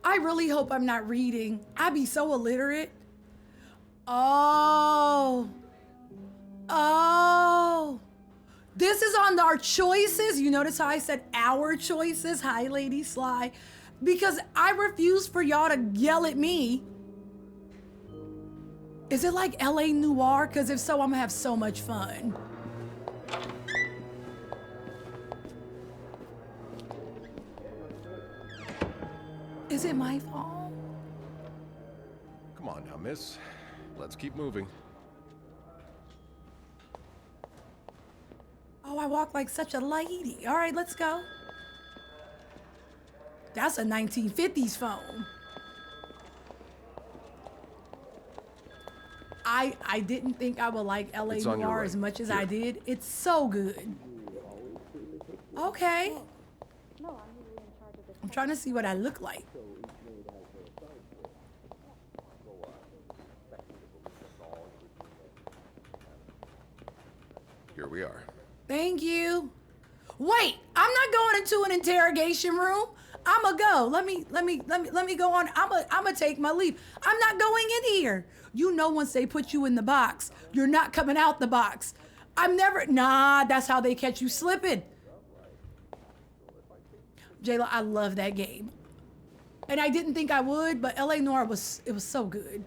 I really hope I'm not reading. I'd be so illiterate. Oh. Oh. This is on our choices. You notice how I said our choices? Hi, Lady Sly. Because I refuse for y'all to yell at me. Is it like LA Noire? Because if so, I'm gonna have so much fun. Is it my fault? Come on now, miss. Let's keep moving. Oh, I walk like such a lady. All right, let's go. That's a 1950s phone. I didn't think I would like LA It's on your Noire right. as much as Here. I did. It's so good. Okay. I'm trying to see what I look like. Here we are. Thank you. Wait, I'm not going into an interrogation room. I'ma go. Let me go on. I'ma take my leave. I'm not going in here. You know, once they put you in the box, you're not coming out the box. Nah, that's how they catch you slipping. Jayla, I love that game. And I didn't think I would, but LA Noire was so good.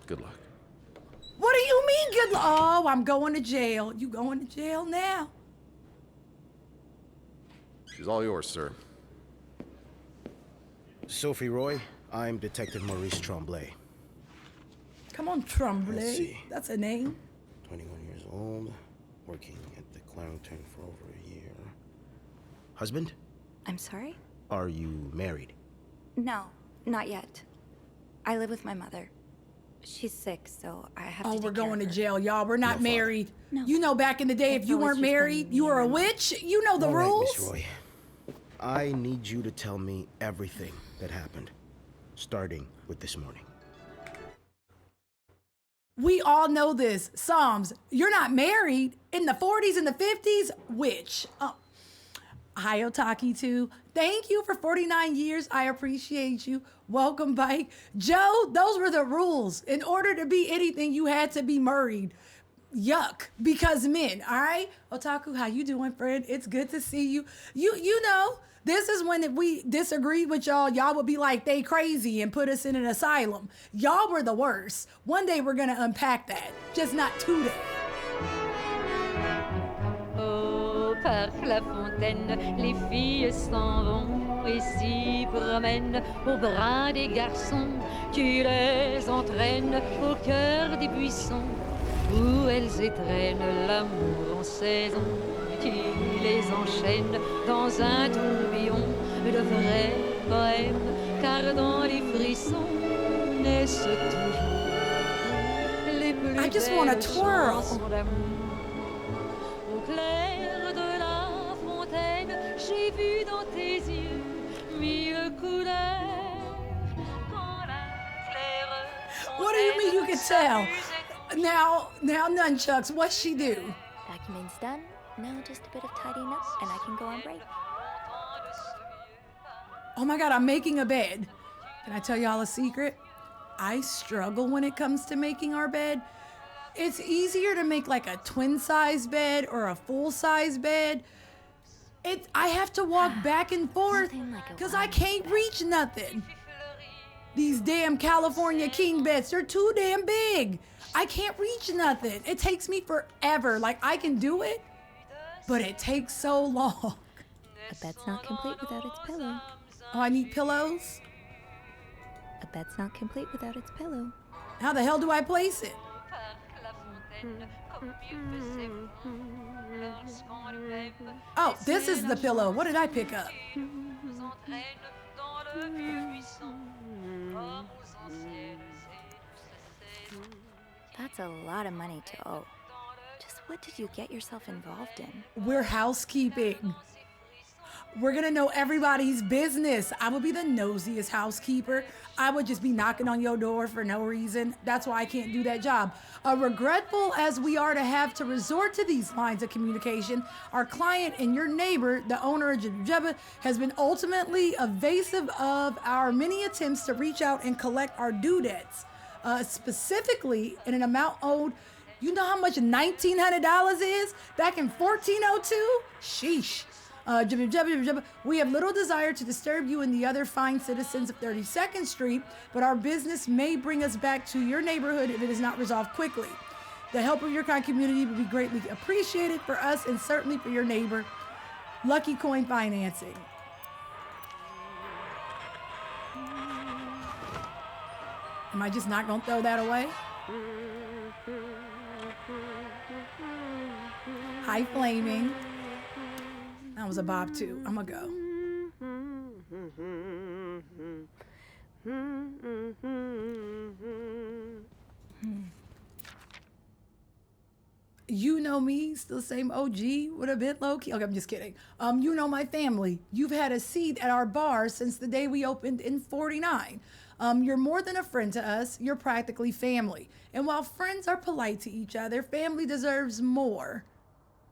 Good luck. What do you mean good luck? Oh, I'm going to jail. You going to jail now? She's all yours, sir. Sophie Roy, I'm Detective Maurice Tremblay. Come on, Tremblay. Let's see. That's a name. 21 years old, working at the Clarendon for over a year. Husband? I'm sorry? Are you married? No, not yet. I live with my mother. She's sick, so I have to Oh, take we're care going of to her. jail, y'all. We're not No, Father. married. No. You know, back in the day, if It's you always weren't just been married, me you were a and my witch. You know the All right, rules. Miss Roy. I need you to tell me everything that happened, starting with this morning. We all know this. Psalms, you're not married. In the 40s and the 50s, witch. Oh. Hi, Otaki, too. Thank you for 49 years. I appreciate you. Welcome back. Joe, those were the rules. In order to be anything, you had to be married. Yuck, because men, all right? Otaku, how you doing, friend? It's good to see you. You know, this is when if we disagreed with y'all would be like, they crazy and put us in an asylum. Y'all were the worst. One day we're gonna unpack that, just not today. Au parc La Fontaine, les filles s'en vont et s'y promènent au bras des garçons qui les entraînent au cœur des buissons où elles étrennent l'amour en saison qui les enchaîne dans un tourbillon de vrais poèmes car dans les frissons naissent toujours les plus I just wanna belles twirl. chansons d'amour. Au clair de la fontaine, j'ai vu dans tes yeux mille couleurs. Quand la claire What do you mean you can tell? Now, nunchucks, what's she do? Vacuuming's done. Now just a bit of tidying up, and I can go on break. Oh my God, I'm making a bed. Can I tell y'all a secret? I struggle when it comes to making our bed. It's easier to make like a twin size bed or a full size bed. I have to walk back and forth Nothing like a because I wide can't reach nothing. These damn California king beds, they're too damn big. I can't reach nothing. It takes me forever. Like I can do it, but it takes so long. A bed's not complete without its pillow. Oh, I need pillows? A bed's not complete without its pillow. How the hell do I place it? Oh, this is the pillow. What did I pick up? That's a lot of money to owe. Just what did you get yourself involved in? We're housekeeping. We're gonna know everybody's business. I would be the nosiest housekeeper. I would just be knocking on your door for no reason. That's why I can't do that job. Regretful as we are to have to resort to these lines of communication, our client and your neighbor, the owner of Jabba, has been ultimately evasive of our many attempts to reach out and collect our due debts. Specifically in an amount owed. You know how much $1,900 is back in 1402? Sheesh. We have little desire to disturb you and the other fine citizens of 32nd Street, but our business may bring us back to your neighborhood if it is not resolved quickly. The help of your kind community would be greatly appreciated for us and certainly for your neighbor. Lucky Coin Financing. Am I just not gonna throw that away? Hi, Flaming. That was a bop too. I'm gonna go. You know me, still the same OG, would have been low key. Okay, I'm just kidding. You know my family. You've had a seat at our bar since the day we opened in 49. You're more than a friend to us. You're practically family. And while friends are polite to each other, family deserves more.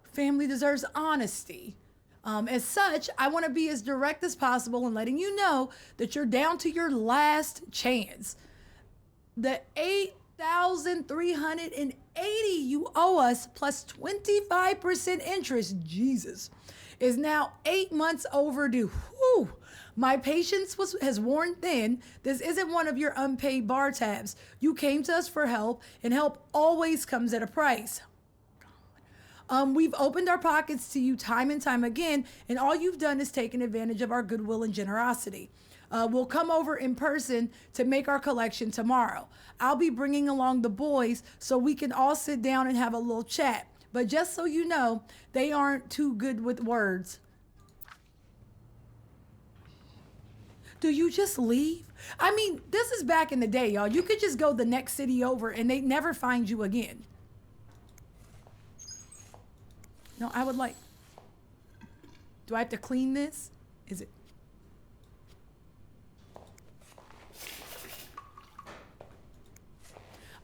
Family deserves honesty. As such, I want to be as direct as possible in letting you know that you're down to your last chance. The $8,380 you owe us plus 25% interest, Jesus, is now 8 months overdue. Whew. My patience has worn thin. This isn't one of your unpaid bar tabs. You came to us for help, and help always comes at a price. We've opened our pockets to you time and time again, and all you've done is taken advantage of our goodwill and generosity. We'll come over in person to make our collection tomorrow. I'll be bringing along the boys so we can all sit down and have a little chat. But just so you know, they aren't too good with words. Do you just leave? I mean, this is back in the day, y'all. You could just go the next city over and they'd never find you again. No, I would like... Do I have to clean this? Is it...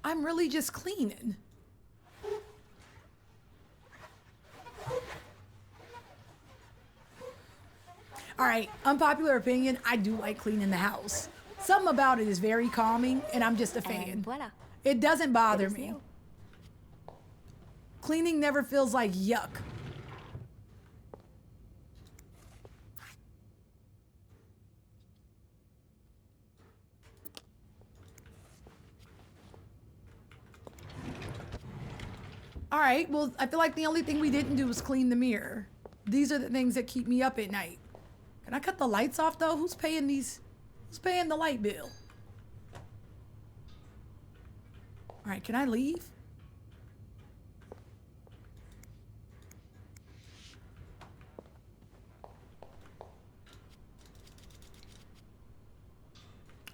I'm really just cleaning. All right, unpopular opinion, I do like cleaning the house. Something about it is very calming, and I'm just a fan. Voila. It doesn't bother me. Cleaning never feels like yuck. All right, well, I feel like the only thing we didn't do was clean the mirror. These are the things that keep me up at night. Can I cut the lights off, though? Who's paying these? Who's paying the light bill? All right, can I leave?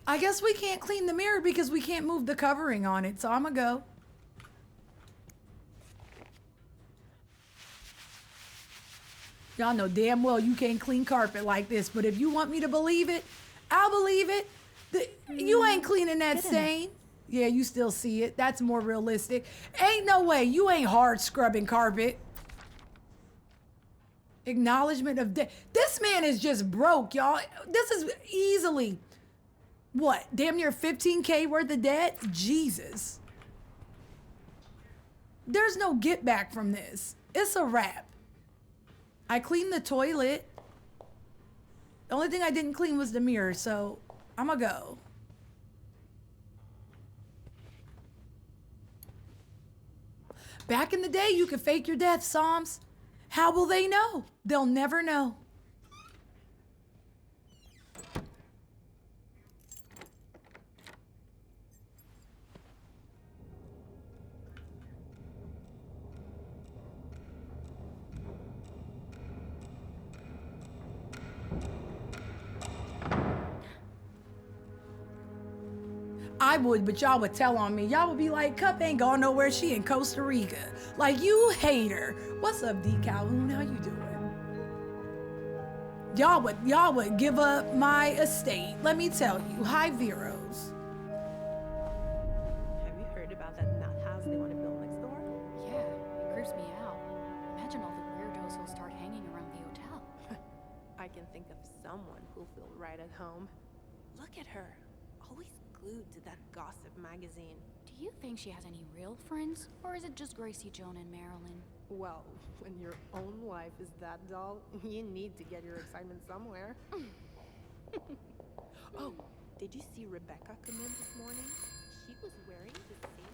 I guess we can't clean the mirror because we can't move the covering on it, so I'm gonna go. Y'all know damn well you can't clean carpet like this, but if you want me to believe it, I'll believe it. You ain't cleaning that stain. Yeah, you still see it. That's more realistic. Ain't no way. You ain't hard scrubbing carpet. Acknowledgement of debt. This man is just broke, y'all. This is easily, what, damn near $15K worth of debt? Jesus. There's no get back from this. It's a wrap. I cleaned the toilet. The only thing I didn't clean was the mirror, so I'm gonna go. Back in the day, you could fake your death, Psalms. How will they know? They'll never know. I would, but y'all would tell on me. Y'all would be like, Cup ain't going nowhere. She in Costa Rica. Like, you hate her. What's up, D. Calhoun? How you doing? Y'all would give up my estate. Let me tell you. Hi, Veros. Have you heard about that nut house they want to build next door? Yeah, it creeps me out. Imagine all the weirdos who'll start hanging around the hotel. I can think of someone who'll feel right at home. Look at her, always glued to that gossip magazine. Do you think she has any real friends? Or is it just Gracie, Joan, and Marilyn? Well, when your own life is that dull, you need to get your excitement somewhere. Oh, did you see Rebecca come in this morning? She was wearing the same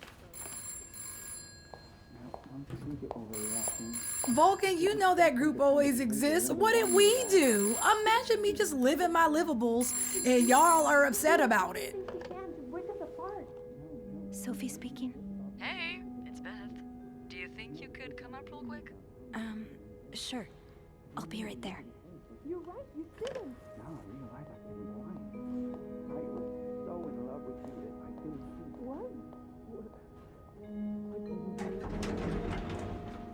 clothes. Vulcan, you know that group always exists. What did we do? Imagine me just living my livables and y'all are upset about it. Sophie speaking. Hey, it's Beth. Do you think you could come up real quick? Sure. I'll be right there. You're right, you didn't. No, you're right, I couldn't be blind. I was so in love with you that I couldn't see. What?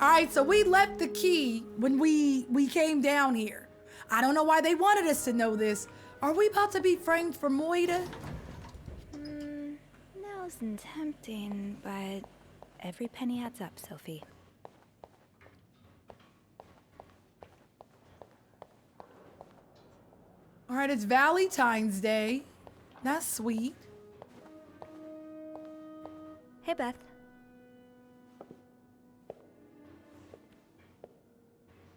All right, so we left the key when we came down here. I don't know why they wanted us to know this. Are we about to be framed for Moida? That wasn't tempting, but every penny adds up, Sophie. All right, it's Valentine's Day. That's sweet. Hey, Beth.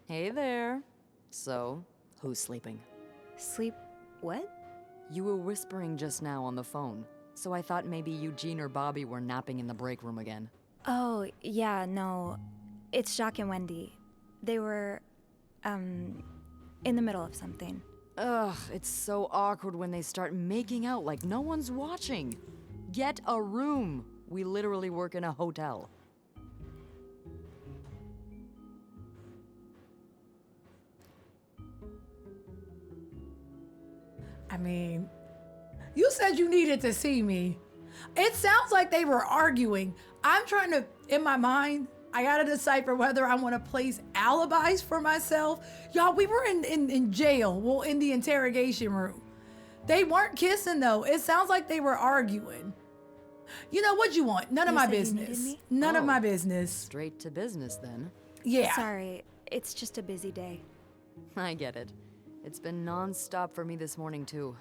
Hey there. So, who's sleeping? Sleep what? You were whispering just now on the phone, so I thought maybe Eugene or Bobby were napping in the break room again. Oh, yeah, no. It's Jacques and Wendy. They were, in the middle of something. Ugh, it's so awkward when they start making out like no one's watching. Get a room. We literally work in a hotel. I mean, you said you needed to see me. It sounds like they were arguing. I'm trying to, in my mind, I gotta decipher whether I want to place alibis for myself. Y'all, we were in jail, well, in the interrogation room. They weren't kissing though. It sounds like they were arguing. You know what you want? None of my said you needed business. me? None of Oh. my business. Straight to business then. Yeah. Sorry, it's just a busy day. I get it. It's been non-stop for me this morning too.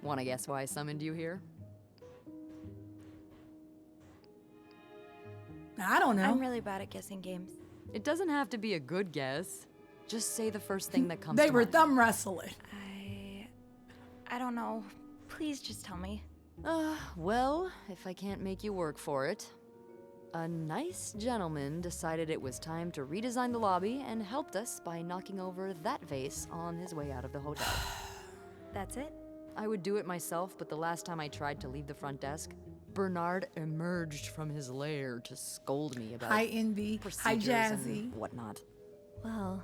Wanna guess why I summoned you here? I don't know. I'm really bad at guessing games. It doesn't have to be a good guess. Just say the first thing that comes They to were mind. thumb wrestling. I don't know. Please just tell me. Well, if I can't make you work for it. A nice gentleman decided it was time to redesign the lobby and helped us by knocking over that vase on his way out of the hotel. That's it? I would do it myself, but the last time I tried to leave the front desk, Bernard emerged from his lair to scold me about Hi, Envy. Hi, procedures Jazzy. and whatnot. Well,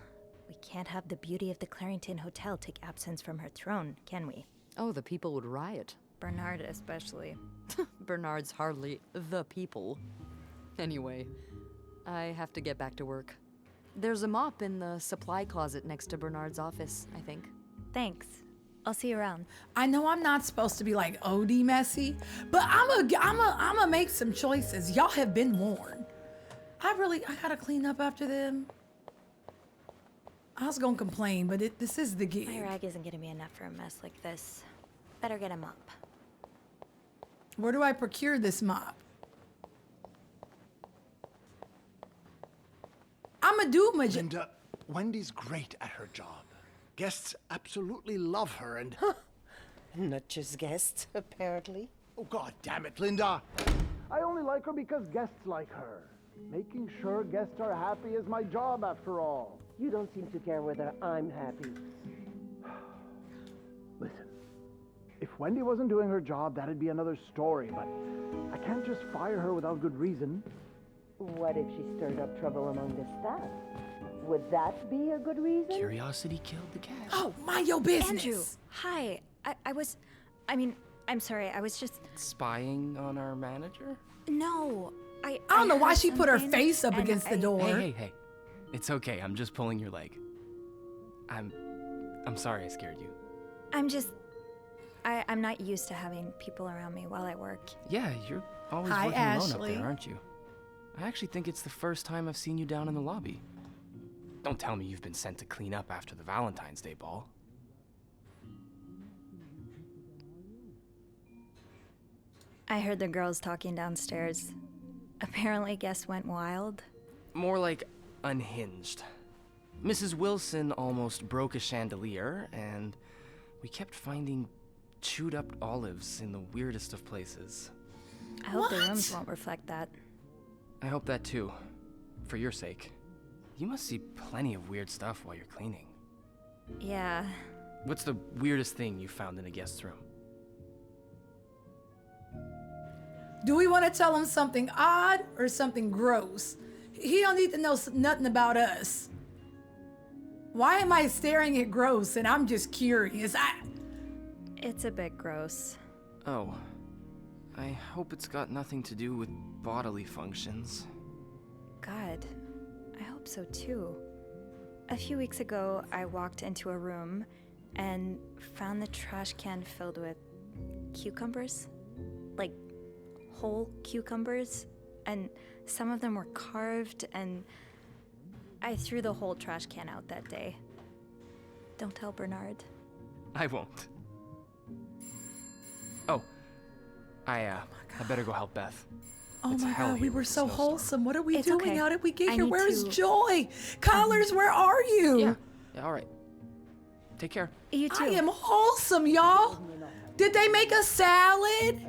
we can't have the beauty of the Clarington Hotel take absence from her throne, can we? Oh, the people would riot. Bernard especially. Bernard's hardly the people. Anyway, I have to get back to work. There's a mop in the supply closet next to Bernard's office, I think. Thanks. I'll see you around. I know I'm not supposed to be like OD messy, but I'm a make some choices. Y'all have been warned. I gotta clean up after them. I was gonna complain, but this is the gig. My rag isn't gonna be enough for a mess like this. Better get him up. Where do I procure this mop? I'm a doom agent. Linda, Wendy's great at her job. Guests absolutely love her and... Not just guests, apparently. Oh, God damn it, Linda! I only like her because guests like her. Making sure guests are happy is my job, after all. You don't seem to care whether I'm happy. Listen, if Wendy wasn't doing her job, that'd be another story, but I can't just fire her without good reason. What if she stirred up trouble among the staff? Would that be a good reason? Curiosity killed the cat. Oh, mind your business. Andrew, hi. I'm sorry, I was just... Spying on our manager? No, I don't know why heard she put her something, face up and against the door. Hey. It's okay, I'm just pulling your leg. I'm I'm sorry I scared you. I'm not used to having people around me while I work. Yeah, you're always Hi, working alone up Ashley. there, aren't you? I actually think it's the first time I've seen you down in the lobby. Don't tell me you've been sent to clean up after the Valentine's Day ball. I heard the girls talking downstairs. Apparently guests went wild. More like unhinged. Mrs. Wilson almost broke a chandelier, and we kept finding chewed up olives in the weirdest of places. I hope the rooms won't reflect that. I hope that too. For your sake. You must see plenty of weird stuff while you're cleaning. Yeah. What's the weirdest thing you found in a guest's room? Do we want to tell him something odd or something gross? He don't need to know nothing about us. Why am I staring at gross and I'm just curious? It's a bit gross. Oh. I hope it's got nothing to do with bodily functions. God, I hope so too. A few weeks ago, I walked into a room and found the trash can filled with cucumbers. Like, whole cucumbers. And some of them were carved, and I threw the whole trash can out that day. Don't tell Bernard. I won't. Oh. I better go help Beth. Oh It's my hell God, we here were with the so snowstorm. wholesome. What are we It's doing? okay. How did we get I here? need Where's to- Joy? Collars, where are you? Yeah, all right. Take care. You too. I am wholesome, y'all. Did they make a salad?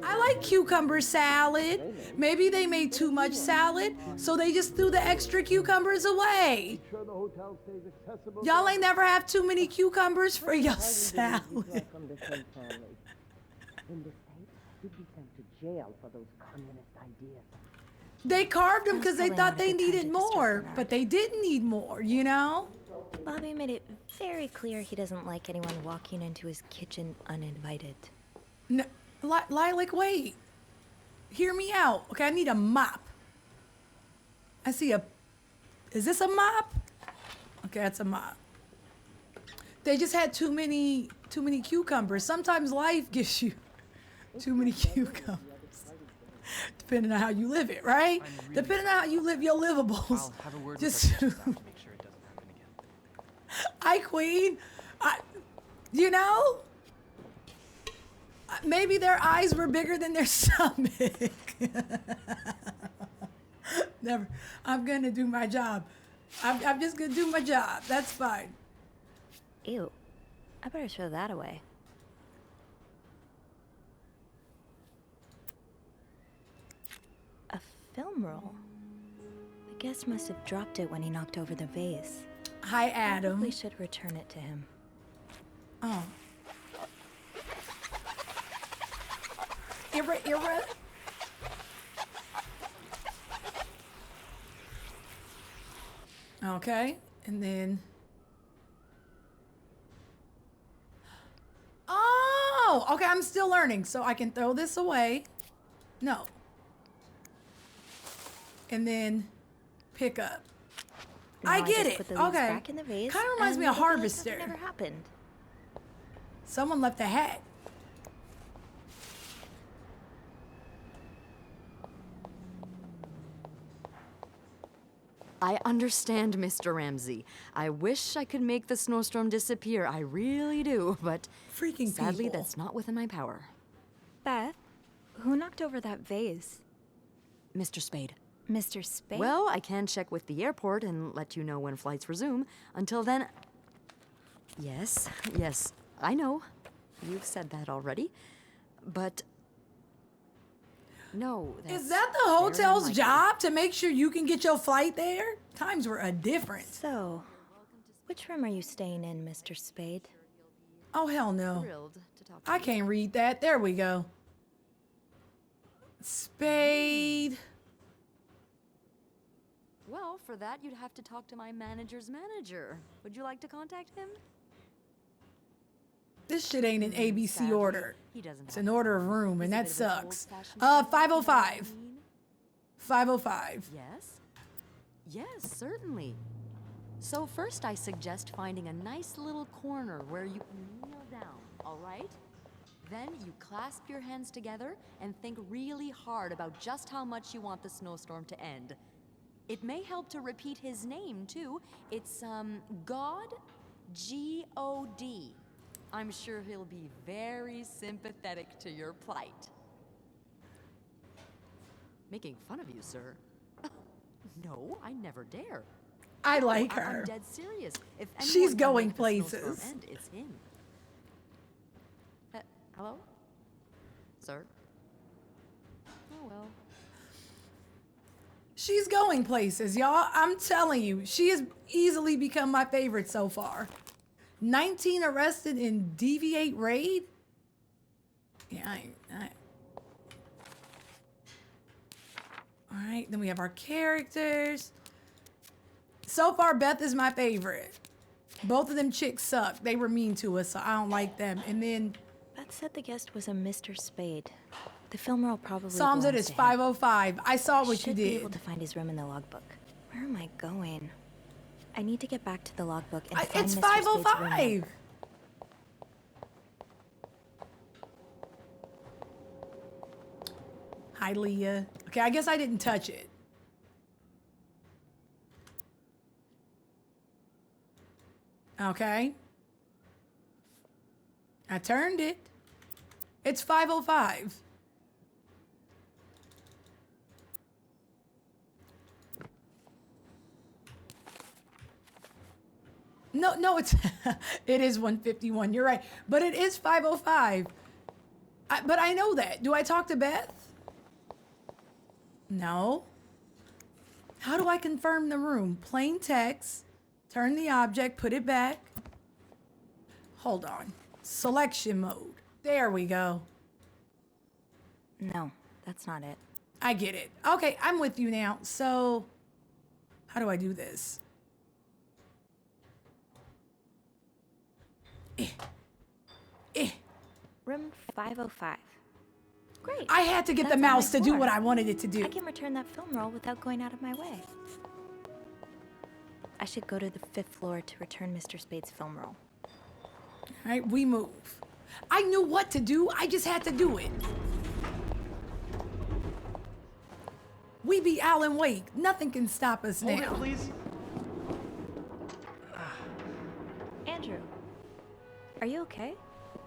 I like cucumber salad. Maybe they made too much salad, so they just threw the extra cucumbers away. Sure the hotel stays accessible. Y'all ain't never have too many cucumbers for your salad. From the same family. In the States, you'd be sent to jail for those communist ideas. They carved them because they Probably thought not a they good time to needed disturb more, Bernard. but they didn't need more, you know? Bobby made it very clear he doesn't like anyone walking into his kitchen uninvited. No, Lilac, wait. Hear me out. Okay, I need a mop. I see a... Is this a mop? Okay, that's a mop. They just had too many cucumbers. Sometimes life gives you too many cucumbers. Depending on how you live it, right? Depending on how you live your livables. I'll have a word Just with our staff to make sure it doesn't happen again. Hi, Queen. You know, maybe their eyes were bigger than their stomach. Never. I'm gonna do my job. I'm just gonna do my job. That's fine. Ew. I better throw that away. A film roll. The guest must have dropped it when he knocked over the vase. Hi, Adam. We should return it to him. Oh. Ira. Okay, and then. Oh, okay, I'm still learning, so I can throw this away. No. And then pick up. Now I get just it. put the leaves Okay. back in the vase, Kind of reminds me and of it'll be like Harvester. nothing Never happened. Someone left a hat. I understand, Mr. Ramsey. I wish I could make the snowstorm disappear. I really do, but Freaking sadly, people. that's not within my power. Beth, who knocked over that vase? Mr. Spade. Mr. Spade? Well, I can check with the airport and let you know when flights resume. Until then... Yes, I know. You've said that already. But... No, that's Is that the very hotel's unlikely. job to make sure you can get your flight there? Times were a difference. So, which room are you staying in, Mr. Spade? Oh, hell no. Thrilled to talk to I you. can't read that. There we go. Spade. Well, for that, you'd have to talk to my manager's manager. Would you like to contact him? This shit ain't in ABC Sadly, order. He doesn't It's have an order of room, and that He's a bit of an sucks. old-fashioned 505. 505. Yes? Yes, certainly. So first I suggest finding a nice little corner where you can kneel down, all right? Then you clasp your hands together and think really hard about just how much you want the snowstorm to end. It may help to repeat his name, too. It's, God, G-O-D. I'm sure he'll be very sympathetic to your plight. Making fun of you, sir. No, I never dare. I like her. I'm dead serious. If She's anyone can going make the snowstorm places. end, it's him. Hello? Sir? Oh, well. She's going places, y'all. I'm telling you, she has easily become my favorite so far. 19 arrested in Deviate Raid? Yeah, All right, then we have our characters. So far, Beth is my favorite. Both of them chicks suck. They were mean to us, so I don't like them. And then Beth said the guest was a Mr. Spade. The film roll probably Psalms, it belongs is to him. 505. I saw what you Should be did. able to find his room in the logbook. Where am I going? I need to get back to the logbook and find It's Mr. Spade's room. 505. Hi, Leah. Okay, I guess I didn't touch it. Okay. I turned it. It's 505. No, it's it is 151. You're right, but it is 505. But I know that. Do I talk to Beth? No. How do I confirm the room? Plain text. Turn the object. Put it back. Hold on. Selection mode. There we go. No, that's not it. I get it. Okay, I'm with you now. So, how do I do this? Room 505. Great. I had to get That's the on mouse my to do floor. what I wanted it to do. I can return that film roll without going out of my way. I should go to the 5th floor to return Mr. Spade's film roll. All right, we move. I knew what to do. I just had to do it. We be Alan Wake. Nothing can stop us now. Hold it, please. Andrew, are you okay?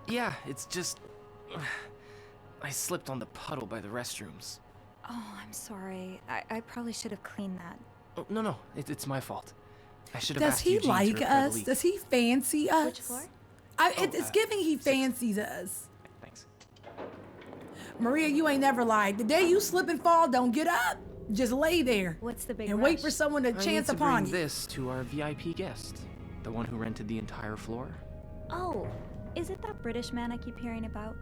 Yeah, it's just... I slipped on the puddle by the restrooms. Oh, I'm sorry. I probably should have cleaned that. Oh, no, it's my fault. I should have Does asked he Eugene to like repair the us? leak. Does he fancy us? Which floor? It's giving he fancies us. Thanks. Maria, you ain't never lied. The day you slip and fall, don't get up. Just lay there. What's the big and rush? wait for someone to I need chance to upon bring you. this to our VIP guest, the one who rented the entire floor. Oh, is it that British man I keep hearing about?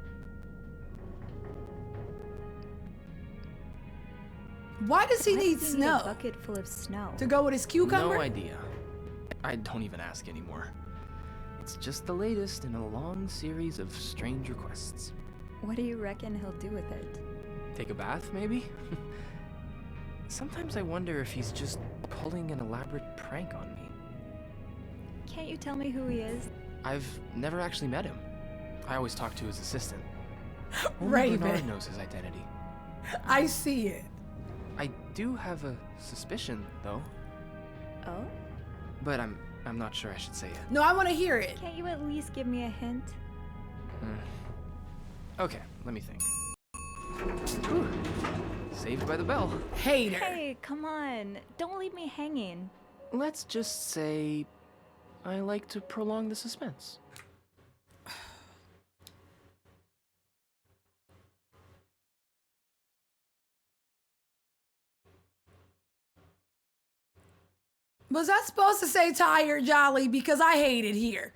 Why does he Why need does he snow? a bucket full of snow. To go with his cucumber? No idea. I don't even ask anymore. It's just the latest in a long series of strange requests. What do you reckon he'll do with it? Take a bath, maybe? Sometimes I wonder if he's just pulling an elaborate prank on me. Can't you tell me who he is? I've never actually met him. I always talk to his assistant. Only Raven. Bernard knows his identity. I see it. I do have a suspicion, though, Oh? but I'm not sure I should say it. No, I want to hear it. Can't you at least give me a hint? Okay, let me think. Whew. Saved by the bell. Hater. Hey, come on. Don't leave me hanging. Let's just say I like to prolong the suspense. Was I supposed to say tired, Jolly? Because I hate it here.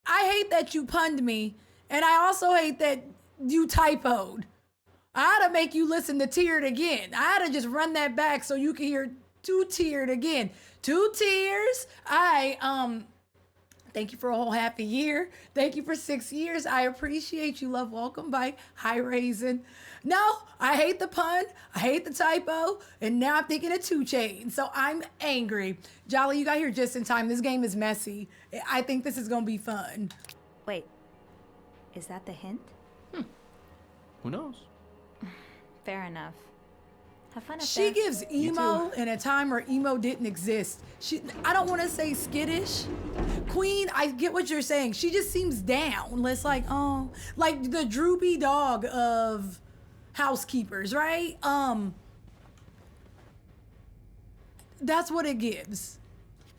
I hate that you punned me, and I also hate that you typoed. I had to make you listen to Tiered again. I had to just run that back so you can hear 2 tiered again. 2 tiers. Thank you for a whole half a year. Thank you for 6 years. I appreciate you. Love, welcome back. Hi, Raisin. No, I hate the pun. I hate the typo. And now I'm thinking of 2 Chains. So I'm angry. Jolly, you got here just in time. This game is messy. I think this is going to be fun. Wait, is that the hint? Who knows? Fair enough. Have fun up She there. gives emo in a time where emo didn't exist. I don't want to say skittish. Queen, I get what you're saying. She just seems down. It's like, oh, like the droopy dog of housekeepers, right? That's what it gives.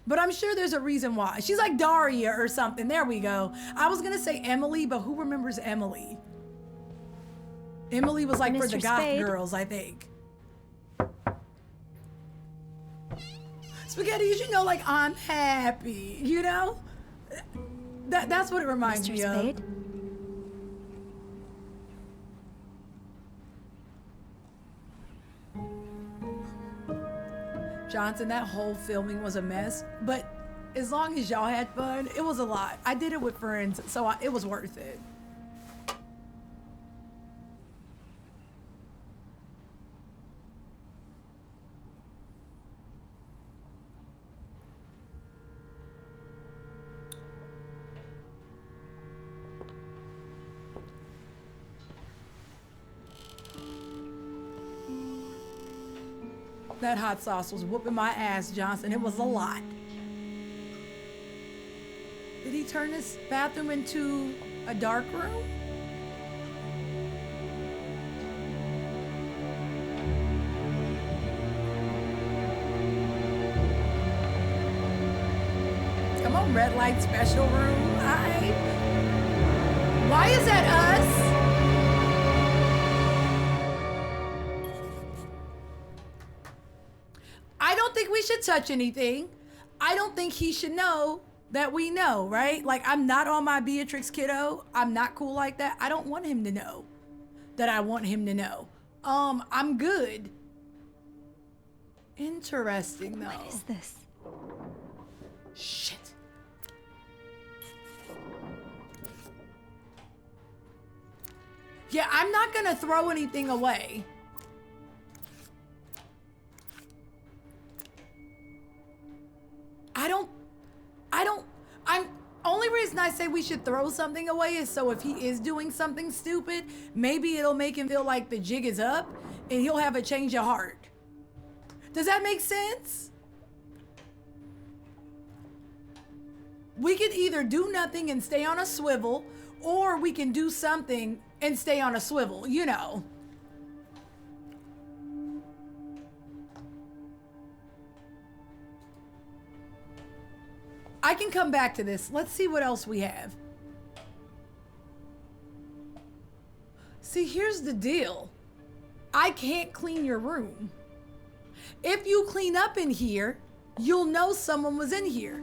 But I'm sure there's a reason why. She's like Daria or something. There we go. I was going to say Emily, but who remembers Emily? Emily was like for the goth girls, I think. Spaghetti, you should know, like, I'm happy, you know? That's what it reminds me of. Johnson, that whole filming was a mess, but as long as y'all had fun, it was a lot. I did it with friends, so it was worth it. That hot sauce was whooping my ass, Johnson. It was a lot. Did he turn this bathroom into a dark room? Come on, red light special room. Hi. Why is that us? I don't think we should touch anything. I don't think he should know that we know, right? Like, I'm not on my Beatrix kiddo. I'm not cool like that. I don't want him to know that I want him to know. I'm good. Interesting, though. What is this? Shit. Yeah, I'm not gonna throw anything away. Only reason I say we should throw something away is so if he is doing something stupid, maybe it'll make him feel like the jig is up and he'll have a change of heart. Does that make sense? We could either do nothing and stay on a swivel, or we can do something and stay on a swivel, you know. I can come back to this. Let's see what else we have. See, here's the deal. I can't clean your room. If you clean up in here, you'll know someone was in here.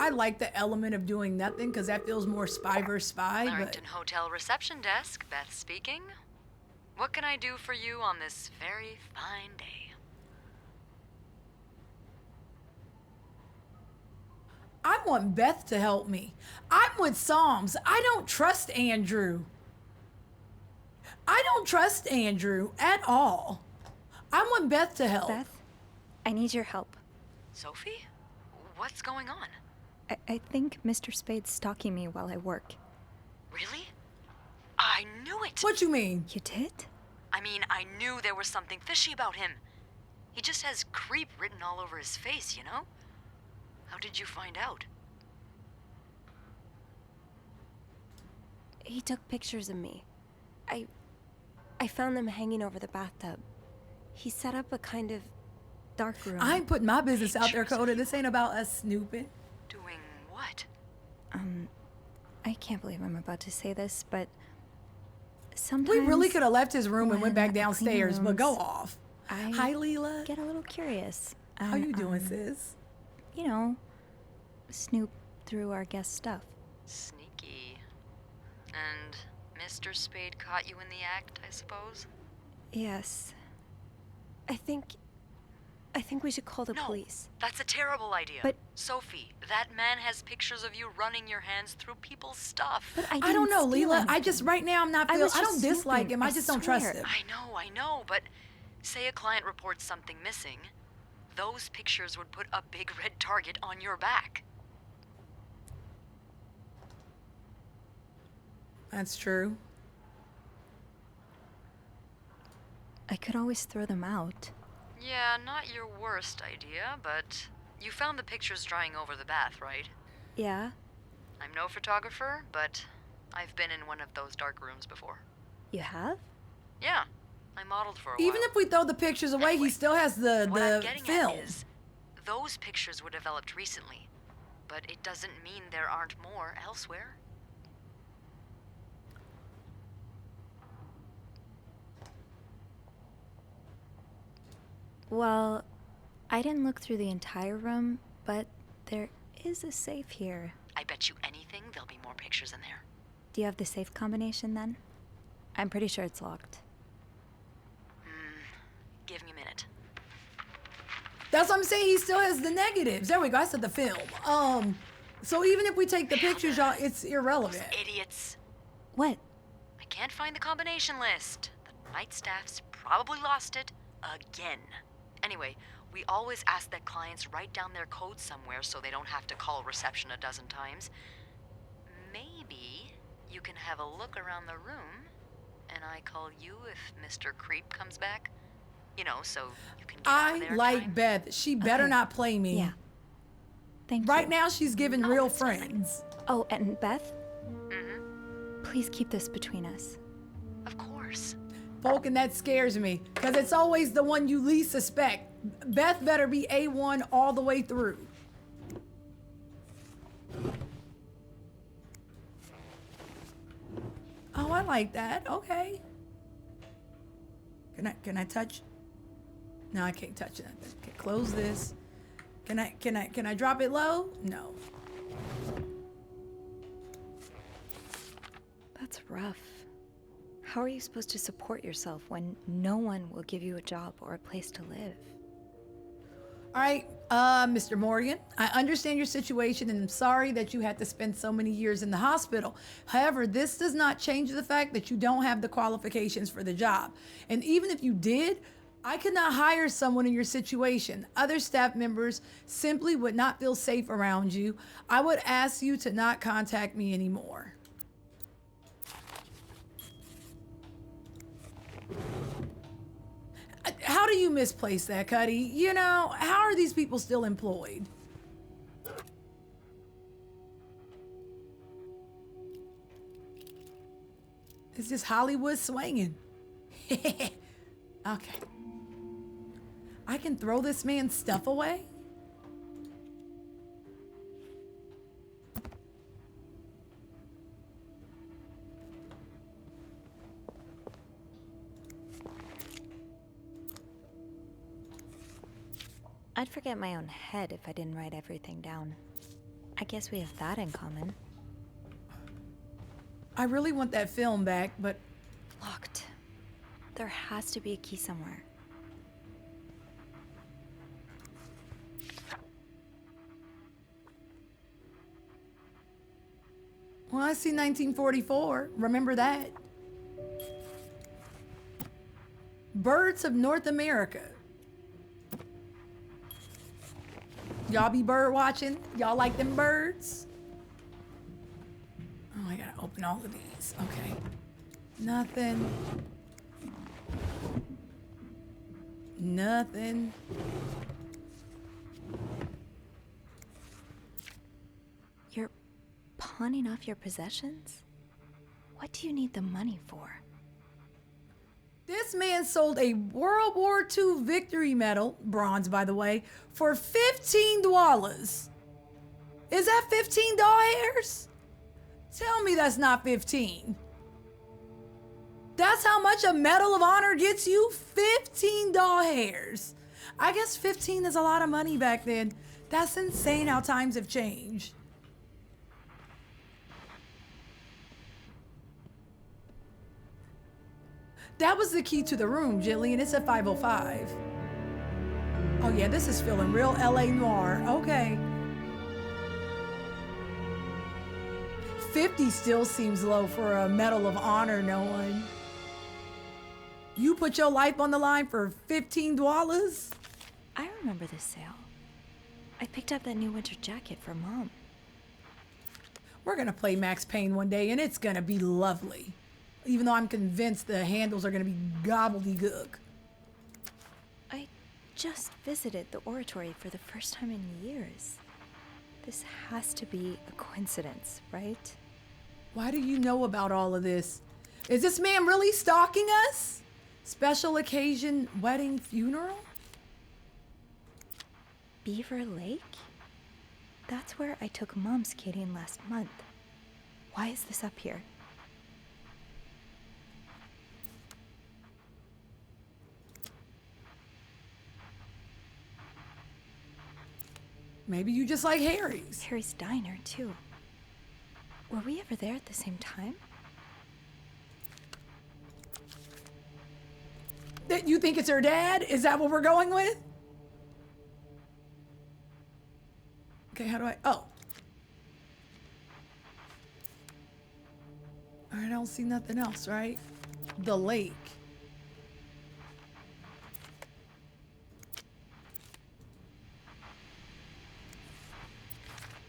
I like the element of doing nothing because that feels more spy versus spy. Larrington Hotel reception desk, Beth speaking. What can I do for you on this very fine day? I want Beth to help me. I'm with Psalms. I don't trust Andrew. I don't trust Andrew at all. I want Beth to help. Beth, I need your help. Sophie? What's going on? I think Mr. Spade's stalking me while I work. Really? I knew it! What you mean? You did? I mean, I knew there was something fishy about him. He just has creep written all over his face, you know? How did you find out? He took pictures of me. I found them hanging over the bathtub. He set up a kind of dark room. I ain't putting my business out there, Coda. This ain't about us snooping. Doing what? I can't believe I'm about to say this, but sometimes We really could have left his room and went back when I clean downstairs, but go rooms, off. I Hi, Leela. get a little curious. How you doing, sis? You know, snoop through our guest stuff. Sneaky. And Mr. Spade caught you in the act, I suppose? Yes. I think we should call the police. That's a terrible idea. But Sophie, that man has pictures of you running your hands through people's stuff. But I don't know, Leela. I just, right now, I'm not feeling, I don't just dislike snooping, him. I just don't trust swear. him. I know, but say a client reports something missing, those pictures would put a big red target on your back. That's true. I could always throw them out. Yeah, not your worst idea, but you found the pictures drying over the bath, right? Yeah? I'm no photographer, but I've been in one of those dark rooms before. You have? Yeah, I modeled for a Even while. if we throw the pictures away, Anyway, he still has what I'm the getting film. at is, those pictures were developed recently, but it doesn't mean there aren't more elsewhere. Well, I didn't look through the entire room, but there is a safe here. I bet you anything there'll be more pictures in there. Do you have the safe combination then? I'm pretty sure it's locked. Give me a minute. That's what I'm saying. He still has the negatives. There we go. I said the film. So even if we take the pictures, y'all, it's irrelevant. Idiots. What? I can't find the combination list. The night staff's probably lost it again. Anyway, we always ask that clients write down their code somewhere so they don't have to call reception a dozen times. Maybe you can have a look around the room, and I call you if Mr. Creep comes back. You know, so you can get out of there I like time. Beth. She better not play me. Yeah. Thank Right you. now, she's giving real friends. Oh, and Beth? Mm-hmm. Please keep this between us. Of course. Folk, and that scares me, because it's always the one you least suspect. Beth better be A1 all the way through. Oh, I like that. Okay. Can I touch? No, I can't touch that. Okay, close this. Can I drop it low? No. That's rough. How are you supposed to support yourself when no one will give you a job or a place to live? All right, Mr. Morgan, I understand your situation and I'm sorry that you had to spend so many years in the hospital. However, this does not change the fact that you don't have the qualifications for the job. And even if you did, I could not hire someone in your situation. Other staff members simply would not feel safe around you. I would ask you to not contact me anymore. How do you misplace that, Cuddy? You know, how are these people still employed? It's just Hollywood swinging. Okay. I can throw this man's stuff away? I'd forget my own head if I didn't write everything down. I guess we have that in common. I really want that film back, but... Locked. There has to be a key somewhere. Well, I see 1944. Remember that? Birds of North America. Y'all be bird watching? Y'all like them birds? Oh, I gotta open all of these. Okay. Nothing. Nothing. You're pawning off your possessions? What do you need the money for? This man sold a World War II Victory Medal, bronze by the way, for $15. Is that 15 doll hairs? Tell me that's not 15. That's how much a Medal of Honor gets you? 15 doll hairs. I guess 15 is a lot of money back then. That's insane how times have changed. That was the key to the room, Jillian. It's at 505. Oh yeah, this is feeling real LA noir. Okay. 50 still seems low for a Medal of Honor knowing. You put your life on the line for $15? I remember this sale. I picked up that new winter jacket for Mom. We're gonna play Max Payne one day and it's gonna be lovely. Even though I'm convinced the handles are gonna be gobbledygook. I just visited the oratory for the first time in years. This has to be a coincidence, right? Why do you know about all of this? Is this man really stalking us? Special occasion, wedding, funeral? Beaver Lake? That's where I took Mom skating last month. Why is this up here? Maybe you just like Harry's. Harry's diner, too. Were we ever there at the same time? That you think it's her dad? Is that what we're going with? Okay, how do I... Oh. All right, I don't see nothing else, right? The lake.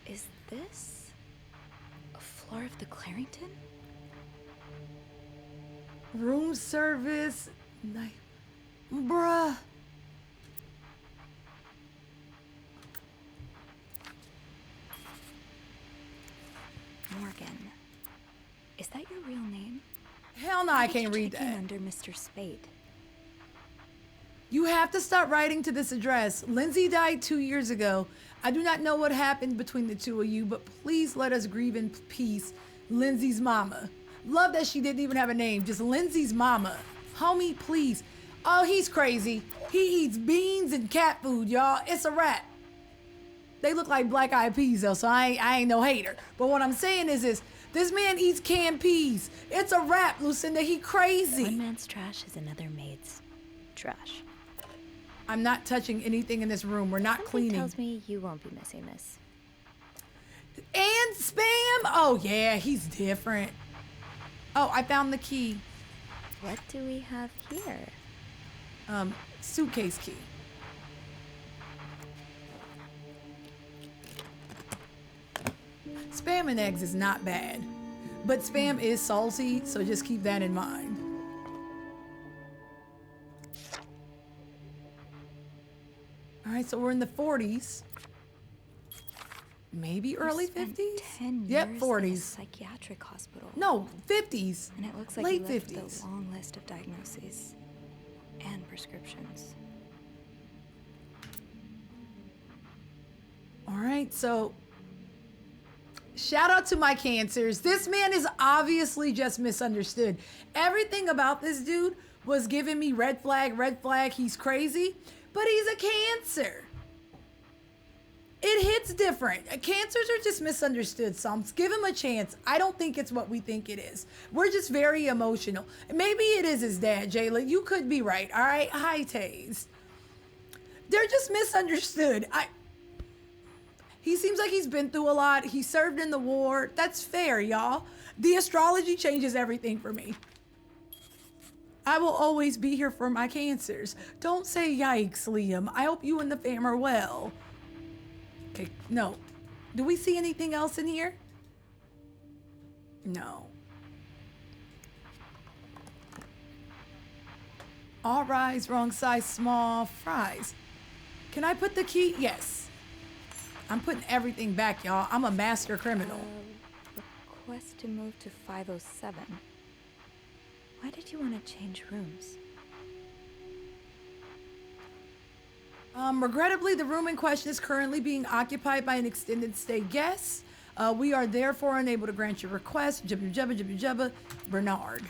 Is this a floor of the Clarington? Room service. Bruh. Morgan. Is that your real name? Hell no, I can't read Checking that. under Mr. Spade. You have to stop writing to this address. Lindsay died 2 years ago. I do not know what happened between the two of you, but please let us grieve in peace. Lindsay's mama. Love that she didn't even have a name, just Lindsay's mama. Homie, please. Oh, he's crazy. He eats beans and cat food, y'all. It's a wrap. They look like black eyed peas though, so I ain't no hater. But what I'm saying is this man eats canned peas. It's a wrap, Lucinda. He crazy. One man's trash is another maid's trash. I'm not touching anything in this room. We're not Something cleaning. tells me you won't be missing this. And Spam? Oh yeah, he's different. Oh, I found the key. What do we have here? Suitcase key. Spam and eggs is not bad, but Spam is salty, so just keep that in mind. All right, so we're in the 40s. Maybe early 50s? 10 Yep, years 40s. in a psychiatric hospital. No, 50s. And it looks like late you left 50s. a long list of diagnoses and prescriptions. All right, so shout out to my cancers. This man is obviously just misunderstood. Everything about this dude was giving me red flag, he's crazy, but he's a Cancer. It hits different. Cancers are just misunderstood, so give him a chance. I don't think it's what we think it is. We're just very emotional. Maybe it is his dad, Jayla. You could be right, all right? Hi, Taze. They're just misunderstood. He seems like he's been through a lot. He served in the war. That's fair, y'all. The astrology changes everything for me. I will always be here for my cancers. Don't say yikes, Liam. I hope you and the fam are well. Okay, no. Do we see anything else in here? No. All rise, wrong size, small fries. Can I put the key? Yes. I'm putting everything back, y'all. I'm a master criminal. Request to move to 507. Why did you want to change rooms? Regrettably, the room in question is currently being occupied by an extended stay guest. We are therefore unable to grant your request. Jubba, jubba, jubba, jubba. Bernard.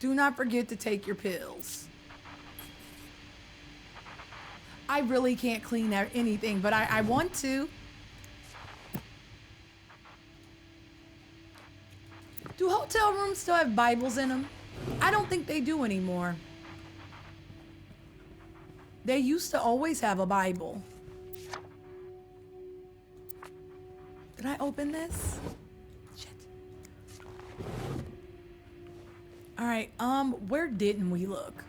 Do not forget to take your pills. I really can't clean anything, but I want to. Do hotel rooms still have Bibles in them? I don't think they do anymore. They used to always have a Bible. Did I open this? Shit. All right, where didn't we look?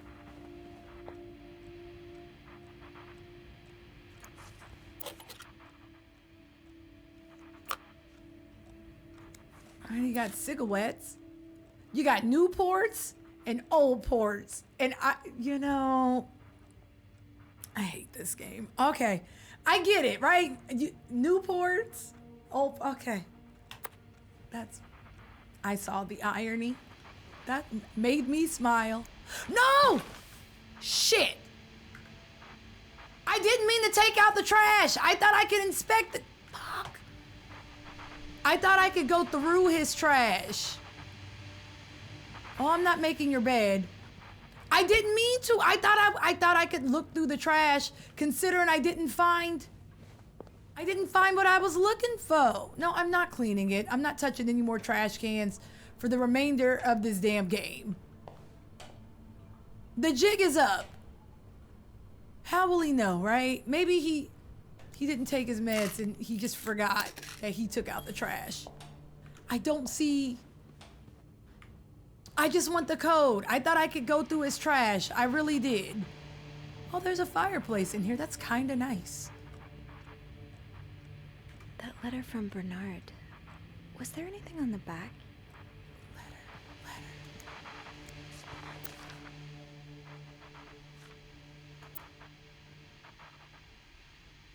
All right, you got cigarettes. You got new ports and old ports. And I hate this game. Okay, I get it, right? New ports, old, okay. I saw the irony. That made me smile. No! Shit! I didn't mean to take out the trash. I thought I could inspect it. Fuck. I thought I could go through his trash. Oh, I'm not making your bed. I didn't mean to. I thought I could look through the trash, considering I didn't find what I was looking for. No, I'm not cleaning it. I'm not touching any more trash cans for the remainder of this damn game. The jig is up. How will he know, right? Maybe he didn't take his meds and he just forgot that he took out the trash. I don't see. I just want the code. I thought I could go through his trash. I really did. Oh, there's a fireplace in here. That's kind of nice. That letter from Bernard. Was there anything on the back?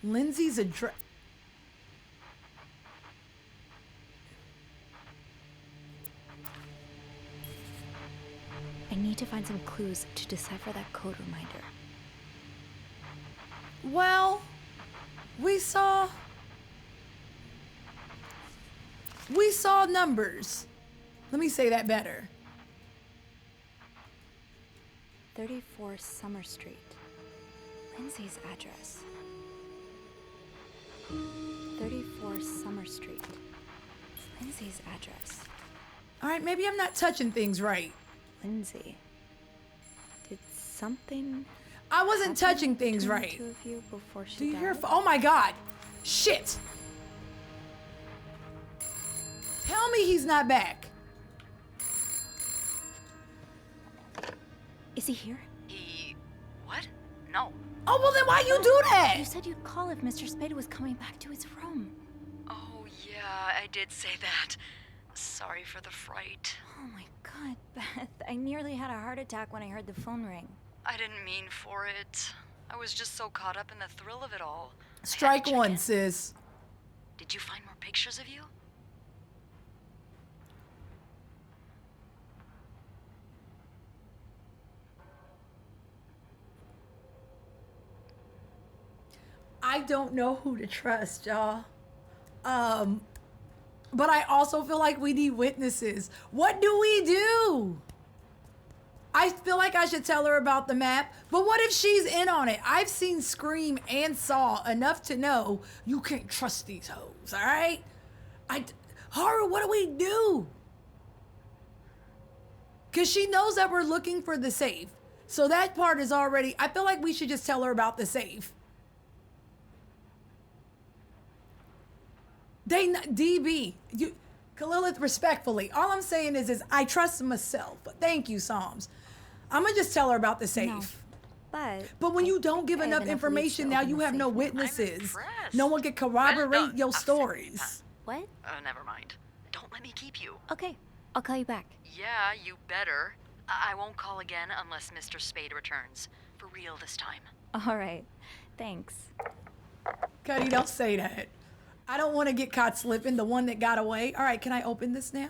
Lindsay's address. I need to find some clues to decipher that code reminder. Well, we saw numbers. Let me say that better. 34 Summer Street. Lindsay's address. 34 Summer Street. Lindsay's address. All right, maybe I'm not touching things right. Lindsay. Did something... I wasn't touching things between right. The two of you before she Do you died? hear? Oh my God. Shit. Tell me he's not back. Is he here? What? No. Oh, well then why you do that? You said you'd call if Mr. Spade was coming back to his room. Oh, yeah, I did say that. Sorry for the fright. Oh my God, Beth. I nearly had a heart attack when I heard the phone ring. I didn't mean for it. I was just so caught up in the thrill of it all. Strike one, sis. Did you find more pictures of you? I don't know who to trust, y'all. But I also feel like we need witnesses. What do we do? I feel like I should tell her about the map, but what if she's in on it? I've seen Scream and Saw enough to know you can't trust these hoes, all right? Haru, what do we do? Because she knows that we're looking for the safe. So that part is already, I feel like we should just tell her about the safe. DB, Khalilith, respectfully, all I'm saying is I trust myself. Thank you, Psalms. I'm gonna just tell her about the safe. No, but when you don't give enough information, now you have no witnesses. No one can corroborate your stories. What? Never mind. Don't let me keep you. Okay, I'll call you back. Yeah, you better. I won't call again unless Mr. Spade returns. For real this time. All right, thanks. Cuddy, don't say that. I don't want to get caught slipping, the one that got away. All right, can I open this now?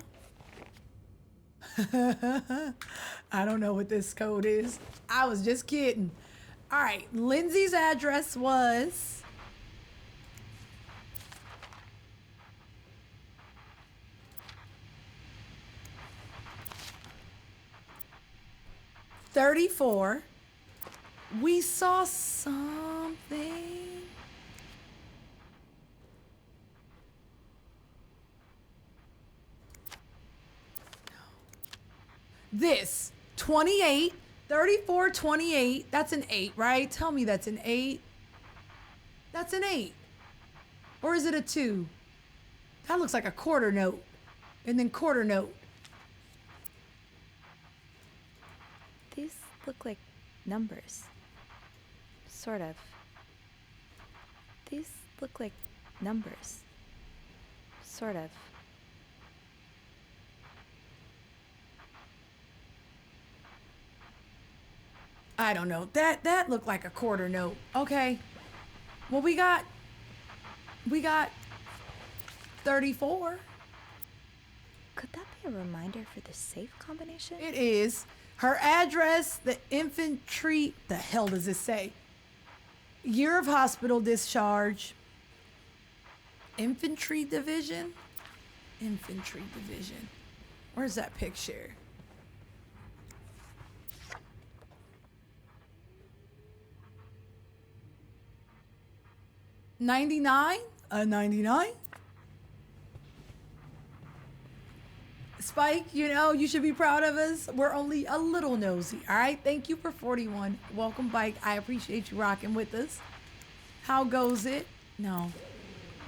I don't know what this code is. I was just kidding. All right, Lindsay's address was... $34. We saw some something. This 28, 34, 28. That's an 8, right? Tell me that's an 8. That's an 8. Or is it a 2? That looks like a quarter note. And then quarter note. These look like numbers. Sort of. These look like numbers. Sort of. I don't know. That looked like a quarter note. Okay. Well, we got 34. Could that be a reminder for the safe combination? It is. Her address, the infantry, the hell does this say? Year of hospital discharge. Infantry division? Infantry division. Where's that picture? $99? A 99? Spike, you know, you should be proud of us. We're only a little nosy, all right? Thank you for 41. Welcome, Bike. I appreciate you rocking with us. How goes it? No.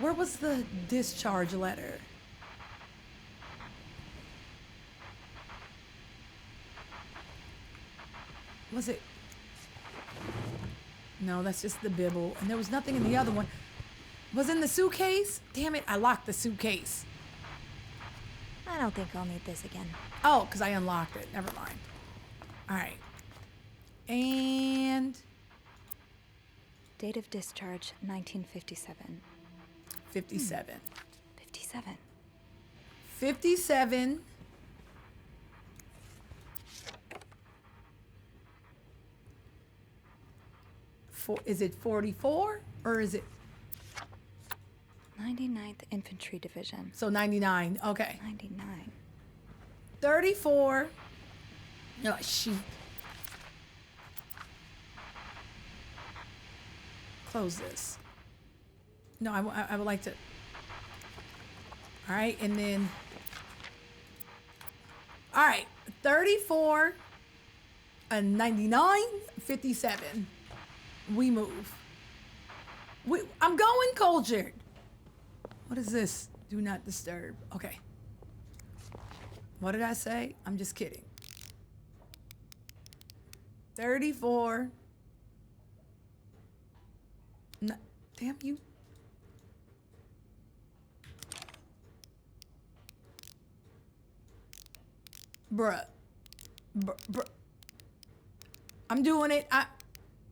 Where was the discharge letter? Was it? No, that's just the bibble. And there was nothing in the other one. Was in the suitcase? Damn it, I locked the suitcase. I don't think I'll need this again. Oh, because I unlocked it. Never mind. All right. And... Date of discharge, 1957. 57. 57. 57. Is it 44 or is it 99th Infantry Division? So 99. Okay. 99. 34. Oh, sheep. Close this. No, I would like to. All right, and then. All right, 34, a 99, 57. We move. I'm going cultured. What is this? Do not disturb. Okay. What did I say? I'm just kidding. 34. No, damn you. Bruh. Bruh. I'm doing it.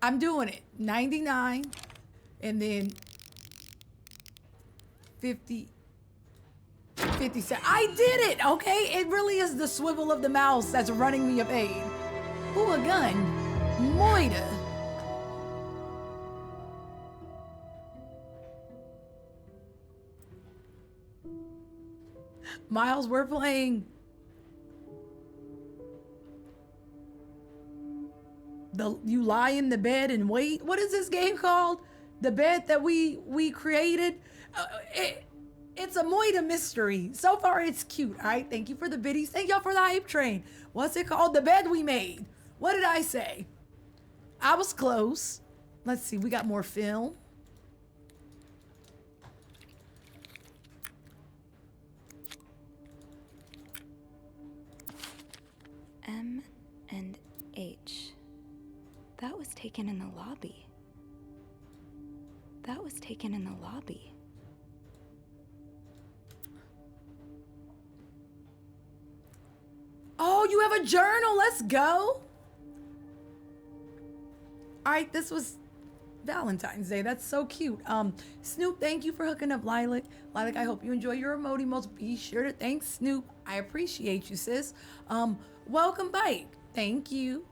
I'm doing it. 99 and then 50. 57. I did it, okay? It really is the swivel of the mouse that's running me a pain. Ooh, a gun. Moida. Miles, we're playing you lie in the bed and wait. What is this game called? The bed that we created? It's a Moida mystery. So far, it's cute. All right, thank you for the biddies. Thank y'all for the hype train. What's it called? The bed we made. What did I say? I was close. Let's see. We got more film. M and H. That was taken in the lobby. That was taken in the lobby. Oh, you have a journal. Let's go. All right, this was Valentine's Day. That's so cute. Snoop, thank you for hooking up Lilac. Lilac, I hope you enjoy your emoticons. Be sure to thank Snoop. I appreciate you, sis. Welcome, Bike. Thank you.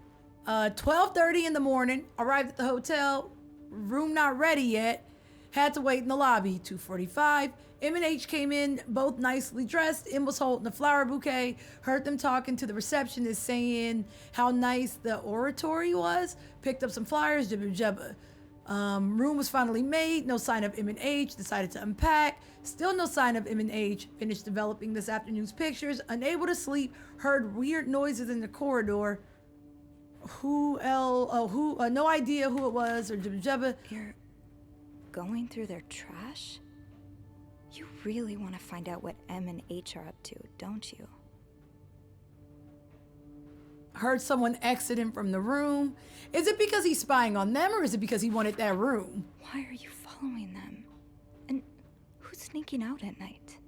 12:30 in the morning. Arrived at the hotel. Room not ready yet. Had to wait in the lobby. 2:45. M and H came in, both nicely dressed. M was holding a flower bouquet. Heard them talking to the receptionist saying how nice the oratory was. Picked up some flyers, jibba jabba. Room was finally made. No sign of M&H. Decided to unpack. Still no sign of M&H. Finished developing this afternoon's pictures. Unable to sleep. Heard weird noises in the corridor. No idea who it was or jibba jabba. You're going through their trash? You really want to find out what M and H are up to, don't you? Heard someone exiting from the room. Is it because he's spying on them or is it because he wanted that room? Why are you following them? And who's sneaking out at night?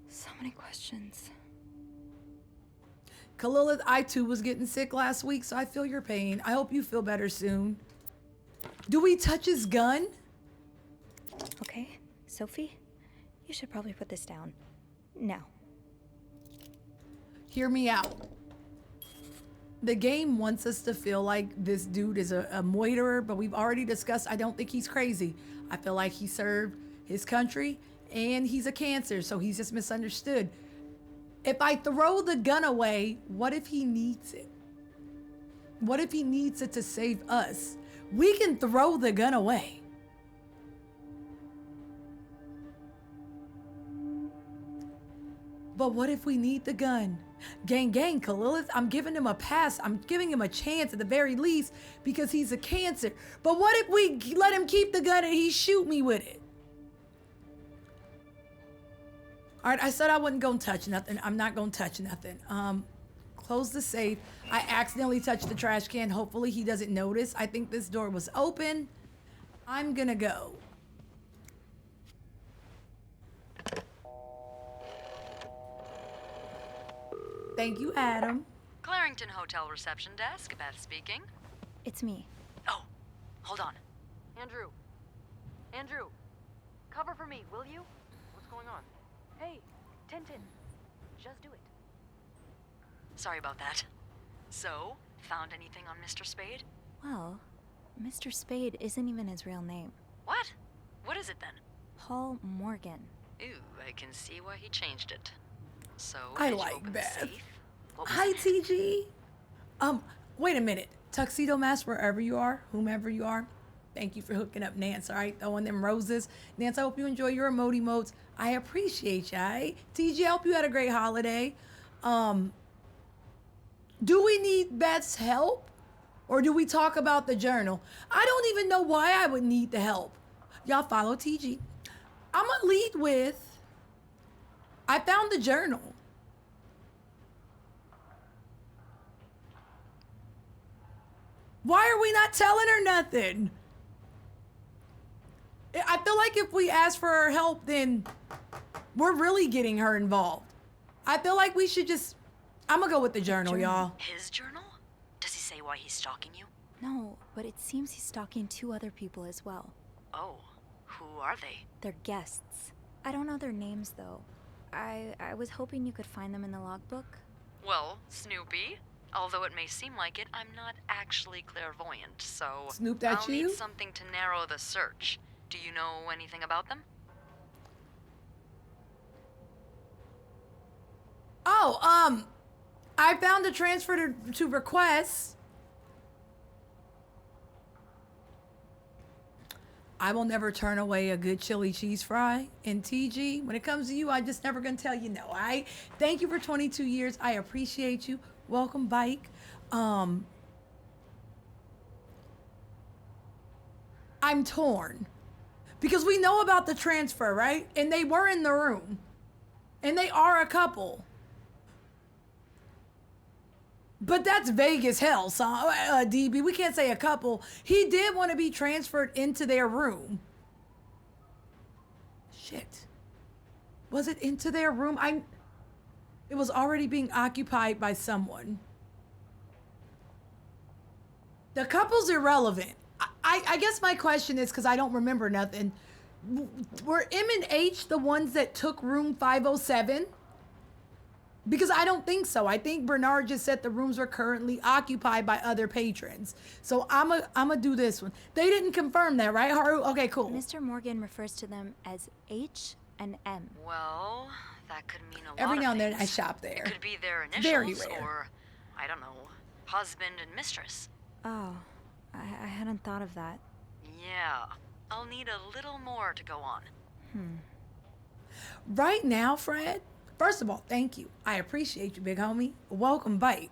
So many questions. Kalilith, I too was getting sick last week, so I feel your pain. I hope you feel better soon. Do we touch his gun? Okay, Sophie, you should probably put this down. Now. Hear me out. The game wants us to feel like this dude is a moiterer, but we've already discussed I don't think he's crazy. I feel like he served his country and he's a cancer, so he's just misunderstood. If I throw the gun away, what if he needs it? What if he needs it to save us? We can throw the gun away. But what if we need the gun? Gang, Kalilith, I'm giving him a pass. I'm giving him a chance at the very least because he's a cancer. But what if we let him keep the gun and he shoot me with it? All right, I said I wasn't gonna touch nothing. I'm not gonna touch nothing. Close the safe. I accidentally touched the trash can. Hopefully he doesn't notice. I think this door was open. I'm gonna go. Thank you, Adam. Clarington Hotel reception desk, Beth speaking. It's me. Oh, hold on. Andrew. Andrew, cover for me, will you? What's going on? Hey, Tintin, just do it. Sorry about that. So, found anything on Mr. Spade? Well, Mr. Spade isn't even his real name. What? What is it then? Paul Morgan. Ooh, I can see why he changed it. So, I did you like open the Beth. safe? What was Hi, in it? TG. Wait a minute. Tuxedo mask wherever you are, whomever you are. Thank you for hooking up Nance, all right? Throwing them roses. Nance, I hope you enjoy your emoji modes. I appreciate you, all right? TG, I hope you had a great holiday. Do we need Beth's help? Or do we talk about the journal? I don't even know why I would need the help. Y'all follow TG. I'm gonna lead with, I found the journal. Why are we not telling her nothing? I feel like if we ask for her help, then we're really getting her involved. I feel like we should just, I'm gonna go with the journal, y'all. His journal? Does he say why he's stalking you? No, but it seems he's stalking 2 other people as well. Oh, who are they? They're guests. I don't know their names, though. I was hoping you could find them in the logbook. Well, Snoopy. Although it may seem like it, I'm not actually clairvoyant, so Snoop, that's I'll you? need something to narrow the search. Do you know anything about them? Oh, I found the transfer to requests. I will never turn away a good chili cheese fry. And TG, when it comes to you, I'm just never gonna tell you no, all right? Thank you for 22 years. I appreciate you. Welcome, Bike. I'm torn. Because we know about the transfer, right? And they were in the room. And they are a couple. But that's vague as hell, so, DB. We can't say a couple. He did want to be transferred into their room. Shit. Was it into their room? It was already being occupied by someone. The couple's irrelevant. I guess my question is, because I don't remember nothing, were M and H the ones that took room 507? Because I don't think so. I think Bernard just said the rooms were currently occupied by other patrons. So I'm a do this one. They didn't confirm that, right, Haru? Okay, cool. Mr. Morgan refers to them as H and M. Well, that could mean a lot Every of now and then things. I shop there. It could be their initials, Very rare. or, I don't know, husband and mistress. Oh, I hadn't thought of that. Yeah, I'll need a little more to go on. Right now, Fred, first of all, thank you. I appreciate you, big homie. Welcome back.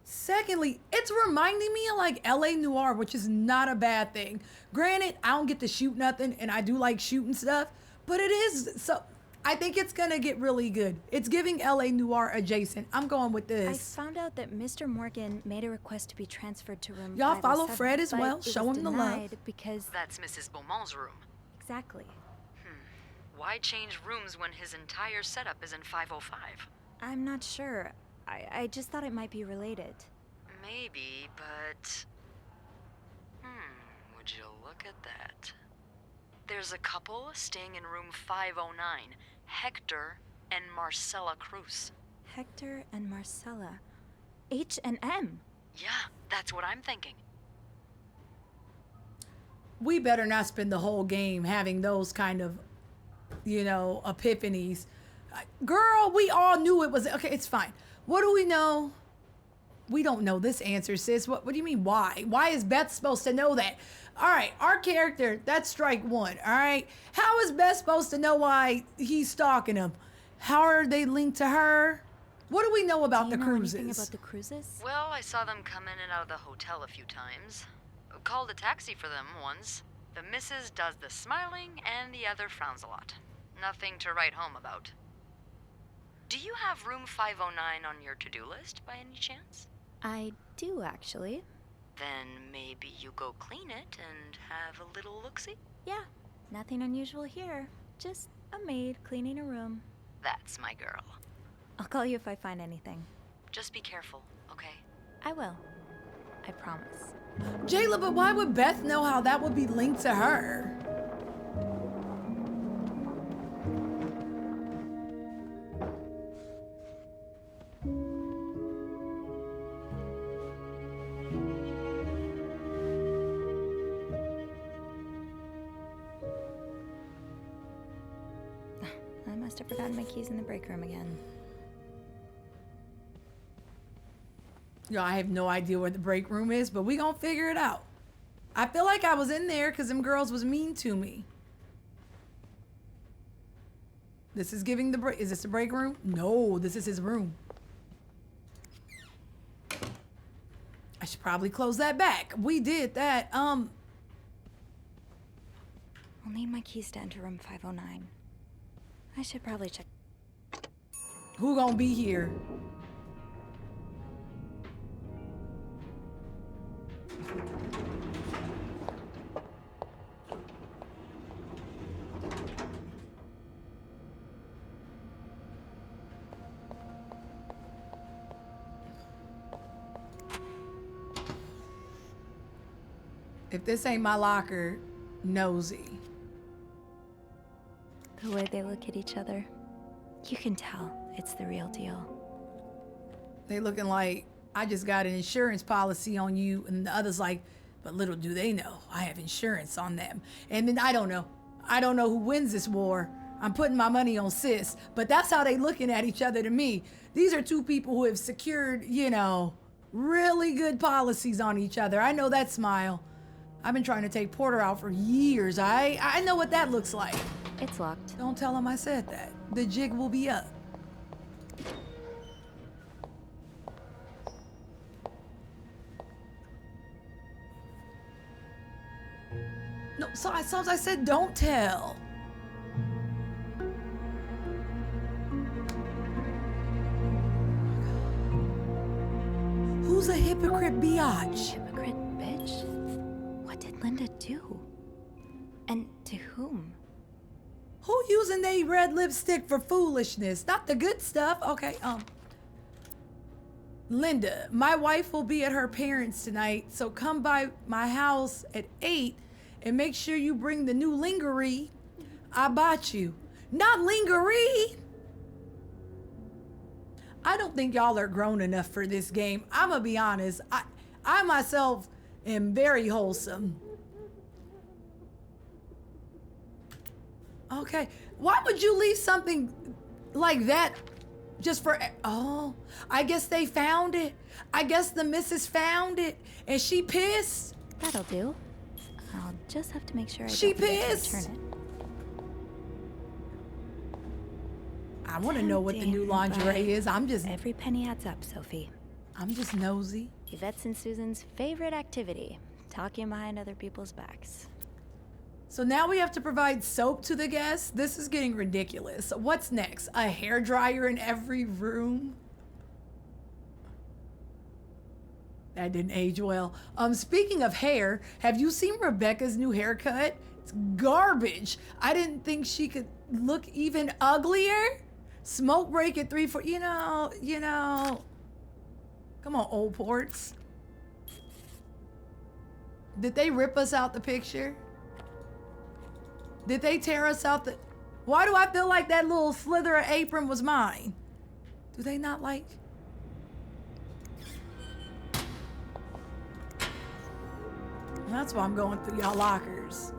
Secondly, it's reminding me of like LA Noire, which is not a bad thing. Granted, I don't get to shoot nothing, and I do like shooting stuff, but it is so. I think it's gonna get really good. It's giving LA Noire adjacent. I'm going with I this. found out that Mr. Morgan made a request to be transferred to room Y'all follow 507, Fred as but well. it Show was him the love. denied because That's Mrs. Beaumont's room. exactly. Why change rooms when his entire setup is in 505? I'm not sure. I just thought it might be related. Maybe, but... would you look at that? There's a couple staying in room 509, Hector and Marcella Cruz. Hector and Marcella. H and M. Yeah, that's what I'm thinking. We better not spend the whole game having those kind of, epiphanies. Girl, we all knew it was, okay, it's fine. What do we know? We don't know this answer, sis. What do you mean, why? Why is Beth supposed to know that? All right, our character, that's strike one, all right? How is Beth supposed to know why he's stalking him? How are they linked to her? What do we know about Do you the know cruises? anything about the cruises? Well, I saw them come in and out of the hotel a few times. Called a taxi for them once. The missus does the smiling and the other frowns a lot. Nothing to write home about. Do you have room 509 on your to-do list by any chance? I do, actually. Then maybe you go clean it and have a little look-see? Yeah, nothing unusual here. Just a maid cleaning a room. That's my girl. I'll call you if I find anything. Just be careful, okay? I will. I promise. Jayla, but why would Beth know how that would be linked to her? I must have forgotten my keys in the break room again. Yo, I have no idea where the break room is, but we gonna figure it out. I feel like I was in there because them girls was mean to me. This is giving the break. Is this the break room? No, this is his room. I should probably close that back. We did that. I'll need my keys to enter room 509. I should probably check. Who gonna be here? If this ain't my locker, nosy. The way they look at each other, you can tell it's the real deal. They looking like, I just got an insurance policy on you, and the other's like, but little do they know, I have insurance on them. And then I don't know who wins this war. I'm putting my money on sis, but that's how they looking at each other to me. These are two people who have secured, really good policies on each other. I know that smile. I've been trying to take Porter out for years. I know what that looks like. It's locked. Don't tell him I said that. The jig will be up. No, so I said don't tell. Who's a hypocrite biatch? Hypocrite bitch? What did Linda do? And to whom? Who using they red lipstick for foolishness? Not the good stuff. Okay, Linda, my wife will be at her parents' tonight, so come by my house at 8 and make sure you bring the new lingerie I bought you. Not lingerie! I don't think y'all are grown enough for this game. I'm gonna be honest. I myself am very wholesome. Okay, why would you leave something like that just for, oh, I guess they found it. I guess the missus found it and she pissed. That'll do. I'll just have to make sure I She don't forget to pissed? return it. I want to know what the new Tempting, lingerie but is. every penny adds up, Sophie. I'm just nosy. Yvette's and Susan's favorite activity, talking behind other people's backs. So now we have to provide soap to the guests. This is getting ridiculous. What's next? A hairdryer in every room? That didn't age well. Speaking of hair, have you seen Rebecca's new haircut? It's garbage. I didn't think she could look even uglier. Smoke break at 3-4. You know. Come on, old ports. Did they rip us out the picture? Did they tear us out the... Why do I feel like that little slither of apron was mine? Do they not like... That's why I'm going through y'all lockers.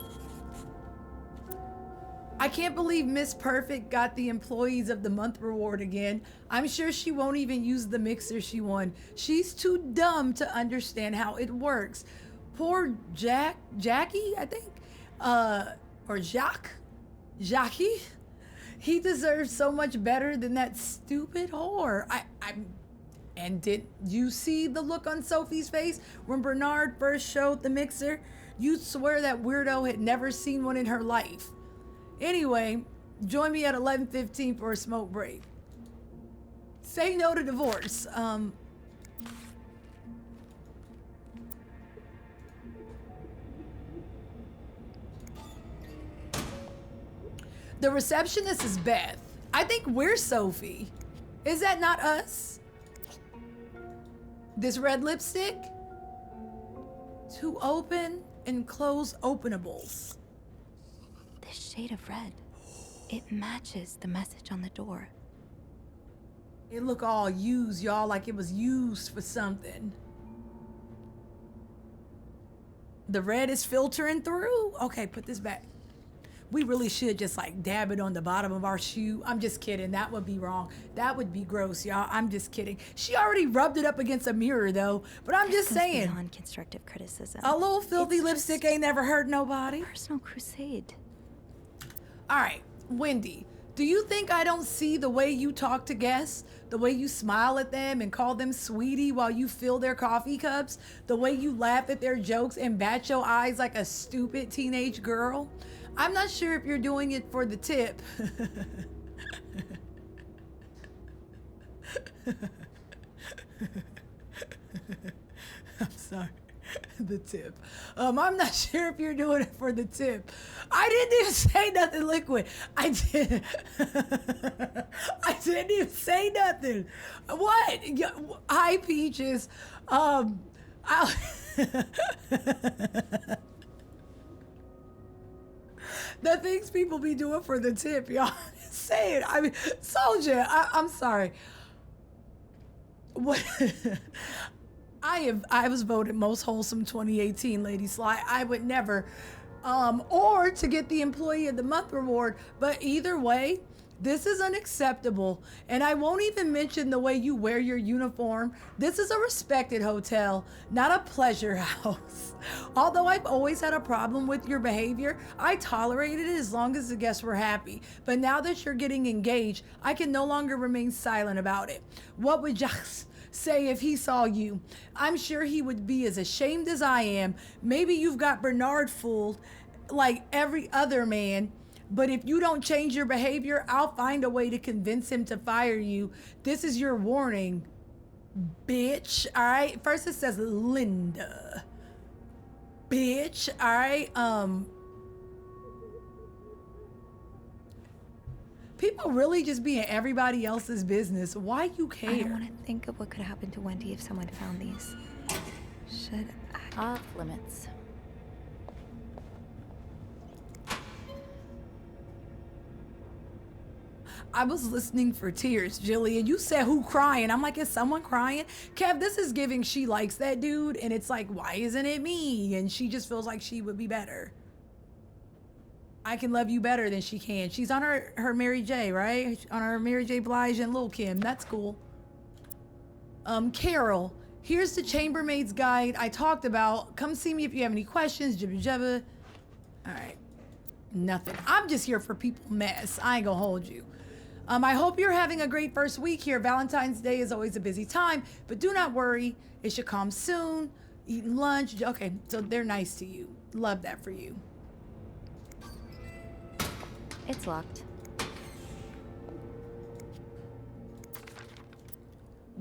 I can't believe Miss Perfect got the Employees of the Month reward again. I'm sure she won't even use the mixer she won. She's too dumb to understand how it works. Poor Jackie, I think? Or Jackie? He deserves so much better than that stupid whore. And did you see the look on Sophie's face when Bernard first showed the mixer? You'd swear that weirdo had never seen one in her life. Anyway, join me at 11:15 for a smoke break. Say no to divorce. The receptionist is Beth. I think we're Sophie. Is that not us? This red lipstick? To open and close openables. This shade of red, it matches the message on the door. It look all used, y'all, like it was used for something. The red is filtering through. Okay, put this back. We really should just like dab it on the bottom of our shoe. I'm just kidding. That would be wrong. That would be gross, y'all. I'm just kidding. She already rubbed it up against a mirror though. But I'm just saying. Beyond constructive criticism. A little filthy lipstick ain't never hurt nobody. Personal crusade. All right, Wendy, do you think I don't see the way you talk to guests? The way you smile at them and call them sweetie while you fill their coffee cups? The way you laugh at their jokes and bat your eyes like a stupid teenage girl? I'm not sure if you're doing it for the tip. I'm sorry. The tip. I'm not sure if you're doing it for the tip. I didn't even say nothing, Liquid. I didn't even say nothing. What? Hi, Peaches. The things people be doing for the tip, y'all. Say it. I mean, Soldier, I'm sorry. What? I was voted most wholesome 2018, Lady Sly. I would never, or to get the Employee of the Month reward. But either way, this is unacceptable. And I won't even mention the way you wear your uniform. This is a respected hotel, not a pleasure house. Although I've always had a problem with your behavior, I tolerated it as long as the guests were happy. But now that you're getting engaged, I can no longer remain silent about it. What would Jacques say if he saw you? I'm sure he would be as ashamed as I am. Maybe you've got Bernard fooled like every other man. But if you don't change your behavior, I'll find a way to convince him to fire you. This is your warning, bitch. All right. First it says Linda. Bitch. All right. People really just be in everybody else's business. Why you care? I don't want to think of what could happen to Wendy if someone found these. Should I? Off limits. I was listening for tears, Jillian. You said who crying? I'm like, is someone crying? Kev, this is giving she likes that dude, and it's like, why isn't it me? And she just feels like she would be better. I can love you better than she can. She's on her Mary J, right? On her Mary J. Blige and Lil' Kim. That's cool. Carol, Here's the chambermaid's guide I talked about. Come see me if you have any questions. Jibba jabba. All right. Nothing. I'm just here for people mess. I ain't gonna hold you. I hope you're having a great first week here. Valentine's Day is always a busy time, but do not worry. It should come soon. Eating lunch. Okay, so they're nice to you. Love that for you. It's locked.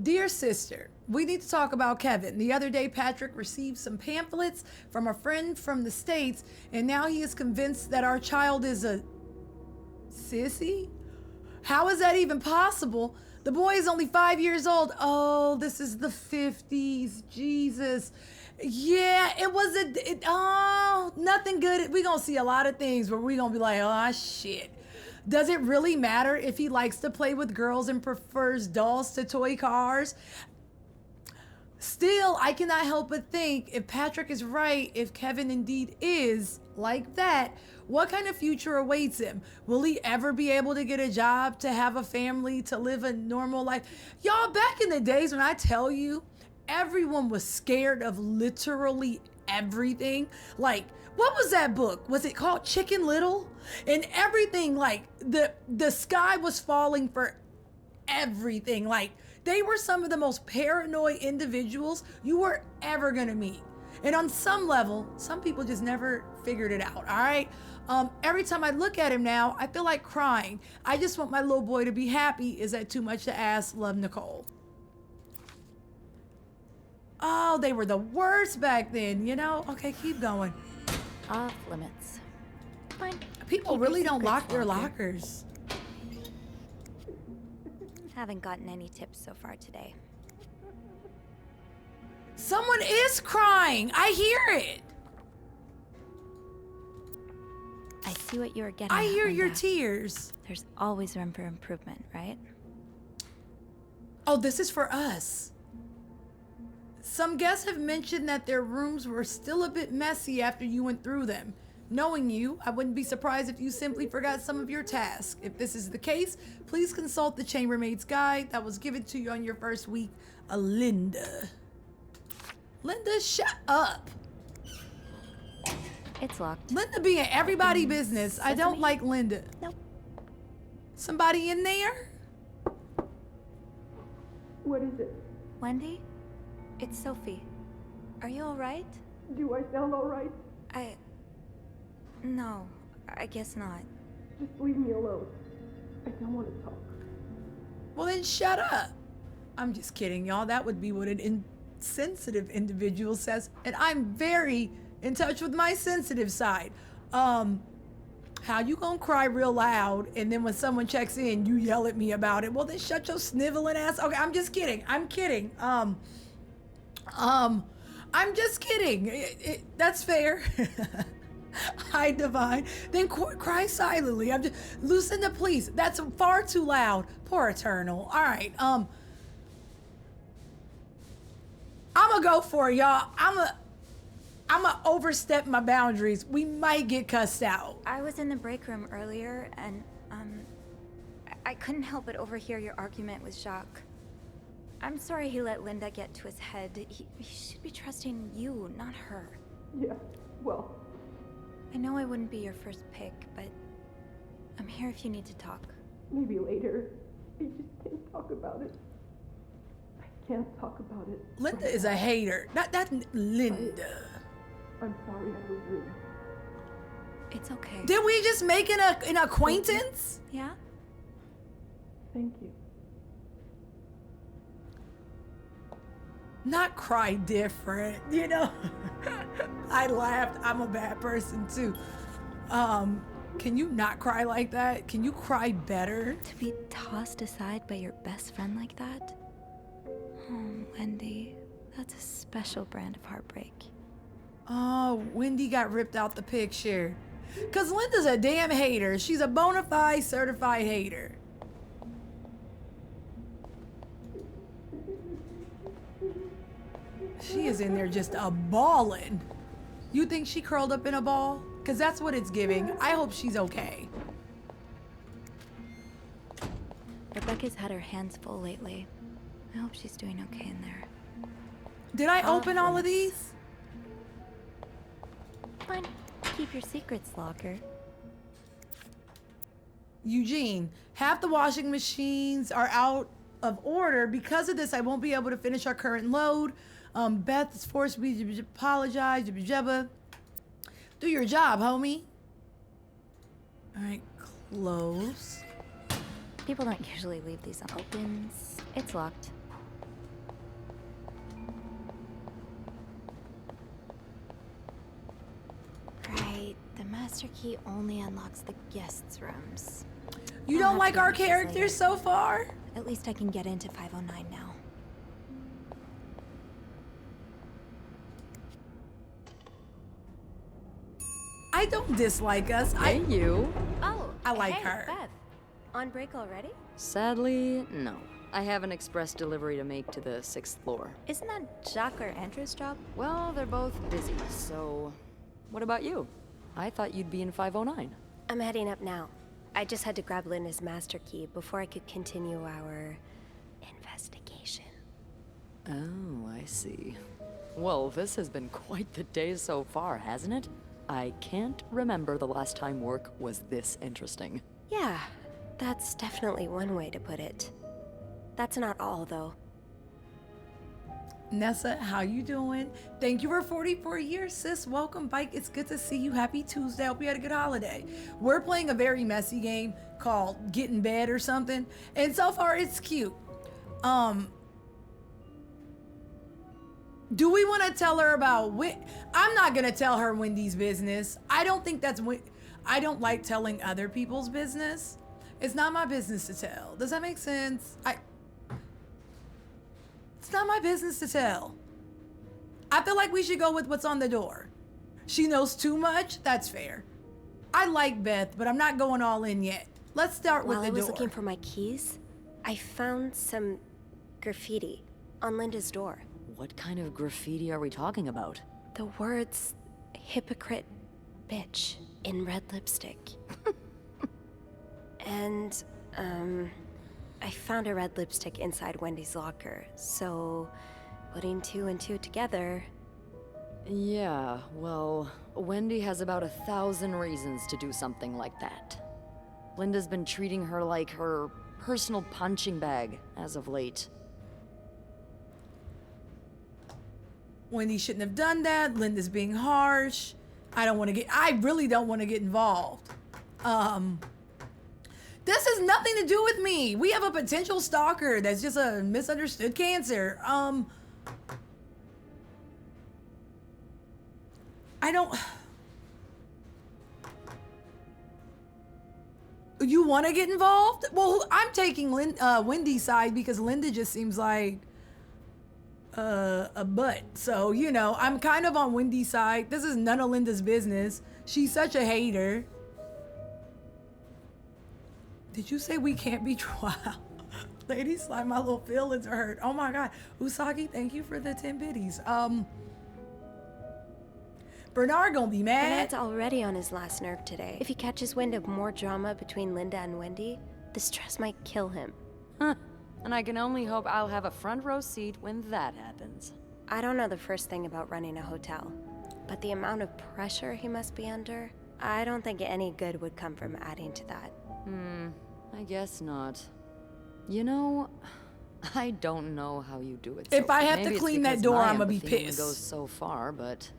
Dear sister, we need to talk about Kevin. The other day, Patrick received some pamphlets from a friend from the States, and now he is convinced that our child is a sissy? How is that even possible? The boy is only 5 years old. Oh, this is the 50s. Jesus. Yeah, it was nothing good. We're going to see a lot of things where we're going to be like, oh, shit. Does it really matter if he likes to play with girls and prefers dolls to toy cars? Still, I cannot help but think if Patrick is right, if Kevin indeed is like that, what kind of future awaits him? Will he ever be able to get a job, to have a family, to live a normal life? Y'all, back in the days when I tell you, everyone was scared of literally everything. Like, what was that book? Was it called Chicken Little? And everything, like, the sky was falling for everything. Like, they were some of the most paranoid individuals you were ever gonna meet. And on some level, some people just never figured it out, all right? Every time I look at him now, I feel like crying. I just want my little boy to be happy. Is that too much to ask? Love, Nicole. Oh, they were the worst back then, you know? Okay, keep going. Off limits. Fine. People really don't lock their lockers. Haven't gotten any tips so far today. Someone is crying. I hear it. I see what you're getting I at, hear your Linda. tears. There's always room for improvement, right? Oh, this is for us. Some guests have mentioned that their rooms were still a bit messy after you went through them. Knowing you, I wouldn't be surprised if you simply forgot some of your tasks. If this is the case, please consult the chambermaid's guide that was given to you on your first week. Linda. Linda, shut up. It's locked. Linda being everybody's business. I don't like Linda. Nope. Somebody in there? What is it? Wendy? It's Sophie. Are you all right? Do I sound all right? No, I guess not. Just leave me alone. I don't want to talk. Well, then shut up. I'm just kidding, y'all. That would be what an insensitive individual says. And I'm very in touch with my sensitive side. How you gonna cry real loud and then when someone checks in, you yell at me about it? Well, then shut your sniveling ass. Okay, I'm just kidding. I'm kidding. I'm just kidding. That's fair. Hi, Divine. Then cry silently. I'm just loosen the please. That's far too loud. Poor Eternal. All right. I'm gonna go for it, y'all. I'm gonna overstep my boundaries. We might get cussed out. I was in the break room earlier, and I couldn't help but overhear your argument with Jacques. I'm sorry he let Linda get to his head. He should be trusting you, not her. Yeah, well. I know I wouldn't be your first pick, but I'm here if you need to talk. Maybe later. I just can't talk about it. I can't talk about it. Linda is a hater. Not Linda. I'm sorry I was rude. It's okay. Did we just make an acquaintance? Yeah? Thank you. Not cry different, you know? I laughed. I'm a bad person too. Can you not cry like that? Can you cry better? To be tossed aside by your best friend like that? Oh, Wendy, that's a special brand of heartbreak. Oh, Wendy got ripped out the picture. Cause Linda's a damn hater. She's a bona fide certified hater. She is in there just a ballin'. You think she curled up in a ball? Cause that's what it's giving. I hope she's okay. Rebecca's had her hands full lately. I hope she's doing okay in there. Did I open all of these? Fine. Keep your secrets, locker. Eugene, half the washing machines are out of order. Because of this, I won't be able to finish our current load. Beth is forced me to apologize. Do your job, homie. All right, close. People don't usually leave these open. It's locked. Right, the master key only unlocks the guests' rooms. You don't like our characters so far? At least I can get into 509 now. I don't dislike us. Hey, you. Oh, I like hey, her. Beth. On break already? Sadly, no. I have an express delivery to make to the 6th floor. Isn't that Jacques or Andrew's job? Well, they're both busy, so... What about you? I thought you'd be in 509. I'm heading up now. I just had to grab Linda's master key before I could continue our investigation. Oh, I see. Well, this has been quite the day so far, hasn't it? I can't remember the last time work was this interesting. Yeah, that's definitely one way to put it. That's not all, though. Nessa, how you doing? Thank you for 44 years, sis. Welcome, Bike. It's good to see you. Happy Tuesday. Hope you had a good holiday. We're playing a very messy game called Get in Bed or something, and so far it's cute. Do we want to tell her about I'm not gonna tell her Wendy's business. I don't think that's I don't like telling other people's business. It's not my business to tell. Does that make sense? It's not my business to tell. I feel like we should go with what's on the door. She knows too much. That's fair. I like Beth, but I'm not going all in yet. Let's start with the door. While I was looking for my keys, I found some graffiti on Linda's door. What kind of graffiti are we talking about? The words hypocrite bitch in red lipstick. And, I found a red lipstick inside Wendy's locker, so putting 2 and 2 together... Yeah, well, Wendy has about 1,000 reasons to do something like that. Linda's been treating her like her personal punching bag as of late. Wendy shouldn't have done that. Linda's being harsh. I really don't want to get involved. This has nothing to do with me. We have a potential stalker that's just a misunderstood cancer. You want to get involved? Well, I'm taking Wendy's side because Linda just seems like a butt. So, you know, I'm kind of on Wendy's side. This is none of Linda's business. She's such a hater. Did you say we can't be wow? Ladies, like my little feelings are hurt. Oh my God. Usagi, thank you for the 10 biddies. Bernard gonna be mad. Bernard's already on his last nerve today. If he catches wind of more drama between Linda and Wendy, the stress might kill him. Huh. And I can only hope I'll have a front row seat when that happens. I don't know the first thing about running a hotel, but the amount of pressure he must be under, I don't think any good would come from adding to that. I guess not. You know, I don't know how you do it. If I have to clean that door, I'm gonna be pissed. It goes so far, but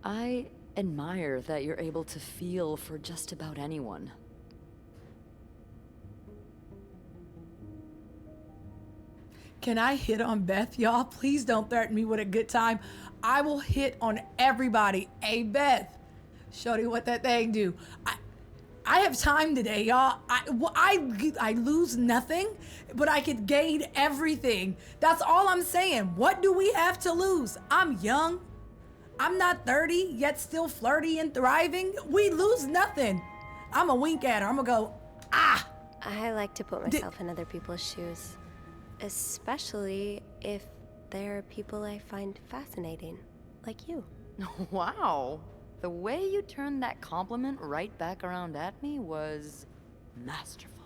I admire that you're able to feel for just about anyone. Can I hit on Beth, y'all? Please don't threaten me with a good time. I will hit on everybody. Hey, Beth, shorty, what that thing do? I have time today, y'all. I lose nothing, but I could gain everything. That's all I'm saying. What do we have to lose? I'm young. I'm not 30, yet still flirty and thriving. We lose nothing. I'm a wink at her. I'm gonna go, ah. I like to put myself in other people's shoes, especially if they're people I find fascinating, like you. Wow. The way you turned that compliment right back around at me was masterful.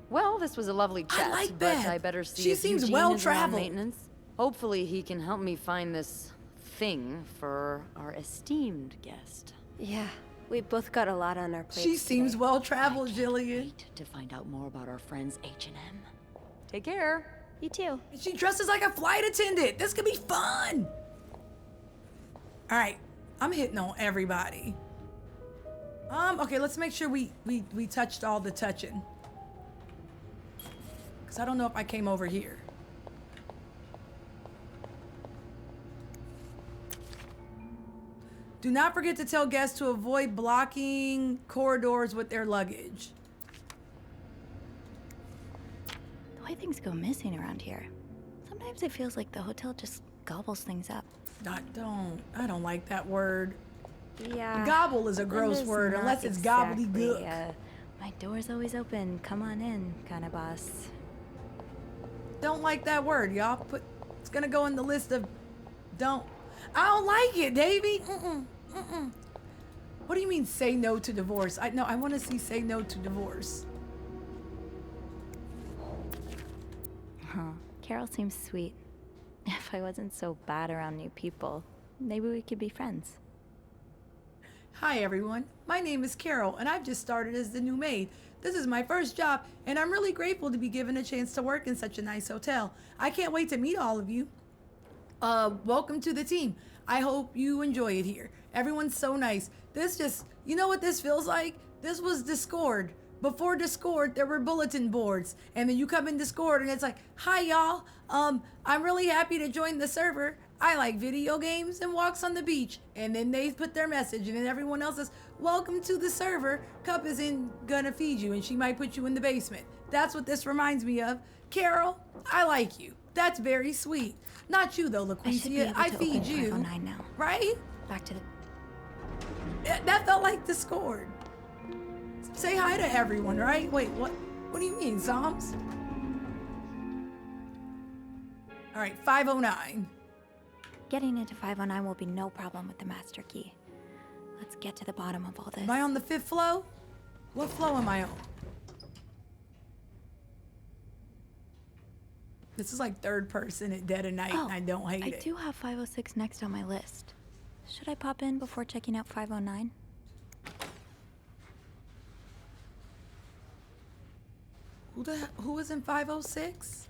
Well, this was a lovely chat, I like but Beth. I better see She if seems Eugene well is around traveled. maintenance. Hopefully he can help me find this thing for our esteemed guest. Yeah, we both got a lot on our plates. She seems today. well-traveled, Jillian. To find out more about our friends H&M. Take care. You too. She dresses like a flight attendant. This could be fun. All right, I'm hitting on everybody. Okay, let's make sure we touched all the touching. Because I don't know if I came over here. Do not forget to tell guests to avoid blocking corridors with their luggage. The way things go missing around here, sometimes it feels like the hotel just gobbles things up. I don't like that word. Yeah. Gobble is a that gross is word, not unless it's exactly, gobbledygook. My door's always open, come on in, kind of boss. Don't like that word, y'all. It's gonna go in the list of I don't like it, Davey. What do you mean say no to divorce? I want to see say no to divorce. Huh. Carol seems sweet. If I wasn't so bad around new people, maybe we could be friends. Hi everyone, my name is Carol and I've just started as the new maid. This is my first job and I'm really grateful to be given a chance to work in such a nice hotel. I can't wait to meet all of you. Welcome to the team. I hope you enjoy it here. Everyone's so nice. You know what this feels like? This was Discord. Before Discord, there were bulletin boards. And then you come in Discord and it's like, hi y'all. I'm really happy to join the server. I like video games and walks on the beach. And then they put their message and then everyone else says, welcome to the server. Cup isn't gonna feed you and she might put you in the basement. That's what this reminds me of. Carol, I like you. That's very sweet. Not you though, LaQuisia. I feed you. 509 now. Right? Back to the... That felt like Discord. Say hi to everyone, right? Wait, what? What do you mean, Psalms? All right, 509. Getting into 509 will be no problem with the master key. Let's get to the bottom of all this. Am I on the 5th flow? What flow am I on? This is like third person at dead of night, and I don't hate it. I do have 506 next on my list. Should I pop in before checking out 509? Who is in 506?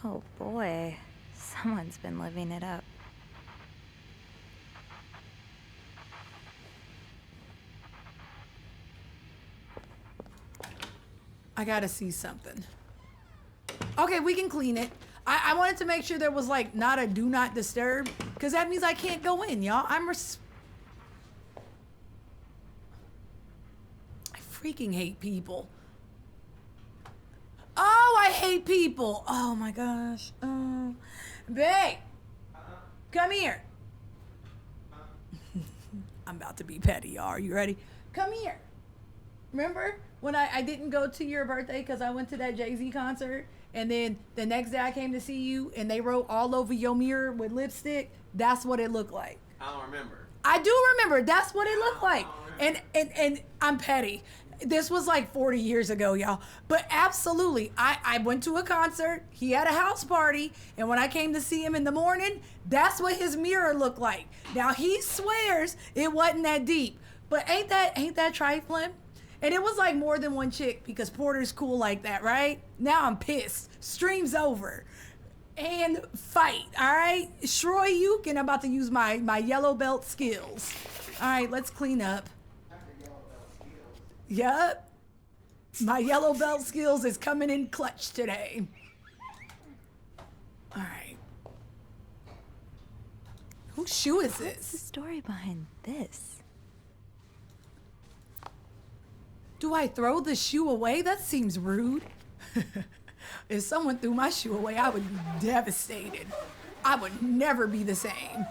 Oh boy, someone's been living it up. I gotta see something. Okay, we can clean it. I wanted to make sure there was like not a do not disturb, because that means I can't go in, y'all. I freaking hate people. Oh, I hate people. Oh my gosh. Oh. Babe, come here. I'm about to be petty, y'all. Are you ready? Come here. Remember when I didn't go to your birthday because I went to that Jay-Z concert, and then the next day I came to see you and they wrote all over your mirror with lipstick? That's what it looked like. I don't remember. I do remember. That's what it looked like. And I'm petty. This was like 40 years ago, y'all. But absolutely, I went to a concert. He had a house party. And when I came to see him in the morning, that's what his mirror looked like. Now, he swears it wasn't that deep. But ain't that trifling? And it was like more than one chick because Porter's cool like that, right? Now I'm pissed. Stream's over. And fight, all right? Shroy Uke, and I'm about to use my yellow belt skills. All right, let's clean up. Yup. My yellow belt skills is coming in clutch today. All right. Whose shoe is this? What's the story behind this? Do I throw the shoe away? That seems rude. If someone threw my shoe away, I would be devastated. I would never be the same.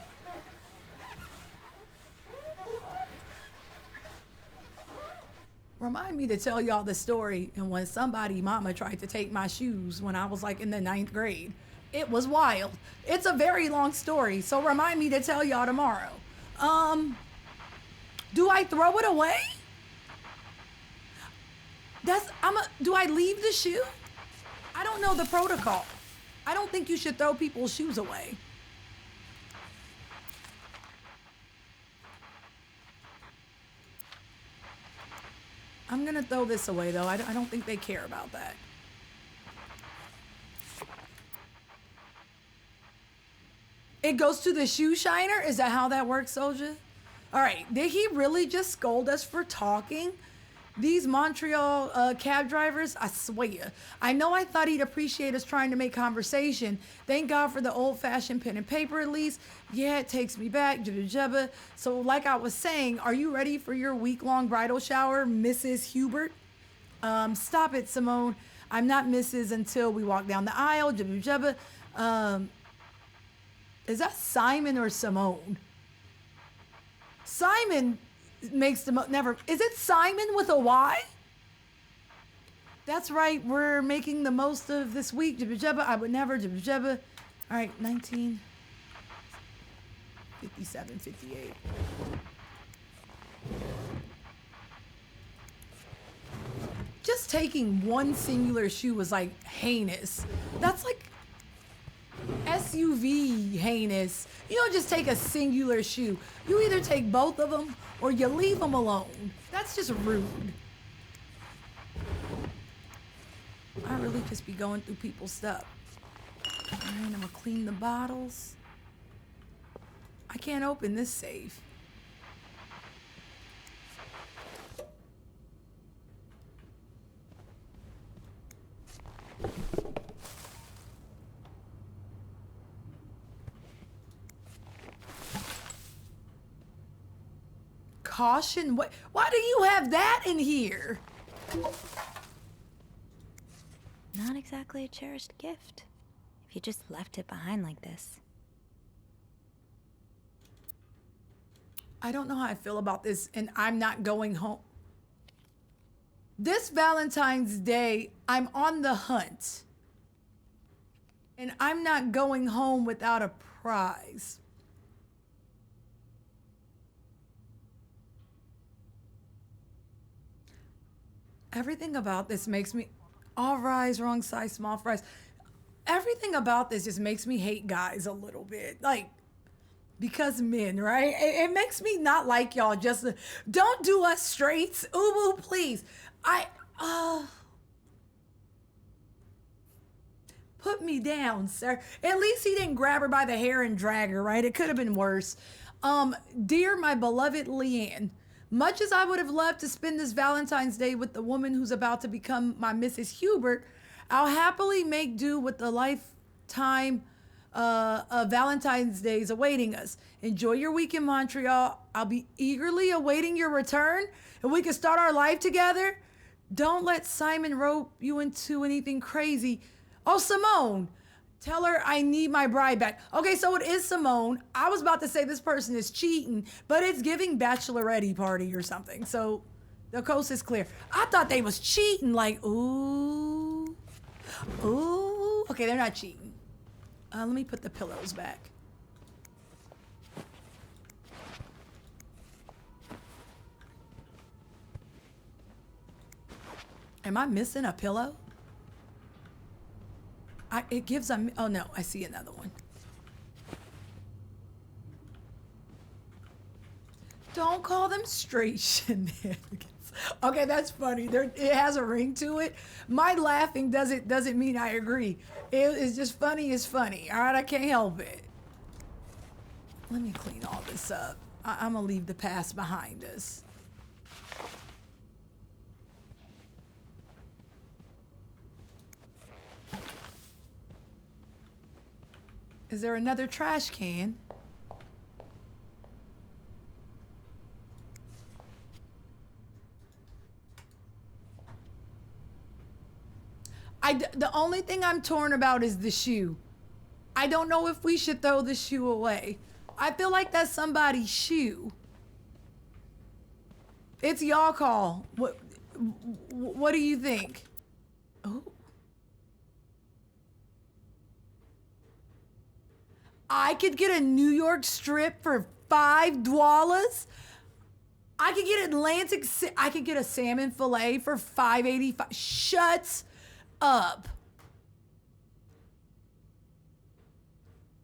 Remind me to tell y'all the story and when somebody mama tried to take my shoes when I was like in the 9th grade. It was wild. It's a very long story, so remind me to tell y'all tomorrow. Do I throw it away? Do I leave the shoe? I don't know the protocol. I don't think you should throw people's shoes away. I'm gonna throw this away though. I don't think they care about that. It goes to the shoe shiner? Is that how that works, Soldier? All right, did he really just scold us for talking? These Montreal cab drivers, I swear. I know I thought he'd appreciate us trying to make conversation. Thank God for the old-fashioned pen and paper at least. Yeah, it takes me back. Jibba. So like I was saying, are you ready for your week-long bridal shower, Mrs. Hubert? Stop it, Simone. I'm not Mrs. until we walk down the aisle. Jibba. Is that Simon or Simone? Simon makes the never. Is it Simon with a Y? That's right. We're making the most of this week. I would never. All right, 19, 57, 58. Just taking one singular shoe was like heinous. That's like SUV heinous. You don't just take a singular shoe. You either take both of them or you leave them alone. That's just rude. I really just be going through people's stuff. All right, I'm gonna clean the bottles. I can't open this safe. Caution? What? Why do you have that in here? Not exactly a cherished gift, if you just left it behind like this. I don't know how I feel about this, and I'm not going home. This Valentine's Day, I'm on the hunt. And I'm not going home without a prize. Everything about this makes me, all rise, wrong size, small fries. Everything about this just makes me hate guys a little bit. Like, because men, right? It makes me not like y'all. Just don't do us straights. Ooh, please. Put me down, sir. At least he didn't grab her by the hair and drag her, right? It could have been worse. Dear my beloved Leanne, much as I would have loved to spend this Valentine's Day with the woman who's about to become my Mrs. Hubert, I'll happily make do with the lifetime of Valentine's Days awaiting us. Enjoy your week in Montreal. I'll be eagerly awaiting your return, and we can start our life together. Don't let Simon rope you into anything crazy. Oh, Simone, tell her I need my bride back. Okay, so it is Simone. I was about to say this person is cheating, but it's giving bachelorette party or something. So the coast is clear. I thought they was cheating, like, ooh. Okay, they're not cheating. Let me put the pillows back. Am I missing a pillow? It gives a, oh no, I see another one. Don't call them straight shenanigans. Okay, that's funny. It has a ring to it. My laughing doesn't mean I agree. It's just funny is funny. All right, I can't help it. Let me clean all this up. I'm gonna leave the past behind us. Is there another trash can? The only thing I'm torn about is the shoe. I don't know if we should throw the shoe away. I feel like that's somebody's shoe. It's y'all call. What do you think? Oh. I could get a New York strip for $5. I could get I could get a salmon fillet for $5.85. Shut up.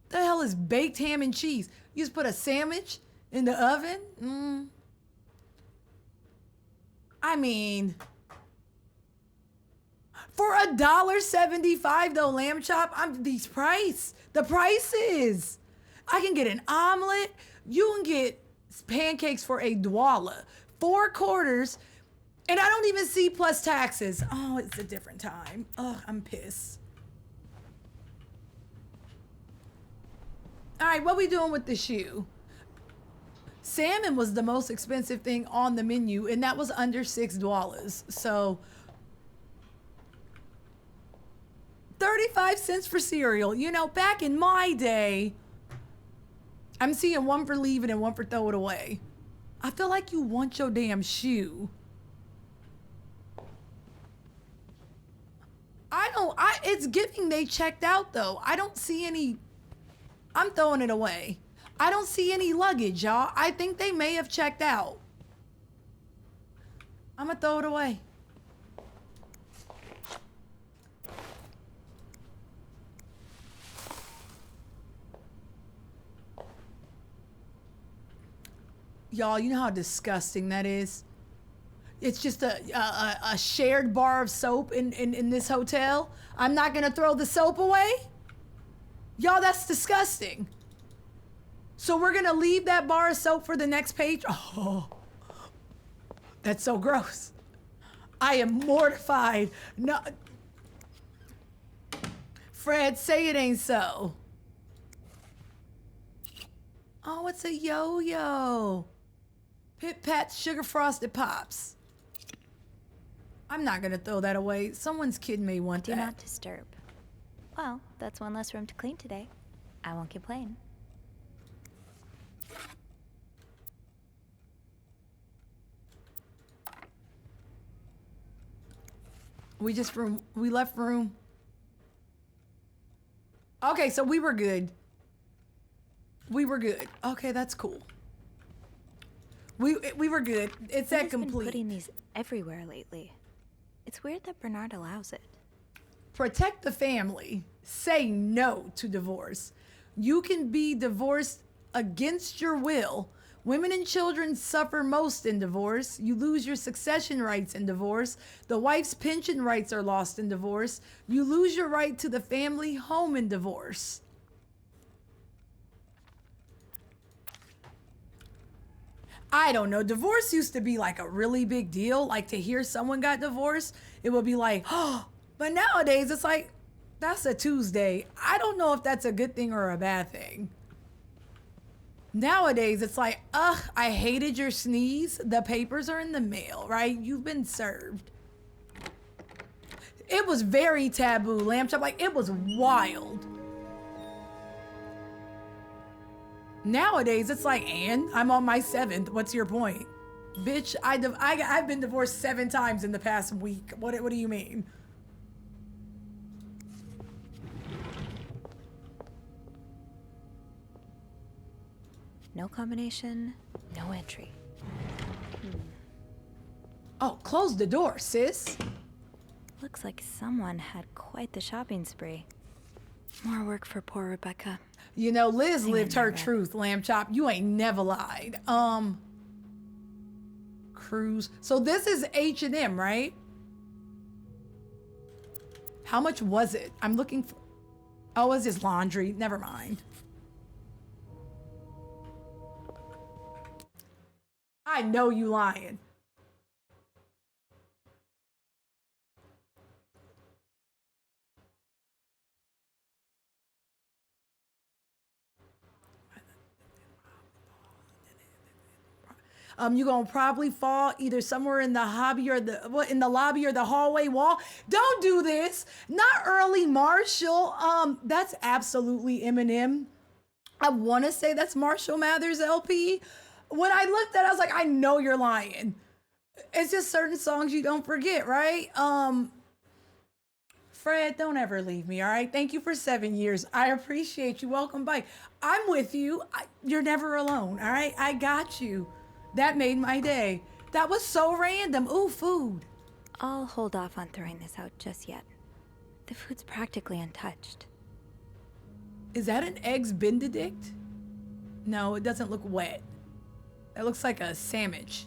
The hell is baked ham and cheese? You just put a sandwich in the oven? I mean, for $1.75 though, lamb chop, the prices. I can get an omelet. You can get pancakes for $1, 4 quarters, and I don't even see plus taxes. Oh, it's a different time. Oh, I'm pissed. All right, what we doing with the shoe? Salmon was the most expensive thing on the menu, and that was under $6. So 35 cents for cereal. You know, back in my day, I'm seeing one for leaving and one for throw it away. I feel like you want your damn shoe. It's giving they checked out though. I don't see any, I'm throwing it away. I don't see any luggage, y'all. I think they may have checked out. I'm gonna throw it away. Y'all, you know how disgusting that is? It's just a shared bar of soap in this hotel. I'm not gonna throw the soap away? Y'all, that's disgusting. So we're gonna leave that bar of soap for the next page? Oh, that's so gross. I am mortified. No, Fred, say it ain't so. Oh, it's a yo-yo. Pit Pat's Sugar Frosted Pops. I'm not gonna throw that away. Someone's kid may want that. Do not disturb. Well, that's one less room to clean today. I won't complain. We left room. Okay, so we were good. We were good. Okay, that's cool. We were good. It's that complete. Been putting these everywhere lately. It's weird that Bernard allows it. Protect the family. Say no to divorce. You can be divorced against your will. Women and children suffer most in divorce. You lose your succession rights in divorce. The wife's pension rights are lost in divorce. You lose your right to the family home in divorce. I don't know. Divorce used to be like a really big deal. Like to hear someone got divorced, it would be like, oh, but nowadays it's like, that's a Tuesday. I don't know if that's a good thing or a bad thing. Nowadays, it's like, ugh, I hated your sneeze. The papers are in the mail, right? You've been served. It was very taboo, lamb chop. Like, it was wild. Nowadays, it's like, and I'm on my 7th. What's your point? Bitch, I've been divorced 7 times in the past week. What do you mean? No combination, no entry. Oh, close the door, sis. Looks like someone had quite the shopping spree. More work for poor Rebecca. You know, Liz lived her truth, lamb chop. You ain't never lied. Cruise. So this is H&M, right? How much was it? I'm looking for... Oh, it's just laundry. Never mind. I know you lying. You're gonna probably fall either somewhere in the hobby or in the lobby or the hallway wall. Don't do this. Not early Marshall. That's absolutely Eminem. I want to say that's Marshall Mathers LP. When I looked at it, I was like, I know you're lying. It's just certain songs you don't forget, right? Fred, don't ever leave me, all right? Thank you for 7 years. I appreciate you. Welcome back. I'm with you. You're never alone, all right? I got you. That made my day. That was so random. Ooh, food. I'll hold off on throwing this out just yet. The food's practically untouched. Is that an Eggs Benedict? No, it doesn't look wet. That looks like a sandwich.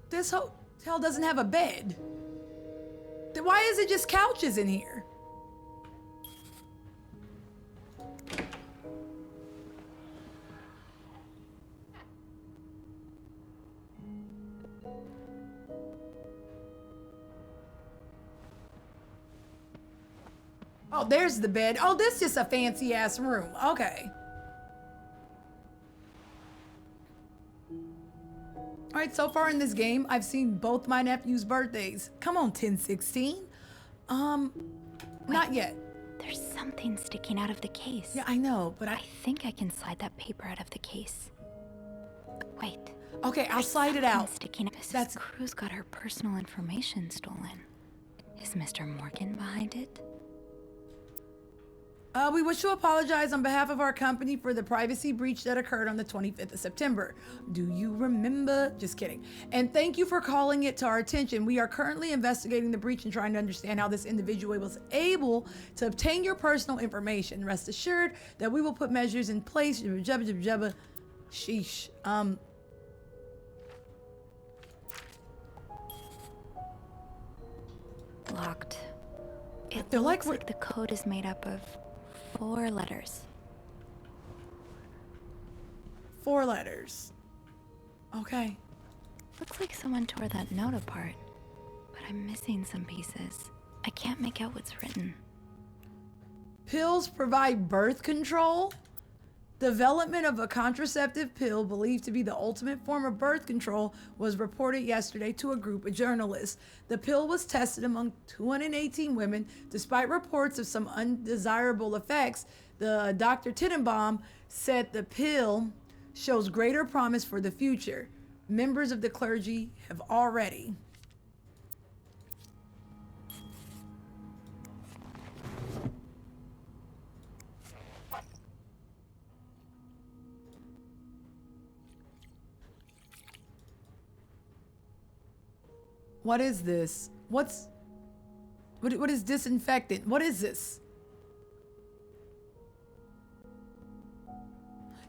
This hotel doesn't have a bed. Then why is it just couches in here? Oh, there's the bed. Oh, this is just a fancy ass room. Okay. All right, so far in this game, I've seen both my nephews' birthdays. Come on, 1016. Not yet. There's something sticking out of the case. Yeah, I know, but I think I can slide that paper out of the case. Wait. Okay, I'll slide it out. Sticking. Mrs. Cruz got her personal information stolen. Is Mr. Morgan behind it? We wish to apologize on behalf of our company for the privacy breach that occurred on the 25th of September. Do you remember? Just kidding. And thank you for calling it to our attention. We are currently investigating the breach and trying to understand how this individual was able to obtain your personal information. Rest assured that we will put measures in place. Sheesh. Locked. It feel looks like the code is made up of 4 letters. 4 letters. Okay. Looks like someone tore that note apart, but I'm missing some pieces. I can't make out what's written. Pills provide birth control? Development of a contraceptive pill believed to be the ultimate form of birth control was reported yesterday to a group of journalists. The pill was tested among 218 women. Despite reports of some undesirable effects, the Dr. Tenenbaum said the pill shows greater promise for the future. Members of the clergy have already. What is this? What is disinfectant? What is this?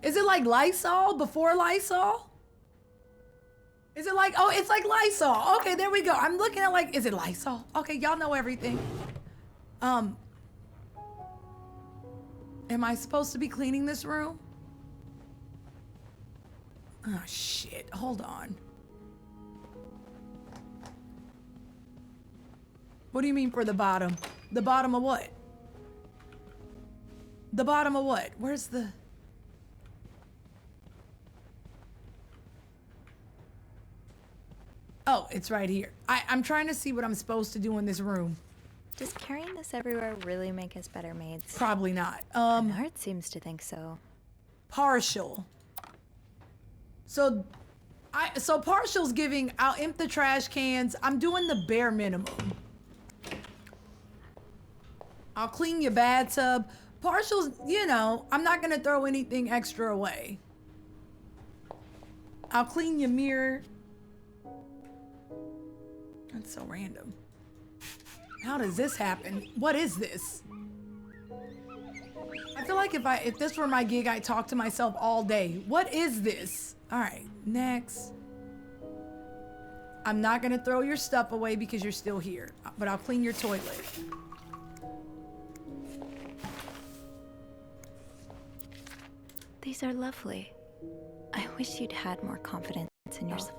Is it like Lysol before Lysol? Is it like, oh, it's like Lysol. Okay, there we go. I'm looking at like, is it Lysol? Okay, y'all know everything. Am I supposed to be cleaning this room? Oh shit, hold on. What do you mean for the bottom? The bottom of what? The bottom of what? Where's the... Oh, it's right here. I'm trying to see what I'm supposed to do in this room. Does carrying this everywhere really make us better maids? Probably not. Bernard seems to think so. Partial. So partial's giving, I'll empty the trash cans. I'm doing the bare minimum. I'll clean your bathtub. Partial's, you know, I'm not gonna throw anything extra away. I'll clean your mirror. That's so random. How does this happen? What is this? I feel like if this were my gig, I'd talk to myself all day. What is this? All right, next. I'm not gonna throw your stuff away because you're still here, but I'll clean your toilet. These are lovely. I wish you'd had more confidence in yourself.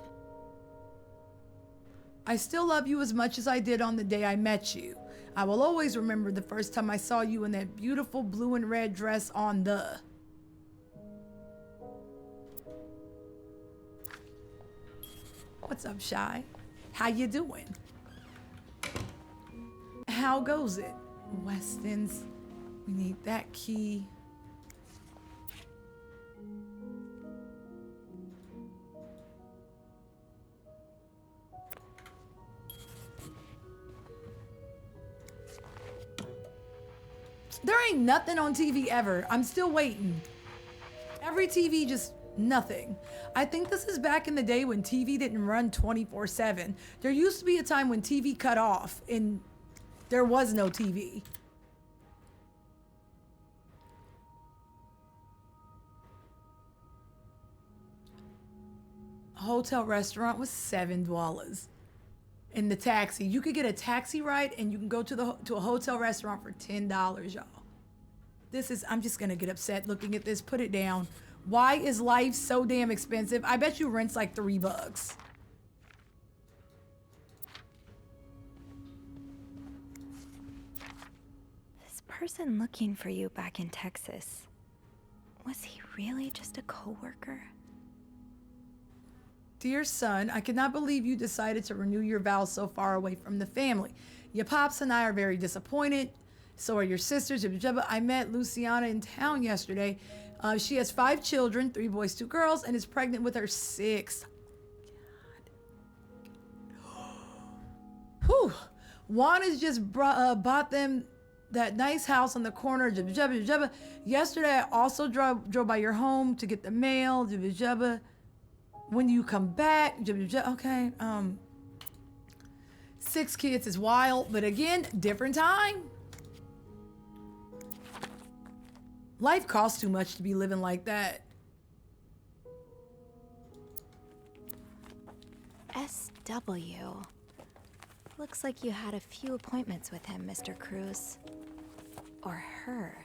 I still love you as much as I did on the day I met you. I will always remember the first time I saw you in that beautiful blue and red dress on the... What's up, Shy? How you doing? How goes it? Weston's. We need that key. There ain't nothing on TV ever. I'm still waiting. Every TV just nothing. I think this is back in the day when TV didn't run 24/7. There used to be a time when TV cut off and there was no TV. A hotel restaurant was $7. In the taxi, you could get a taxi ride and you can go to a hotel restaurant for $10, y'all. I'm just gonna get upset looking at this. Put it down. Why is life so damn expensive? I bet you rent's like $3. This person looking for you back in Texas, was he really just a coworker? Dear son, I cannot believe you decided to renew your vows so far away from the family. Your pops and I are very disappointed. So are your sisters. I met Luciana in town yesterday. She has 5 children, 3 boys, 2 girls, and is pregnant with her 6th. Whew. Juana's just bought them that nice house on the corner. Yesterday, I also drove by your home to get the mail. When you come back, okay. 6 kids is wild, but again, different time. Life costs too much to be living like that. SW. Looks like you had a few appointments with him, Mr. Cruz. Or her.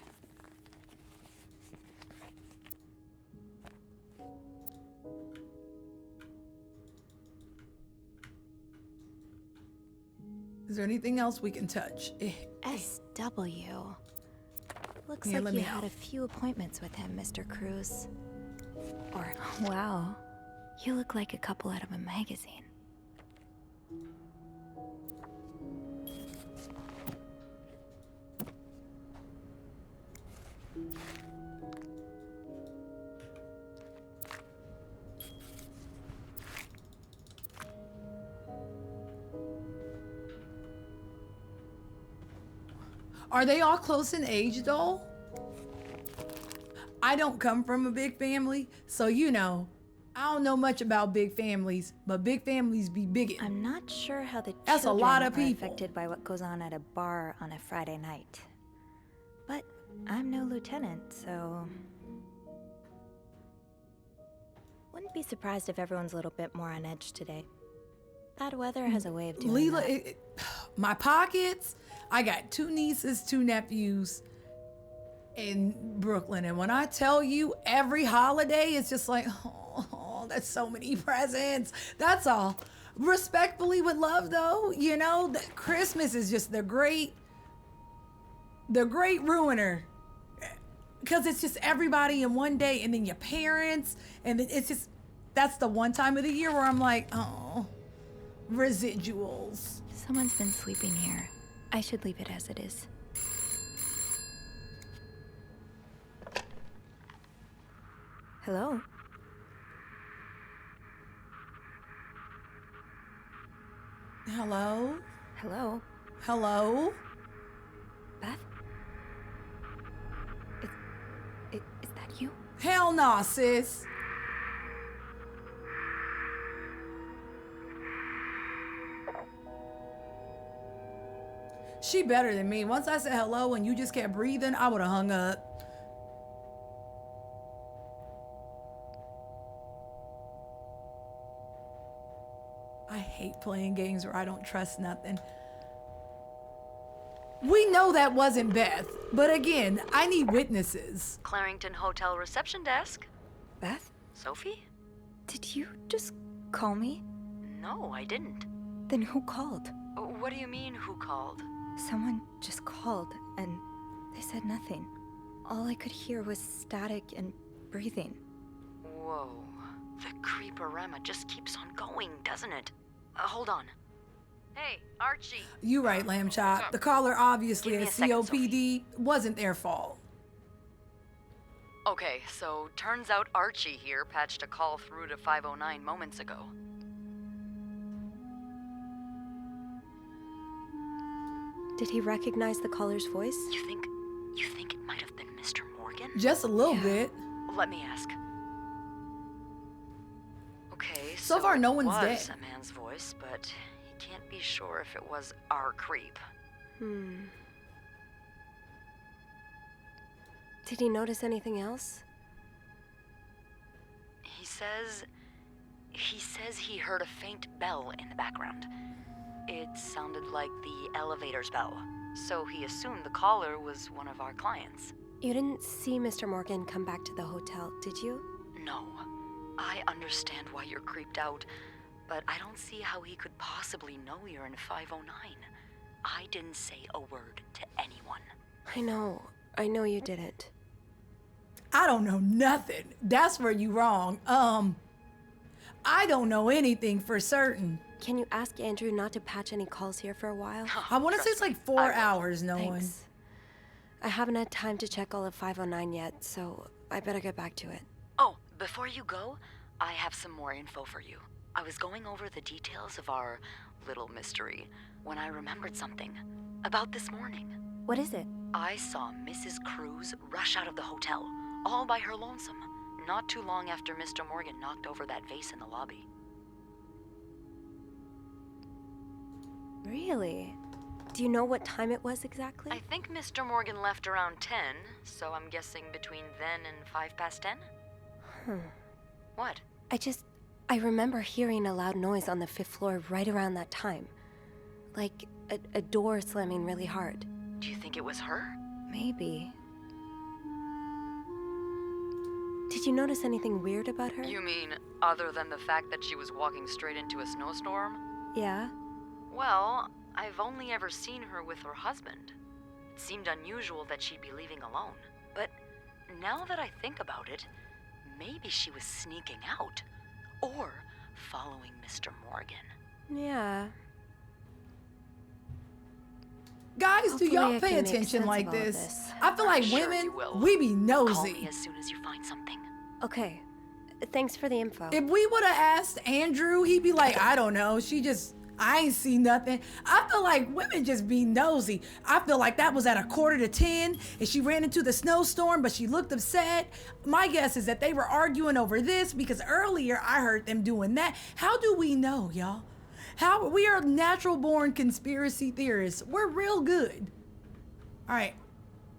Is there anything else we can touch? SW. Looks Yeah, like let you me had help. a few appointments with him, Mr. Cruz. Or, wow, you look like a couple out of a magazine. Are they all close in age, though? I don't come from a big family, so you know, I don't know much about big families, but big families be biggin'. I'm not sure how the That's a children lot of are people. affected by what goes on at a bar on a Friday night. But I'm no lieutenant, so... Wouldn't be surprised if everyone's a little bit more on edge today. Bad weather has a way of doing Leela, that. My pockets, I got 2 nieces, 2 nephews in Brooklyn. And when I tell you every holiday, it's just like, oh, that's so many presents. That's all. Respectfully with love, though, you know, that Christmas is just the great ruiner. Because it's just everybody in one day, and then your parents, and then it's just, that's the one time of the year where I'm like, oh, residuals. Someone's been sleeping here. I should leave it as it is. Hello? Hello? Hello? Hello? Beth? Is that you? Hell nah, sis. She better than me. Once I said hello and you just kept breathing, I would have hung up. I hate playing games where I don't trust nothing. We know that wasn't Beth, but again, I need witnesses. Clarington Hotel reception desk. Beth? Sophie? Did you just call me? No, I didn't. Then who called? What do you mean, who called? Someone just called, and they said nothing. All I could hear was static and breathing. Whoa. The creeporama just keeps on going, doesn't it? Hold on. Hey, Archie. You right, Lamb Chop. The caller obviously Give me at a second, COPD wasn't their fault. Okay, so turns out Archie here patched a call through to 509 moments ago. Did he recognize the caller's voice? You think You think it might have been Mr. Morgan? Just a little bit. Let me ask. Okay, So far, no one's it dead. was a man's voice, but he can't be sure if it was our creep. Did he notice anything else? He says he heard a faint bell in the background. It sounded like the elevator's bell, so he assumed the caller was one of our clients. You didn't see Mr. Morgan come back to the hotel, did you? No. I understand why you're creeped out, but I don't see how he could possibly know you're in 509. I didn't say a word to anyone. I know you didn't. I don't know nothing. That's where you wrong. I don't know anything for certain. Can you ask Andrew not to patch any calls here for a while? I want to say it's like 4 hours, no one. Thanks. I haven't had time to check all of 509 yet, so I better get back to it. Oh, before you go, I have some more info for you. I was going over the details of our little mystery when I remembered something about this morning. What is it? I saw Mrs. Cruz rush out of the hotel, all by her lonesome, not too long after Mr. Morgan knocked over that vase in the lobby. Really? Do you know what time it was exactly? I think Mr. Morgan left around 10, so I'm guessing between then and 10:05? What? I remember hearing a loud noise on the 5th floor right around that time. Like a door slamming really hard. Do you think it was her? Maybe. Did you notice anything weird about her? You mean, other than the fact that she was walking straight into a snowstorm? Yeah? Well, I've only ever seen her with her husband. It seemed unusual that she'd be leaving alone. But now that I think about it, maybe she was sneaking out. Or following Mr. Morgan. Yeah. Guys, Hopefully do y'all I pay can make attention sense like of all this? this. I feel like Sure women, you will. we be nosy. Call me as soon as you find something. Okay. Thanks for the info. If we would have asked Andrew, he'd be like, I don't know. I ain't see nothing. I feel like women just be nosy. I feel like that was at 9:45 and she ran into the snowstorm, but she looked upset. My guess is that they were arguing over this because earlier I heard them doing that. How do we know, y'all? We are natural born conspiracy theorists. We're real good. All right.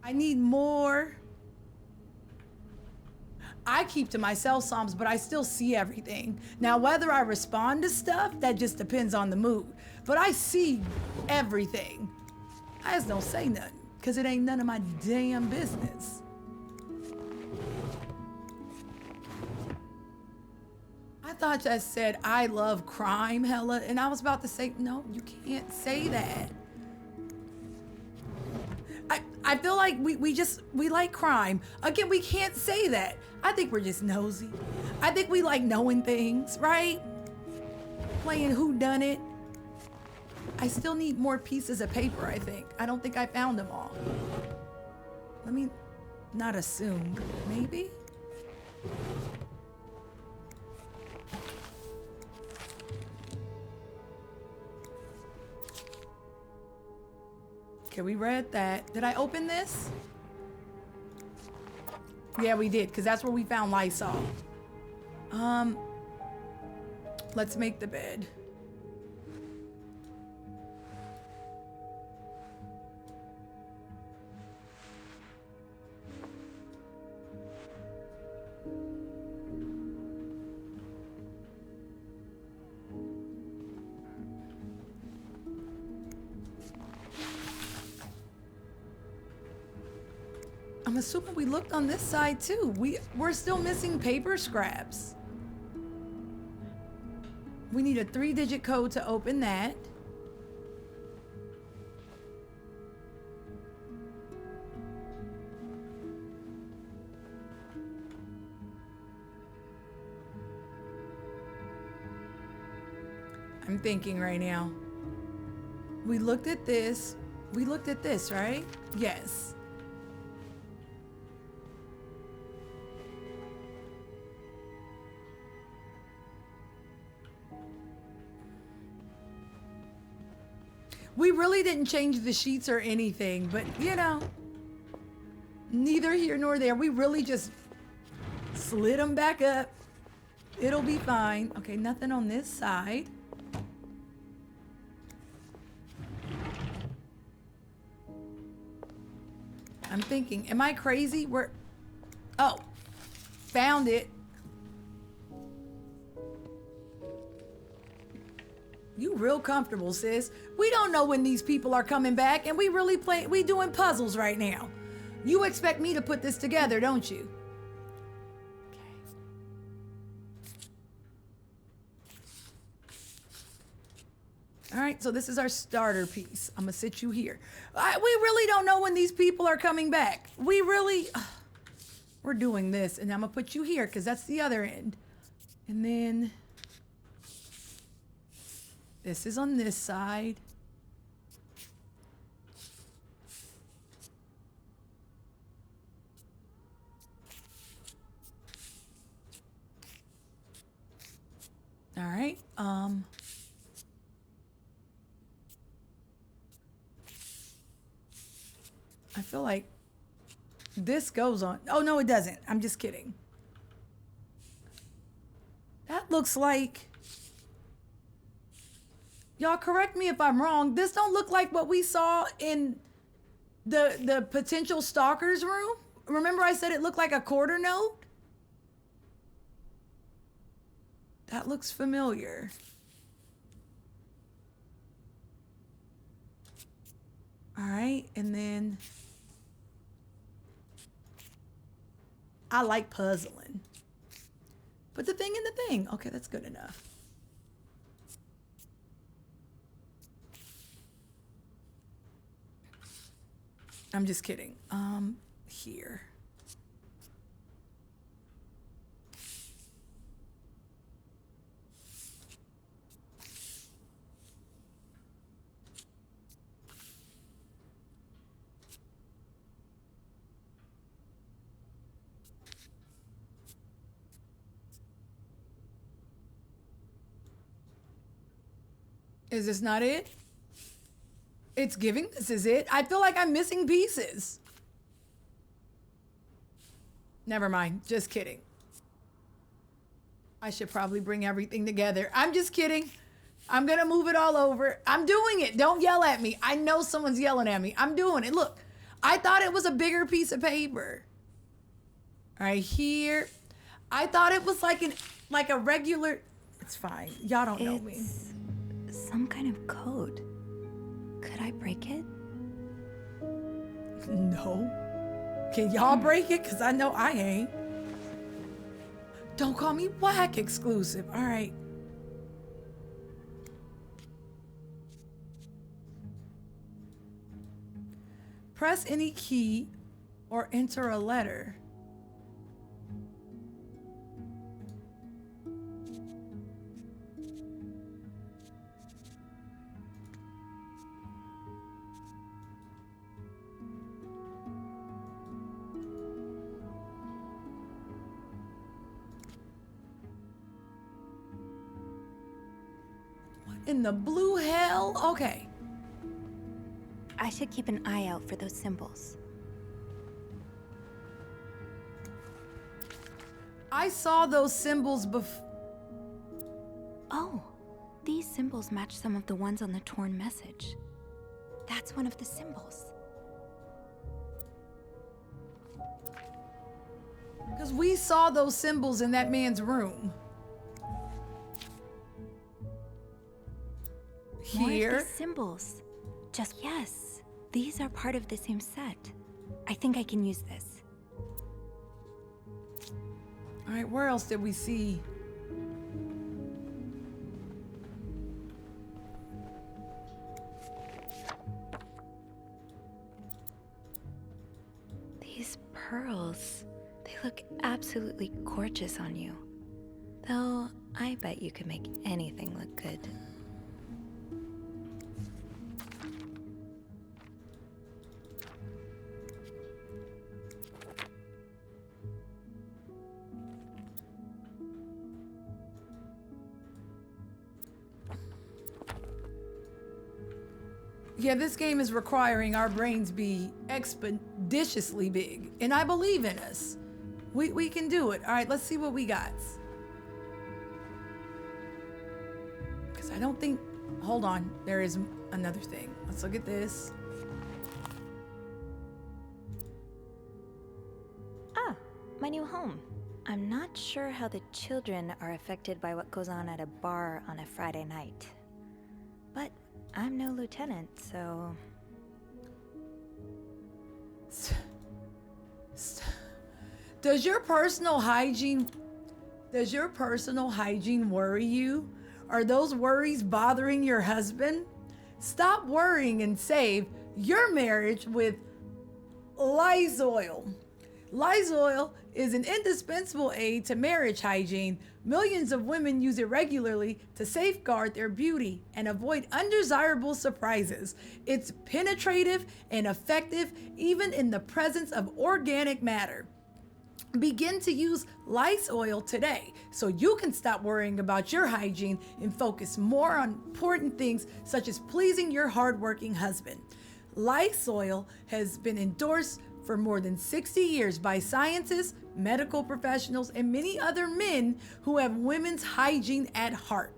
I need more. I keep to myself, Psalms, but I still see everything. Now, whether I respond to stuff, that just depends on the mood. But I see everything. I just don't say nothing, because it ain't none of my damn business. I thought that said, I love crime, hella, and I was about to say, no, you can't say that. I feel like we like crime. Again, we can't say that. I think we're just nosy. I think we like knowing things, right? Playing whodunit. I still need more pieces of paper, I think. I don't think I found them all. Let me not assume. Maybe? Okay, we read that. Did I open this? Yeah, we did, because that's where we found Lysol. Let's make the bed. I'm assuming we looked on this side too. We're still missing paper scraps. We need a 3-digit code to open that. I'm thinking right now. We looked at this. We looked at this, right? Yes. We really didn't change the sheets or anything, but you know, Neither here nor there. We really just slid them back up. It'll be fine. Okay, nothing on this side. I'm thinking, am I crazy? Oh, found it. You real comfortable, sis. We don't know when these people are coming back, and we doing puzzles right now. You expect me to put this together, don't you? All right, so this is our starter piece. I'm gonna sit you here. We really don't know when these people are coming back. We're doing this, and I'm gonna put you here because that's the other end. And then this is on this side. All right, I feel like this goes on. Oh, no, it doesn't. I'm just kidding. That looks like... Y'all correct me if I'm wrong. This don't look like what we saw in the potential stalker's room. Remember I said it looked like a quarter note? That looks familiar. All right, and then... I like puzzling. Put the thing in the thing. Okay, that's good enough. I'm just kidding. Here. Is this not it? It's giving this is it. I feel like I'm missing pieces. Never mind. Just kidding. I should probably bring everything together. I'm just kidding. I'm going to move it all over. I'm doing it. Don't yell at me. I know someone's yelling at me. I'm doing it. Look, I thought it was a bigger piece of paper. Right here. I thought it was like a regular... It's fine. Y'all don't know me. Some kind of code. Could I break it? No. Can y'all break it? Because I know I ain't. Don't call me whack exclusive. All right. Press any key or enter a letter. In the blue hell? Okay. I should keep an eye out for those symbols. I saw those symbols before. Oh, these symbols match some of the ones on the torn message. That's one of the symbols. Because we saw those symbols in that man's room. Here. More of these symbols. Just yes. These are part of the same set. I think I can use this. All right, where else did we see? These pearls, they look absolutely gorgeous on you. Though, I bet you could make anything look good. Yeah, this game is requiring our brains be expeditiously big, and I believe in us. We can do it. All right, let's see what we got. Because I don't think... Hold on, there is another thing. Let's look at this. Ah, my new home. I'm not sure how the children are affected by what goes on at a bar on a Friday night. But I'm no lieutenant, so... Does your personal hygiene worry you? Are those worries bothering your husband? Stop worrying and save your marriage with Lysol. Lysol is an indispensable aid to marriage hygiene. Millions of women use it regularly to safeguard their beauty and avoid undesirable surprises. It's penetrative and effective even in the presence of organic matter. Begin to use Lysol today so you can stop worrying about your hygiene and focus more on important things such as pleasing your hardworking husband. Lysol has been endorsed for more than 60 years by scientists, medical professionals, and many other men who have women's hygiene at heart.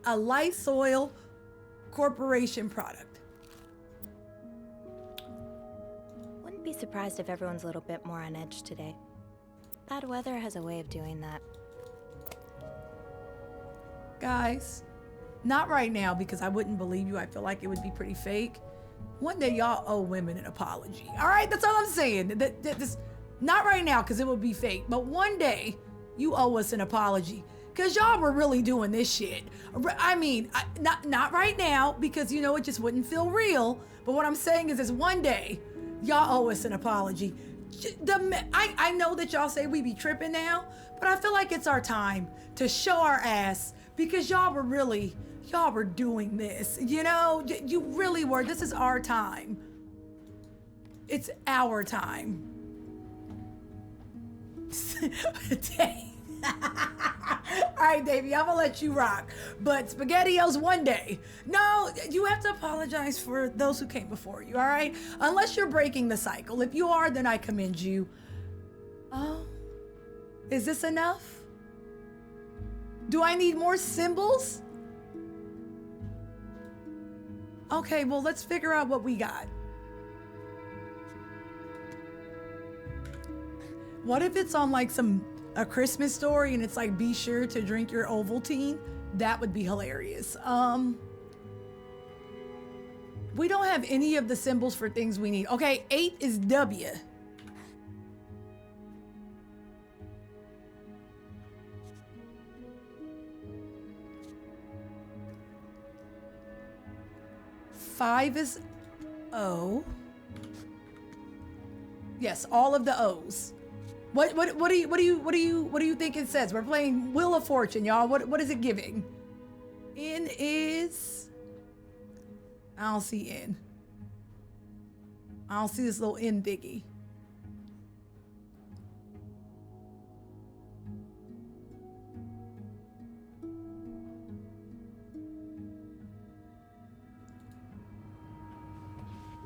A Lysol Corporation product. Wouldn't be surprised if everyone's a little bit more on edge today. Bad weather has a way of doing that. Guys, not right now because I wouldn't believe you. I feel like it would be pretty fake. One day y'all owe women an apology. All right, that's all I'm saying. Not right now because it would be fake, but one day you owe us an apology because y'all were really doing this shit. I mean, not right now because you know it just wouldn't feel real. But what I'm saying is one day y'all owe us an apology. I know that y'all say we be tripping now, but I feel like it's our time to show our ass because y'all were doing this, you know? You really were. This is our time. It's our time. Dang. All right, Davey, I'm gonna let you rock. But SpaghettiOs one day. No, you have to apologize for those who came before you, all right? Unless you're breaking the cycle. If you are, then I commend you. Oh, is this enough? Do I need more symbols? Okay, well, let's figure out what we got. What if it's on like a Christmas story and it's like, be sure to drink your Ovaltine? That would be hilarious. We don't have any of the symbols for things we need. Okay, 8 is W. Five is O. Yes, all of the O's. What do you think it says? We're playing Wheel of Fortune, y'all. What is it giving? N is... I don't see N. I don't see this little N thingy.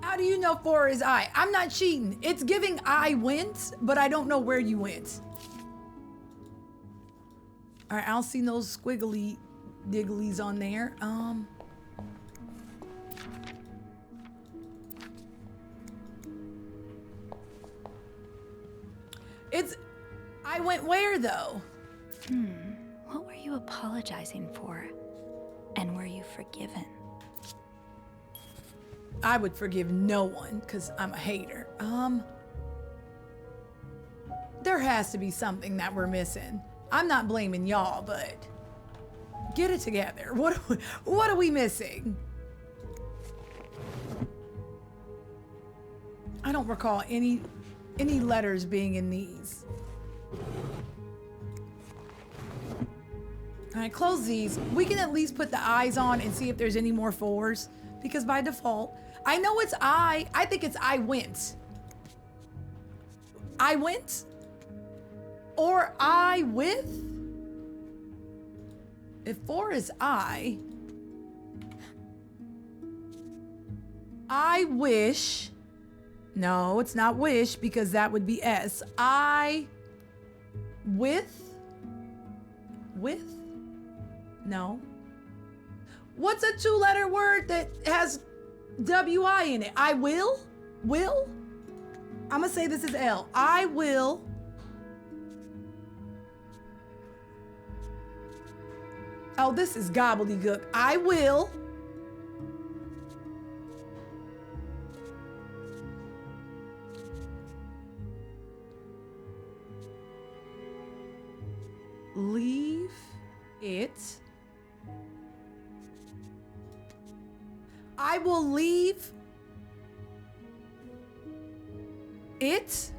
How do you know 4 is I? I'm not cheating. It's giving I went, but I don't know where you went. All right, I don't see no squiggly digglies on there. It's, I went where though? What were you apologizing for? And were you forgiven? I would forgive no one because I'm a hater. There has to be something that we're missing. I'm not blaming y'all, but get it together. What are we missing? I don't recall any letters being in these. All right, close these. We can at least put the eyes on and see if there's any more 4s because by default, I know it's I think it's I went. I went? Or I with? If 4 is I, I wish. No, it's not wish because that would be S. With? No. What's a 2-letter word that has W-I in it? I will? Will? I'm gonna say this is L. I will. Oh, this is gobbledygook. I will. Leave it. I will leave it.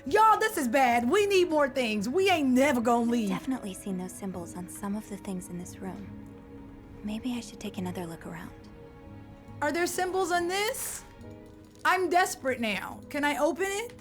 Y'all, this is bad. We need more things. We ain't never gonna leave. Definitely seen those symbols on some of the things in this room. Maybe I should take another look around. Are there symbols on this? I'm desperate now. Can I open it?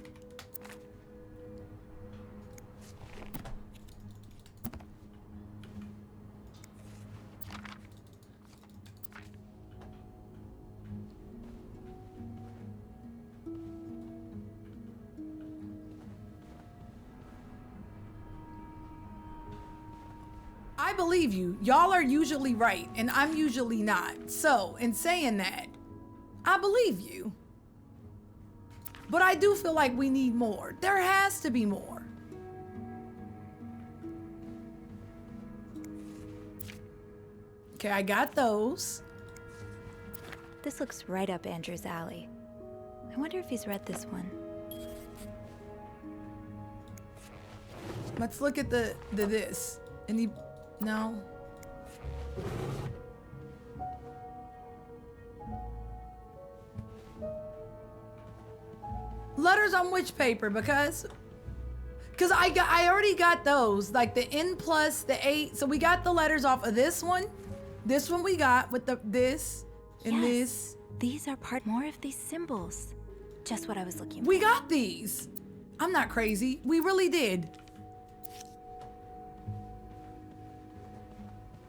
I believe you. Y'all are usually right, and I'm usually not. So, in saying that, I believe you. But I do feel like we need more. There has to be more. Okay, I got those. This looks right up Andrew's alley. I wonder if he's read this one. Let's look at the this. No. Letters on which paper? Because I already got those, like the N plus the 8. So we got the letters off of this one. This one we got with this and this. These are more of these symbols. Just what I was looking for. We got these. I'm not crazy. We really did.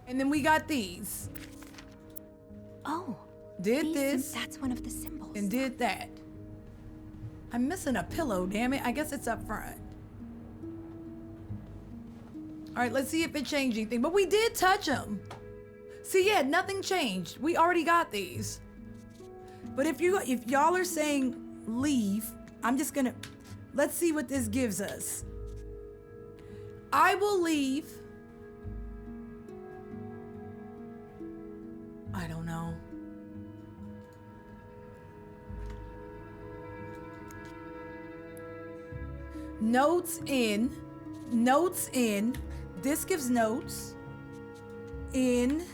And then we got these. Oh. Did this. That's one of the symbols. And did that. I'm missing a pillow, damn it. I guess it's up front. All right, let's see if it changed anything. But we did touch them. See, yeah, nothing changed. We already got these. But if y'all are saying leave, I'm just gonna, let's see what this gives us. I will leave. I don't know. Notes in. This gives notes in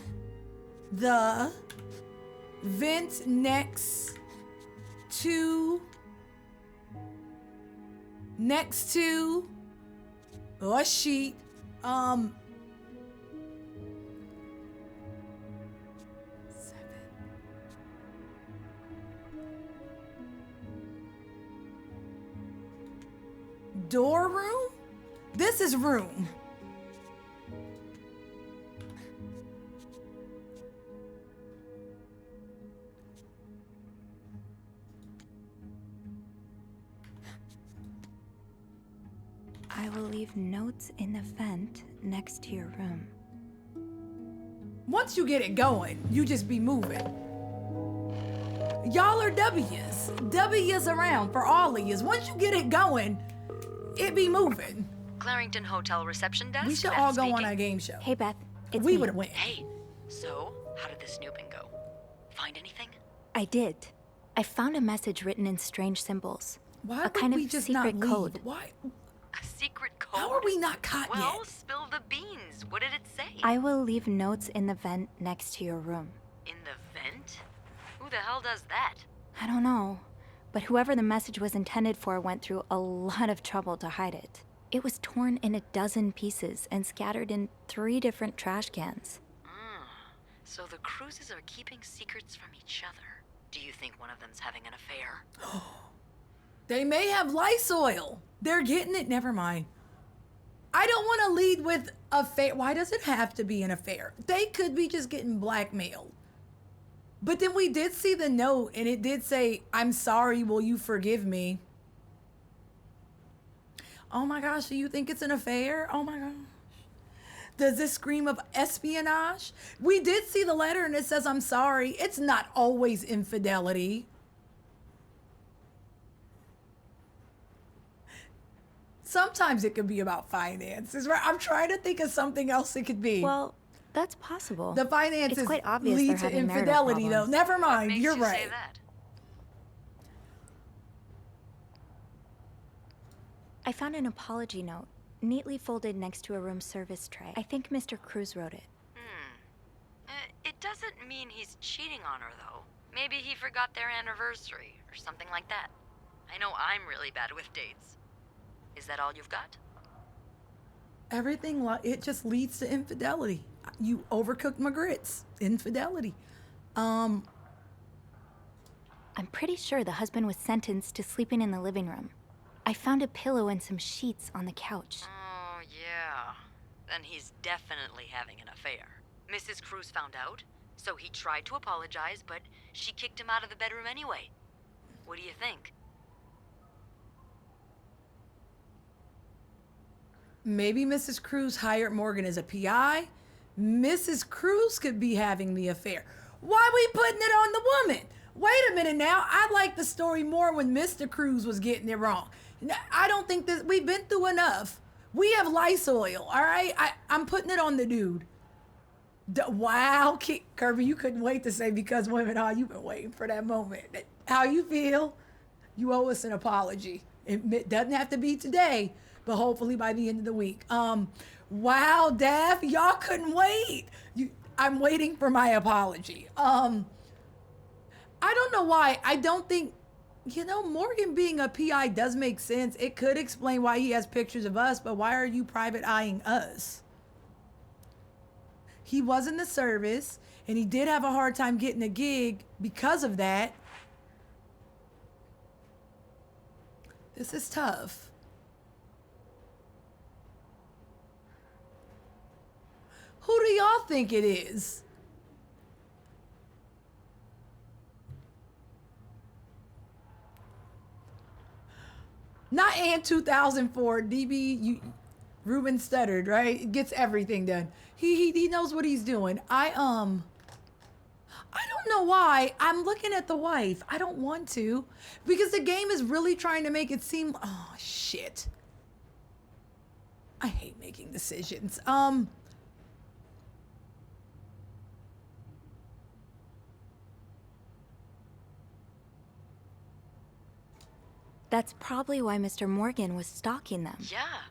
the vent next to a sheet. Door room? This is room. I will leave notes in the vent next to your room. Once you get it going, you just be moving. Y'all are W's. W's around for all of yous. Once you get it going, it be moving. Clarington Hotel reception desk. We should Beth all go speaking. on a game show. Hey, Beth. It's we me. would win. Hey, so how did the snooping go? Find anything? I did. I found a message written in strange symbols. Why a would kind we of just secret not leave? code. Why? A secret code? How are we not caught well, yet? spill the beans. What did it say? I will leave notes in the vent next to your room. In the vent? Who the hell does that? I don't know, but whoever the message was intended for went through a lot of trouble to hide it. It was torn in a dozen pieces and scattered in 3 different trash cans. So the cruises are keeping secrets from each other. Do you think one of them's having an affair? They may have lice oil. They're getting it. Never mind. I don't want to lead with affair. Why does it have to be an affair? They could be just getting blackmailed. But then we did see the note, and it did say, "I'm sorry, will you forgive me?" Oh my gosh, do you think it's an affair? Oh my gosh. Does this scream of espionage? We did see the letter, and it says, "I'm sorry." It's not always infidelity. Sometimes it could be about finances, right? I'm trying to think of something else it could be. Well, that's possible. The finances it's quite obvious lead they're to having marital infidelity, though. problems. Never mind. Makes You're you right. say that? I found an apology note, neatly folded next to a room service tray. I think Mr. Cruz wrote it. It doesn't mean he's cheating on her, though. Maybe he forgot their anniversary or something like that. I know I'm really bad with dates. Is that all you've got? Everything, it just leads to infidelity. You overcooked my grits. Infidelity. I'm pretty sure the husband was sentenced to sleeping in the living room. I found a pillow and some sheets on the couch. Oh, yeah. Then he's definitely having an affair. Mrs. Cruz found out, so he tried to apologize, but she kicked him out of the bedroom anyway. What do you think? Maybe Mrs. Cruz hired Morgan as a PI. Mrs. Cruz could be having the affair. Why we putting it on the woman? Wait a minute now. I like the story more when Mr. Cruz was getting it wrong. I don't think that we've been through enough. We have lice oil, all right? I'm putting it on the dude. Wow, Kirby, you couldn't wait to say because women are. You've been waiting for that moment. How you feel? You owe us an apology. It doesn't have to be today, but hopefully by the end of the week. Wow, Daff, y'all couldn't wait. I'm waiting for my apology. I don't know why. I don't think, Morgan being a PI does make sense. It could explain why he has pictures of us, but why are you private eyeing us? He was in the service, and he did have a hard time getting a gig because of that. This is tough. Who do y'all think it is? Not Ann 2004, DB, Ruben stuttered, right? It gets everything done. He knows what he's doing. I don't know why. I'm looking at the wife. I don't want to. Because the game is really trying to make it seem, oh shit. I hate making decisions. That's probably why Mr. Morgan was stalking them. Yeah.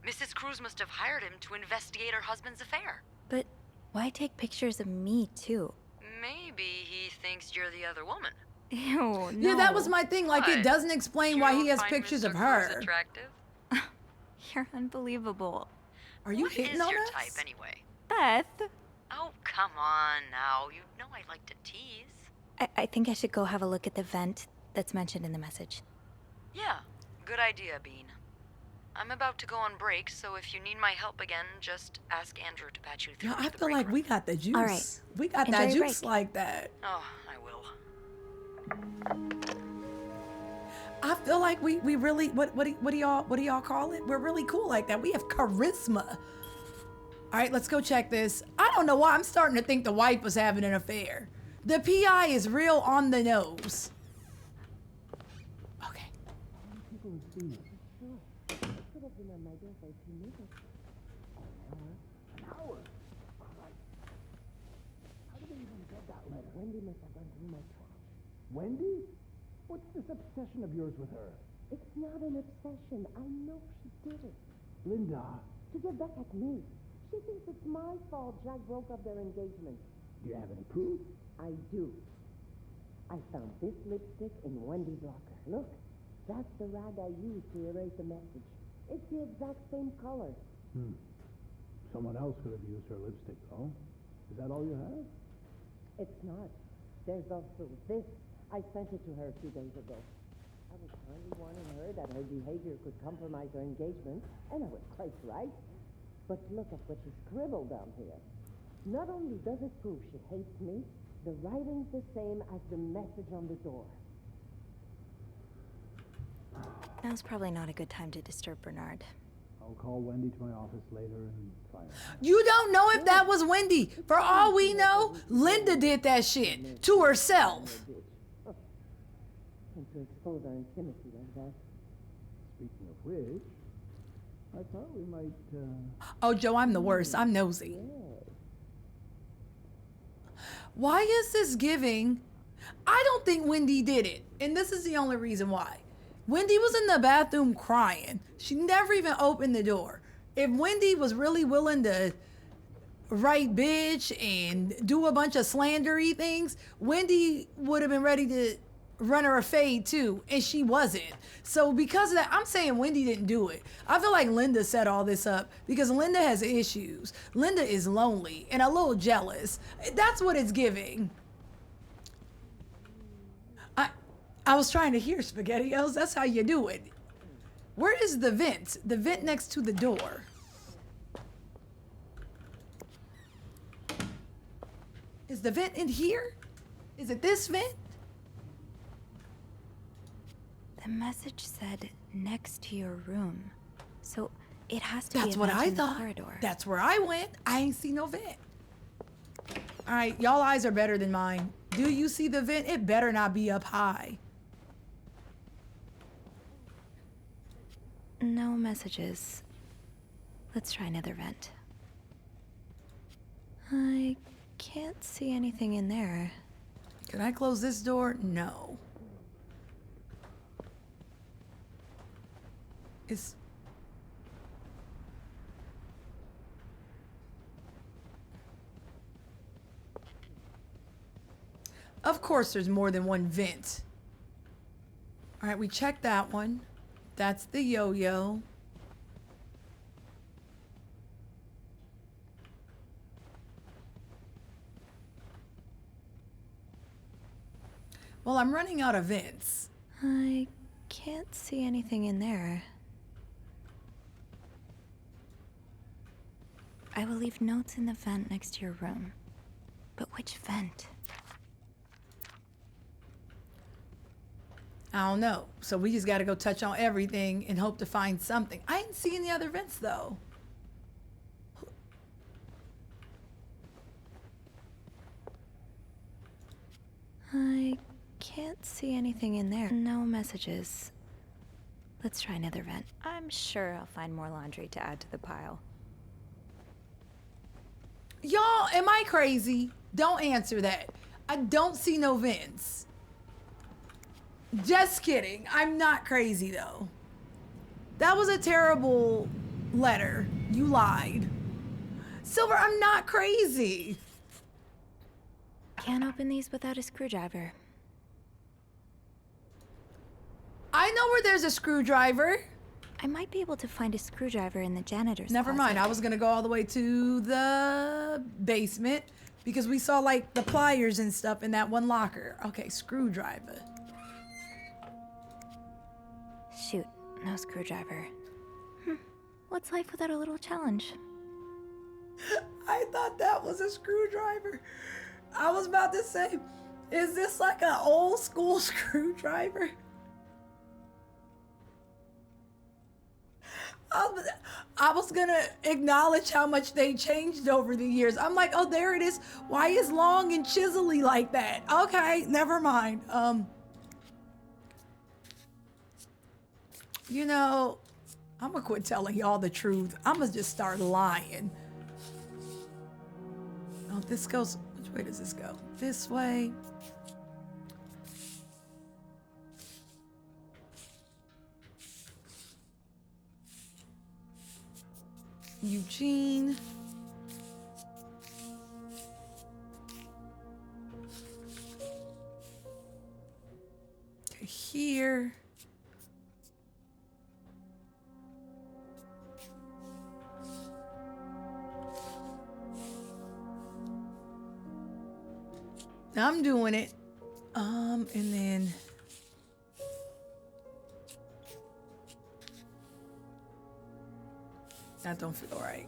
Mrs. Cruz must have hired him to investigate her husband's affair. But why take pictures of me, too? Maybe he thinks you're the other woman. Ew, no. Yeah, that was my thing. Like, it What? doesn't explain You why don't he has find pictures Mr. of Cruz her. attractive? You're unbelievable. Are you What hitting is on your us? type anyway? Beth, Oh, come on now. You know I like to tease. I think I should go have a look at the vent that's mentioned in the message. Yeah, good idea, Bean. I'm about to go on break, so if you need my help again, just ask Andrew to patch you through. No, I to the feel break like room. we got the juice. All right. We got Enjoy that your juice break. like that. Oh, I will. I feel like we really what do y'all call it? We're really cool like that. We have charisma. All right, let's go check this. I don't know why I'm starting to think the wife was having an affair. The PI is real on the nose. Okay. Wendy must have gone through my trash. Wendy? What's this obsession of yours with her? It's not an obsession. I know she did it. Linda. To get back at me. She thinks it's my fault Jack broke up their engagement. Do you have any proof? I do. I found this lipstick in Wendy's locker. Look, that's the rag I used to erase the message. It's the exact same color. Someone else could have used her lipstick, though. Is that all you have? It's not. There's also this. I sent it to her 2 days ago. I was kindly warning her that her behavior could compromise her engagement, and I was quite right. But look at what she scribbled down here. Not only does it prove she hates me, The writing's the same as the message on the door. Now's probably not a good time to disturb Bernard. I'll call Wendy to my office later and find out. You don't know if that was Wendy. For all we know, Linda did that shit to herself. And to expose our intimacy like that. Speaking of which, I thought we might, Oh, Joe, I'm the worst. I'm nosy. Why is this giving? I don't think Wendy did it. And this is the only reason why. Wendy was in the bathroom crying. She never even opened the door. If Wendy was really willing to write bitch and do a bunch of slandery things, Wendy would have been ready to run her a fade too, and she wasn't. So because of that, I'm saying Wendy didn't do it. I feel like Linda set all this up because Linda has issues. Linda is lonely and a little jealous. That's what it's giving. I was trying to hear SpaghettiOs. That's how you do it. Where is the vent? The vent next to the door. Is the vent in here? Is it this vent? The message said next to your room. So it has to That's be a what vent I in the thought. corridor. That's where I went. I ain't see no vent. All right, y'all eyes are better than mine. Do you see the vent? It better not be up high. No messages. Let's try another vent. I can't see anything in there. Can I close this door? No. It's... Of course there's more than one vent. All right, we checked that one. That's the yo-yo. Well, I'm running out of vents. I can't see anything in there. I will leave notes in the vent next to your room. But which vent? I don't know. So we just got to go touch on everything and hope to find something. I didn't see any other vents though. I can't see anything in there. No messages. Let's try another vent. I'm sure I'll find more laundry to add to the pile. Y'all, am I crazy? Don't answer that. I don't see no vents. Just kidding. I'm not crazy though. That was a terrible letter. You lied. Silver, I'm not crazy. Can't open these without a screwdriver. I know where there's a screwdriver. I might be able to find a screwdriver in the janitor's Never closet. mind. I was gonna go all the way to the basement because we saw like the pliers and stuff in that one locker. Okay, screwdriver. Shoot, no screwdriver. What's life without a little challenge? I thought that was a screwdriver. I was about to say, is this like an old school screwdriver? I was gonna acknowledge how much they changed over the years. I'm like, oh, there it is. Why is long and chiselly like that? Okay, never mind. You know, I'm gonna quit telling y'all the truth. I'm gonna just start lying. Oh, this goes, which way does this go? This way. Eugene. Okay, here. I'm doing it. And then that don't feel right.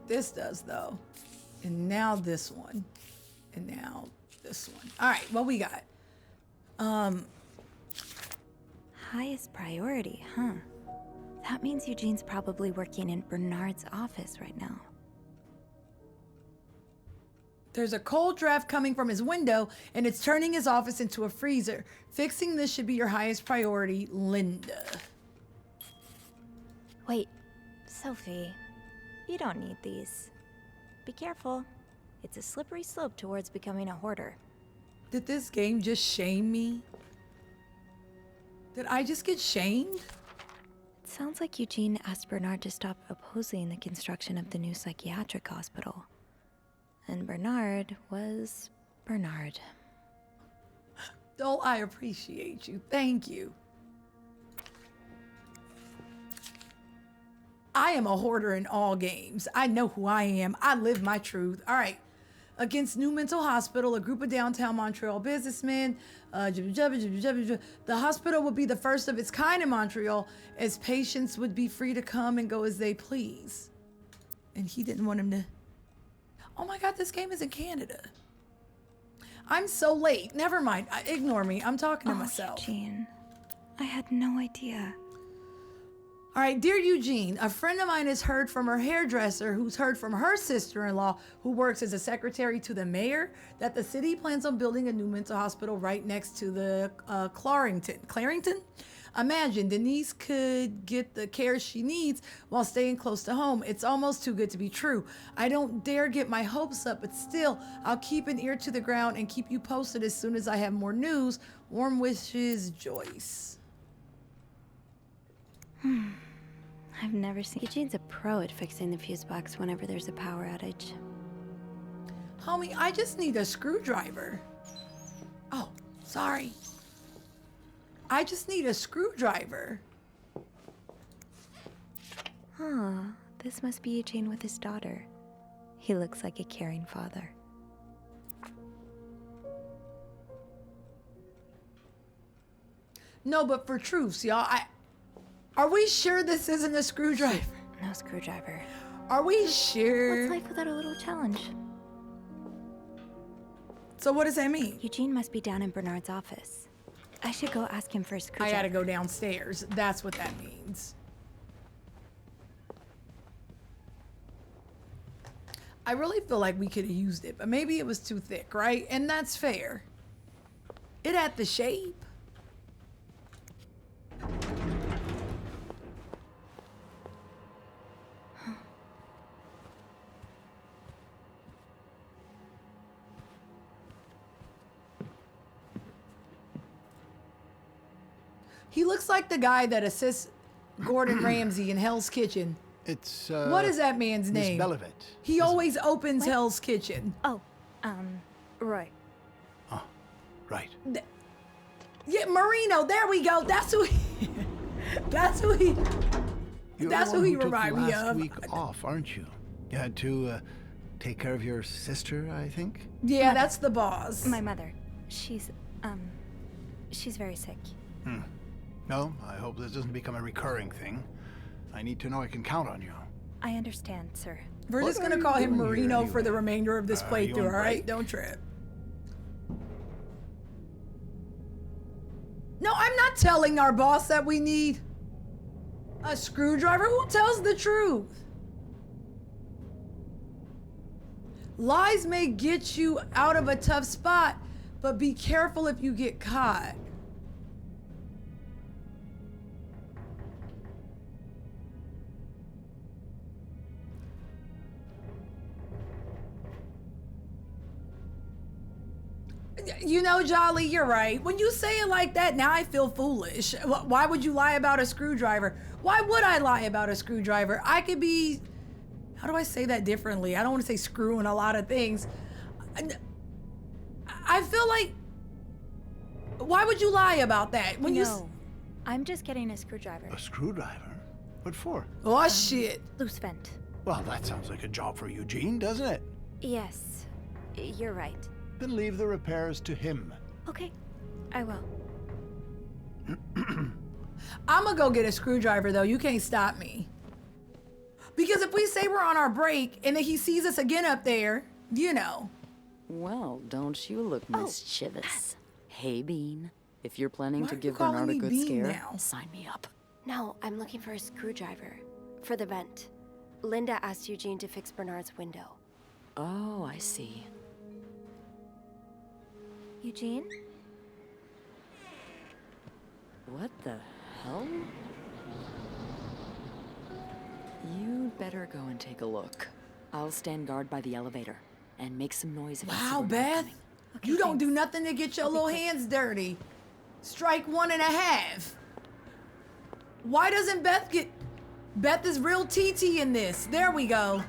This does though. And now this one. And now this one. All right, what we got? Highest priority, huh? That means Eugene's probably working in Bernard's office right now. There's a cold draft coming from his window, and it's turning his office into a freezer. Fixing this should be your highest priority, Linda. Wait, Sophie, you don't need these. Be careful. It's a slippery slope towards becoming a hoarder. Did this game just shame me? Did I just get shamed? It sounds like Eugene asked Bernard to stop opposing the construction of the new psychiatric hospital. And Bernard was Bernard. Oh, I appreciate you. Thank you. I am a hoarder in all games. I know who I am. I live my truth. All right. Against New Mental Hospital, a group of downtown Montreal businessmen. The hospital would be the first of its kind in Montreal, as patients would be free to come and go as they please. And he didn't want him to... Oh my God, this game is in Canada. I'm so late. Never mind. Ignore me. I'm talking to myself. Eugene, I had no idea. All right, dear Eugene, a friend of mine has heard from her hairdresser, who's heard from her sister-in-law, who works as a secretary to the mayor, that the city plans on building a new mental hospital right next to the Clarington? Imagine, Denise could get the care she needs while staying close to home. It's almost too good to be true. I don't dare get my hopes up, but still, I'll keep an ear to the ground and keep you posted as soon as I have more news. Warm wishes, Joyce. I've never seen... Eugene's a pro at fixing the fuse box whenever there's a power outage. Homie, I just need a screwdriver. Oh, sorry. I just need a screwdriver. Huh, this must be Eugene with his daughter. He looks like a caring father. No, but for truths, y'all, are we sure this isn't a screwdriver? No screwdriver. Are we sure? What's life without a little challenge? So what does that mean? Eugene must be down in Bernard's office. I should go ask him for a screwdriver. I gotta go downstairs. That's what that means. I really feel like we could have used it, but maybe it was too thick, right? And that's fair. It had the shape. He looks like the guy that assists Gordon Ramsay in Hell's Kitchen. It's, what is that man's Miss name? Belivet. He always opens Hell's Kitchen. Oh, Roy. Oh, right. Yeah, Marino, there we go. That's who he... That's who he... You're That's the who one he who took reminded me last of. week off, aren't you? You had to, take care of your sister, I think? Yeah, Mother. that's the boss. My mother. She's very sick. No, I hope this doesn't become a recurring thing. I need to know I can count on you. I understand, sir. We're just What gonna are you call him doing here Marino for the anyway? remainder of this You playthrough, on all right? break? Don't trip. No, I'm not telling our boss that we need a screwdriver. Who tells the truth? Lies may get you out of a tough spot, but be careful if you get caught. You know, Jolly, you're right. When you say it like that, now I feel foolish. Why would you lie about a screwdriver? Why would I lie about a screwdriver? I could be... How do I say that differently? I don't want to say screwing a lot of things. I feel like... Why would you lie about that? When I'm just getting a screwdriver. A screwdriver? What for? Oh, shit. Loose vent. Well, that sounds like a job for Eugene, doesn't it? Yes, you're right. Then leave the repairs to him. Okay, I will. I'm gonna go get a screwdriver, though. You can't stop me. Because if we say we're on our break and then he sees us again up there, you know. Well, don't you look mischievous. Hey, Bean. If you're planning Why to are you give calling Bernard a me good Bean scare, now? sign me up. No, I'm looking for a screwdriver for the vent. Linda asked Eugene to fix Bernard's window. Oh, I see. Eugene? What the hell? You'd better go and take a look. I'll stand guard by the elevator and make some noise if you see Wow, Bernard Beth. coming. You don't do nothing to get your little hands dirty. Strike 1.5. Why doesn't Beth get... Beth is real TT in this. There we go.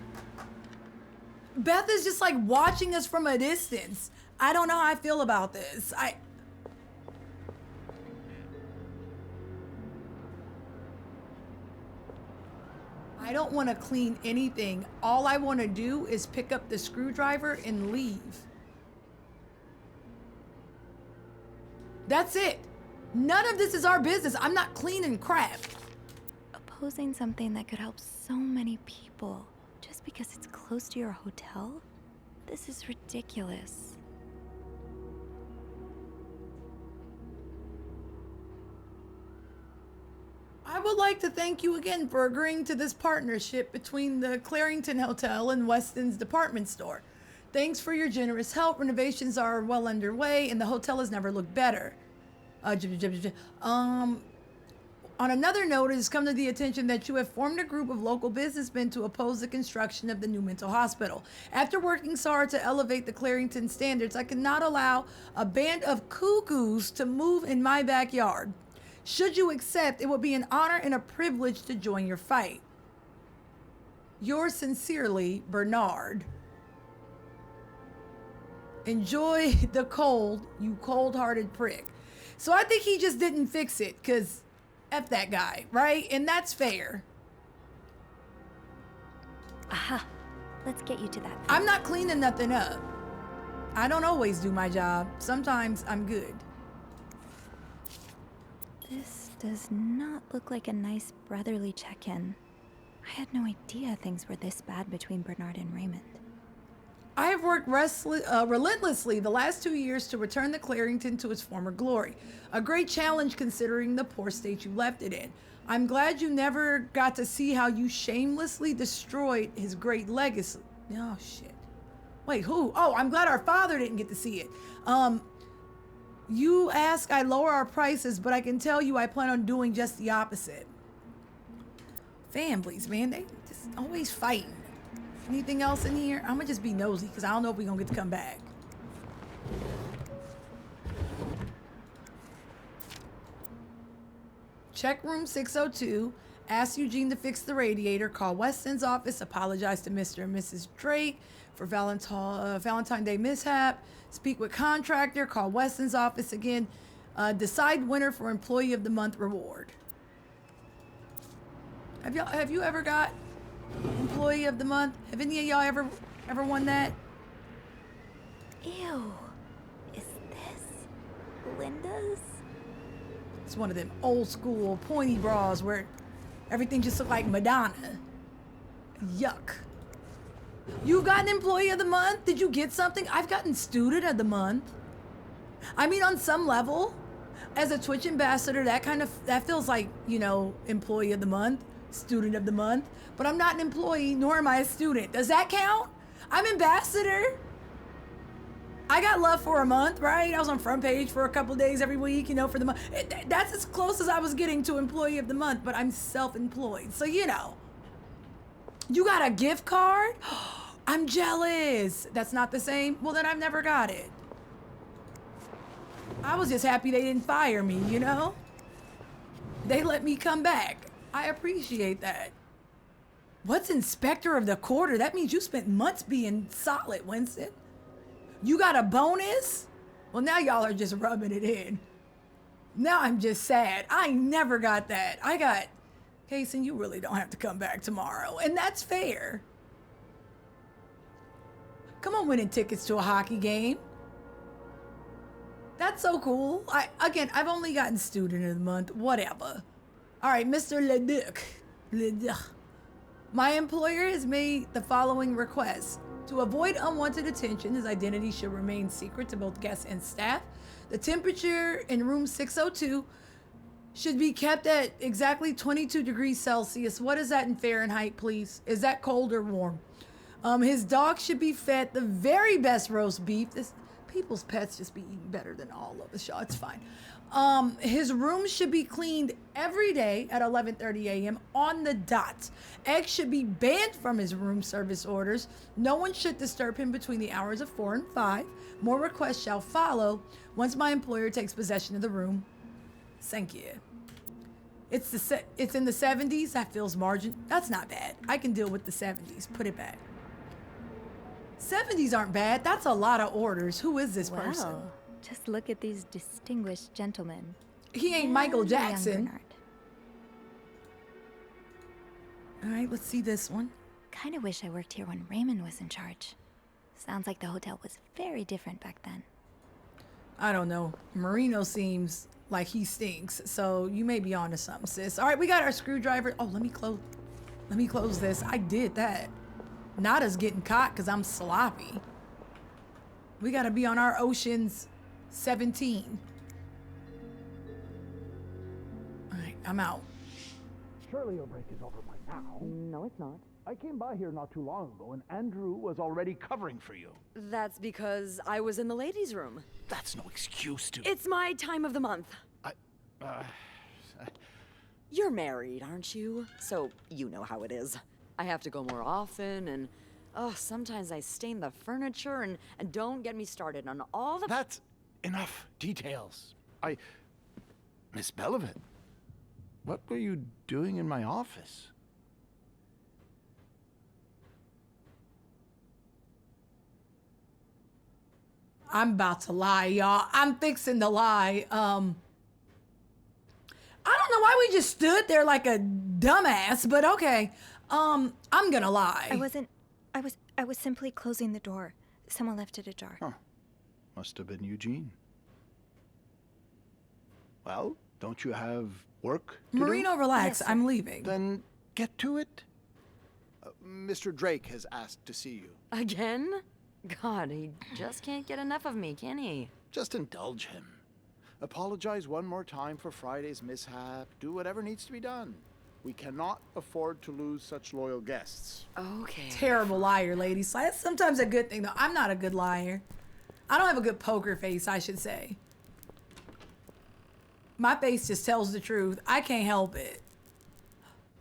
Beth is just like watching us from a distance. I don't know how I feel about this. I don't want to clean anything. All I want to do is pick up the screwdriver and leave. That's it. None of this is our business. I'm not cleaning crap. Opposing something that could help so many people just because it's close to your hotel? This is ridiculous. I would like to thank you again for agreeing to this partnership between the Clarington Hotel and Weston's department store. Thanks for your generous help. Renovations are well underway and the hotel has never looked better. On another note, it has come to the attention that you have formed a group of local businessmen to oppose the construction of the new mental hospital. After working so hard to elevate the Clarington standards, I cannot allow a band of cuckoos to move in my backyard. Should you accept, it would be an honor and a privilege to join your fight. Yours sincerely, Bernard. Enjoy the cold, you cold-hearted prick. So I think he just didn't fix it, because F that guy, right? And that's fair. Aha. Let's get you to that. I'm not cleaning nothing up. I don't always do my job. Sometimes I'm good. This does not look like a nice brotherly check-in. I had no idea things were this bad between Bernard and Raymond. I have worked relentlessly the last 2 years to return the Clarington to its former glory. A great challenge considering the poor state you left it in. I'm glad you never got to see how you shamelessly destroyed his great legacy. Oh, shit. Wait, who? Oh, I'm glad our father didn't get to see it. You ask I lower our prices, but I can tell you I plan on doing just the opposite. Families, man, they just always fighting. Anything else in here? I'm gonna just be nosy because I don't know if we're gonna get to come back. Check room 602. Ask Eugene to fix the radiator. Call Weston's office. Apologize to Mr. and Mrs. Drake for Valentine Day mishap. Speak with contractor. Call Weston's office again. Decide winner for Employee of the Month reward. Have you ever got Employee of the Month? Have any of y'all ever won that? Ew. Is this Linda's? It's one of them old school pointy bras where everything just looked like Madonna. Yuck. You got an Employee of the Month? Did you get something? I've gotten Student of the Month. I mean, on some level, as a Twitch ambassador, that feels like, you know, Employee of the Month, Student of the Month. But I'm not an employee, nor am I a student. Does that count? I'm ambassador. I got love for a month, right? I was on front page for a couple days every week, you know, for the month. That's as close as I was getting to Employee of the Month, but I'm self-employed. So, you know. You got a gift card? I'm jealous. That's not the same? Well, then I've never got it. I was just happy they didn't fire me, you know? They let me come back. I appreciate that. What's Inspector of the Quarter? That means you spent months being solid, Winston. You got a bonus? Well, now y'all are just rubbing it in. Now I'm just sad. I never got that. I got, Kaysen, you really don't have to come back tomorrow. And that's fair. Come on, winning tickets to a hockey game. That's so cool. I've only gotten Student of the Month. Whatever. All right, Mr. Leduc. My employer has made the following request. To avoid unwanted attention, his identity should remain secret to both guests and staff. The temperature in room 602 should be kept at exactly 22 degrees Celsius. What is that in Fahrenheit, please? Is that cold or warm? His dog should be fed the very best roast beef. People's pets just be eating better than all of us, y'all. It's fine. His room should be cleaned every day at 11:30 a.m. on the dot. Eggs should be banned from his room service orders. No one should disturb him between the hours of 4 and 5. More requests shall follow once my employer takes possession of the room. Thank you. It's in the 70s. That feels margin. That's not bad. I can deal with the 70s. Put it back. 70s aren't bad. That's a lot of orders. Who is this person? Wow. Just look at these distinguished gentlemen. He ain't Michael And the young Jackson. Bernard. All right, let's see this one. Kinda wish I worked here when Raymond was in charge. Sounds like the hotel was very different back then. I don't know. Marino seems like he stinks, so you may be onto something, sis. All right, we got our screwdriver. Oh, let me close this. I did that. Nada's getting caught because I'm sloppy. We got to be on our Ocean's 17. All right, I'm out. Surely your break is over by now. No, it's not. I came by here not too long ago, and Andrew was already covering for you. That's because I was in the ladies' room. That's no excuse to... It's my time of the month. You're married, aren't you? So you know how it is. I have to go more often, and sometimes I stain the furniture, and don't get me started on all the... That's enough details. Miss Bellevit, what were you doing in my office? I'm about to lie, y'all. I'm fixing to lie. I don't know why we just stood there like a dumbass, but okay. I'm gonna lie. I was simply closing the door. Someone left it ajar. Huh. Must have been Eugene. Well, don't you have work to Marino, do? relax. Yes, I'm leaving. Then get to it. Mr. Drake has asked to see you. Again? God, he just can't get enough of me, can he? Just indulge him. Apologize one more time for Friday's mishap. Do whatever needs to be done. We cannot afford to lose such loyal guests. Okay. Terrible liar, ladies. That's sometimes a good thing, though. I'm not a good liar. I don't have a good poker face, I should say. My face just tells the truth. I can't help it.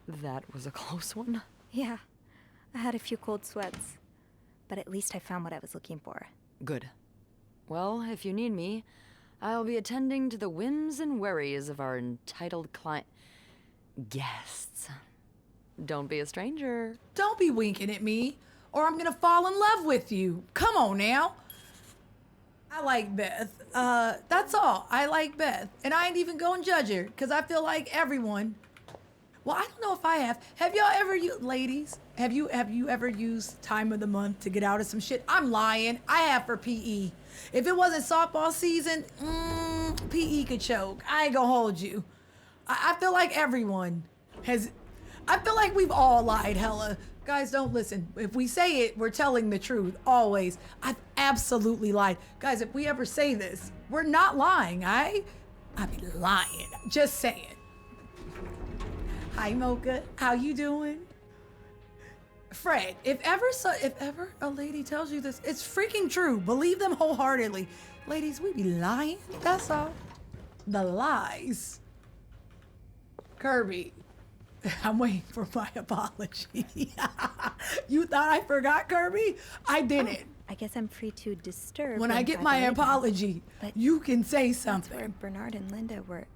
That was a close one. Yeah, I had a few cold sweats, but at least I found what I was looking for. Good. Well, if you need me, I'll be attending to the whims and worries of our entitled guests. Don't be a stranger. Don't be winking at me, or I'm gonna fall in love with you. Come on now. I like Beth. That's all. I like Beth. And I ain't even gonna judge her, because I feel like everyone... Well, I don't know if I have. Have y'all ever, ladies, have you ever used time of the month to get out of some shit? I'm lying. I have for PE. If it wasn't softball season, PE could choke. I ain't gonna hold you. I feel like everyone has... I feel like we've all lied, hella. Guys, don't listen. If we say it, we're telling the truth, always. I've absolutely lied. Guys, if we ever say this, we're not lying, I be lying. Just saying. Hi, Mocha. How you doing? Fred, if ever a lady tells you this, it's freaking true. Believe them wholeheartedly. Ladies, we be lying. That's all. The lies. Kirby, I'm waiting for my apology. You thought I forgot, Kirby? I didn't. I guess I'm free to disturb. When I get my apology, you can say something. That's where Bernard and Linda were.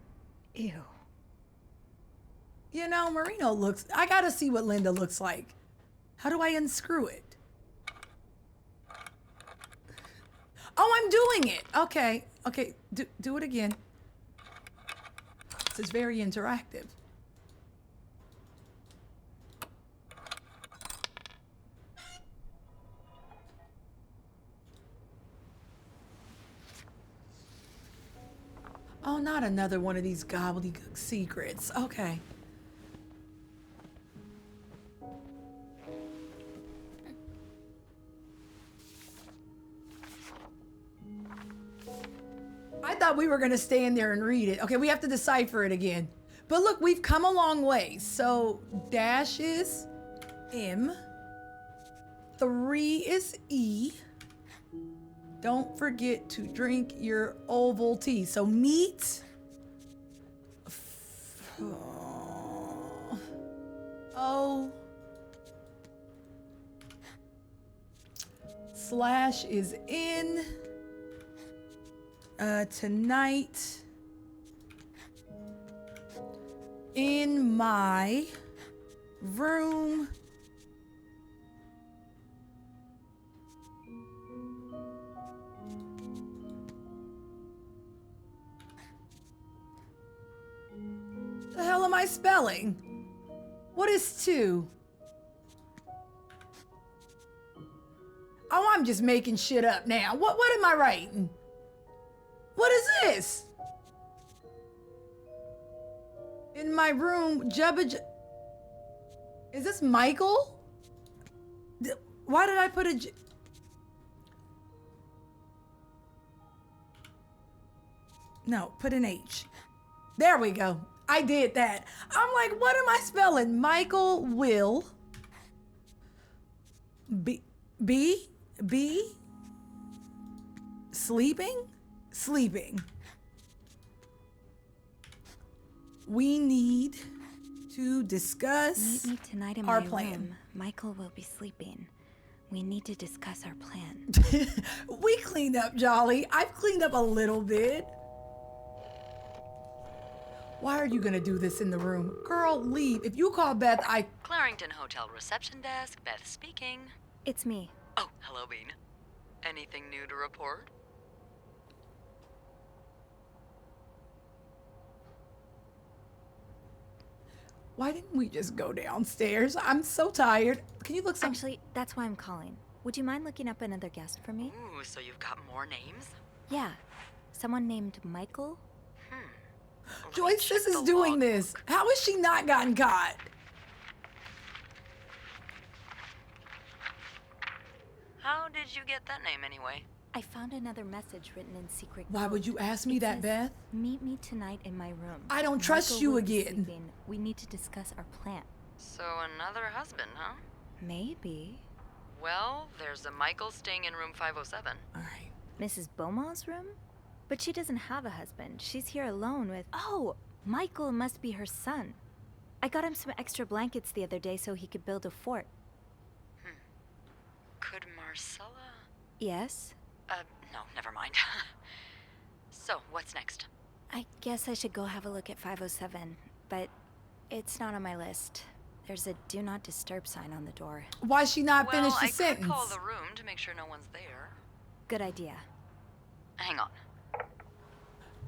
Ew. You know, Marino looks... I gotta see what Linda looks like. How do I unscrew it? Oh, I'm doing it. Okay. Okay, do it again. This is very interactive. Oh, not another one of these gobbledygook secrets. Okay. thought we were gonna stay in there and read it. Okay, we have to decipher it again. But look, we've come a long way. So dash is M. 3 is E. Don't forget to drink your oval tea. So meat. O. Slash is in. Tonight. In my room. The hell am I spelling? What is 2? Oh, I'm just making shit up now. What am I writing? What is this? In my room, is this Michael? Why did I put a No, put an H. There we go. I did that. I'm like, what am I spelling? Michael will be sleeping. We need to discuss Meet me tonight in our my plan. room. Michael will be sleeping. We need to discuss our plan. We cleaned up, Jolly. I've cleaned up a little bit. Why are you gonna do this in the room? Girl, leave. If you call Beth, Clarington Hotel reception desk, Beth speaking. It's me. Oh, hello, Bean. Anything new to report? Why didn't we just go downstairs? I'm so tired. Can you look some... Actually, that's why I'm calling. Would you mind looking up another guest for me? Ooh, so you've got more names? Yeah. Someone named Michael? Joyce, this is doing this. How has she not gotten caught? How did you get that name anyway? I found another message written in secret. Why would you ask me that, Beth? Meet me tonight in my room. I don't trust Michael you will be again. sleeping. We need to discuss our plan. So another husband, huh? Maybe. Well, there's a Michael staying in room 507. All right. Mrs. Beaumont's room? But she doesn't have a husband. She's here alone with... Oh! Michael must be her son. I got him some extra blankets the other day so he could build a fort. Could Marcella? Yes? No, never mind. So, what's next? I guess I should go have a look at 507, but it's not on my list. There's a do not disturb sign on the door. Why she not finish the I sentence? could call the room to make sure no one's there. Good idea. Hang on.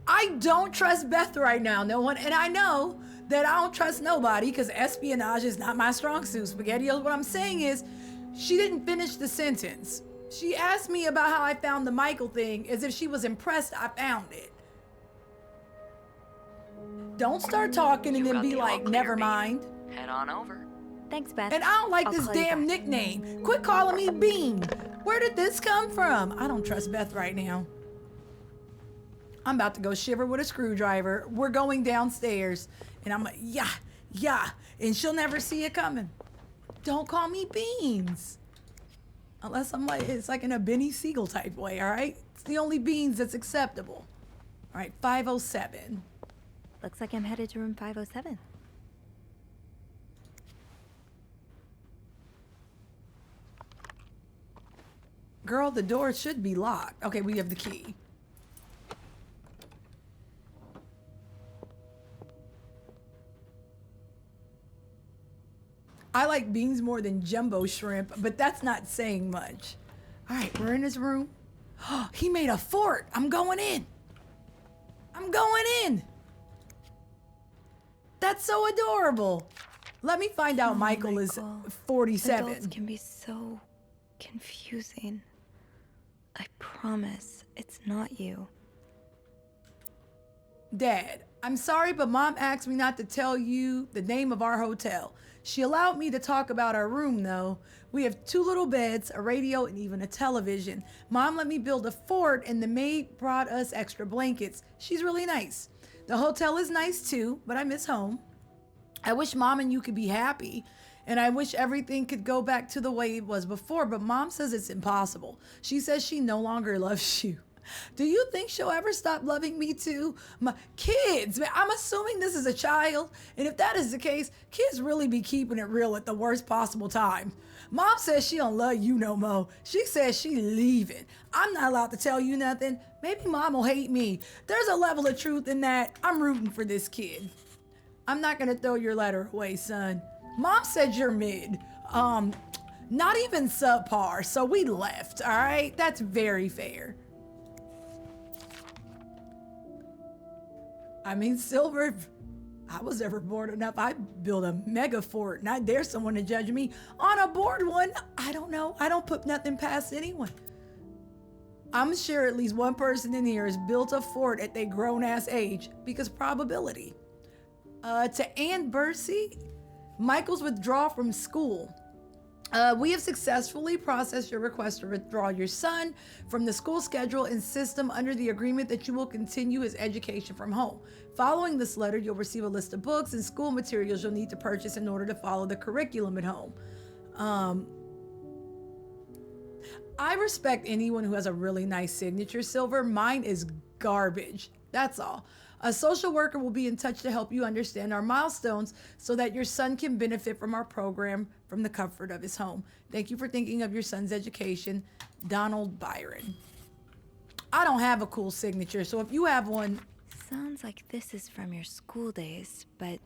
I don't trust Beth right now, no one. And I know that I don't trust nobody because espionage is not my strong suit. SpaghettiOs, what I'm saying is she didn't finish the sentence. She asked me about how I found the Michael thing as if she was impressed I found it. Don't start talking and then be like, never mind. Head on over. Thanks, Beth. And I don't like I'll this call you damn back. nickname. Quit calling me Bean. Where did this come from? I don't trust Beth right now. I'm about to go shiver with a screwdriver. We're going downstairs. And I'm like, yeah. And she'll never see it coming. Don't call me Beans. Unless I'm like, it's like in a Benny Siegel type way, all right? It's the only Beans that's acceptable. All right, 507. Looks like I'm headed to room 507. Girl, the door should be locked. Okay, we have the key. I like beans more than jumbo shrimp, but that's not saying much. All right, we're in his room. He made a fort. I'm going in. I'm going in. That's so adorable. Let me find out Michael is 47. Adults can be so confusing. I promise it's not you. Dad, I'm sorry, but Mom asked me not to tell you the name of our hotel. She allowed me to talk about our room, though. We have 2 little beds, a radio, and even a television. Mom let me build a fort, and the maid brought us extra blankets. She's really nice. The hotel is nice, too, but I miss home. I wish Mom and you could be happy, and I wish everything could go back to the way it was before, but Mom says it's impossible. She says she no longer loves you. Do you think she'll ever stop loving me too? My kids, man, I'm assuming this is a child, and if that is the case, kids really be keeping it real at the worst possible time. Mom says she don't love you no more. She says she leaving. I'm not allowed to tell you nothing. Maybe Mom will hate me. There's a level of truth in that. I'm rooting for this kid. I'm not gonna throw your letter away, son. Mom said you're mid. Not even subpar, so we left, all right? That's very fair. I mean, Silver, if I was ever bored enough, I'd build a mega fort and I dare someone to judge me on a bored one. I don't know. I don't put nothing past anyone. I'm sure at least one person in here has built a fort at their grown-ass age because probability. To Ann Bursey, Michael's withdrawal from school. We have successfully processed your request to withdraw your son from the school schedule and system under the agreement that you will continue his education from home. Following this letter, you'll receive a list of books and school materials you'll need to purchase in order to follow the curriculum at home. I respect anyone who has a really nice signature, Silver. Mine is garbage. That's all. A social worker will be in touch to help you understand our milestones so that your son can benefit from our program from the comfort of his home. Thank you for thinking of your son's education, Donald Byron. I don't have a cool signature, so if you have one... Sounds like this is from your school days, but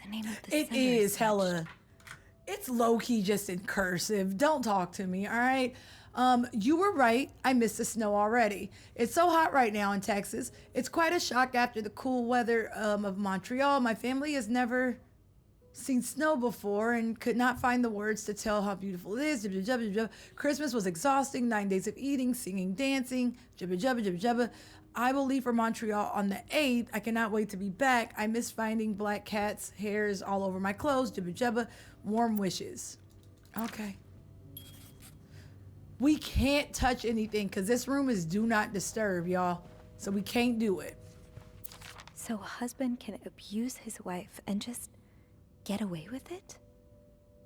the name of the It sender is hella... It's low-key just in cursive. Don't talk to me, all right? You were right. I miss the snow already. It's so hot right now in Texas. It's quite a shock after the cool weather of Montreal. My family has never seen snow before and could not find the words to tell how beautiful it is. Christmas was exhausting. 9 days of eating, singing, dancing. I will leave for Montreal on the 8th. I cannot wait to be back. I miss finding black cats' hairs all over my clothes. Warm wishes. Okay. We can't touch anything because this room is do not disturb, y'all. So we can't do it. So a husband can abuse his wife and just get away with it?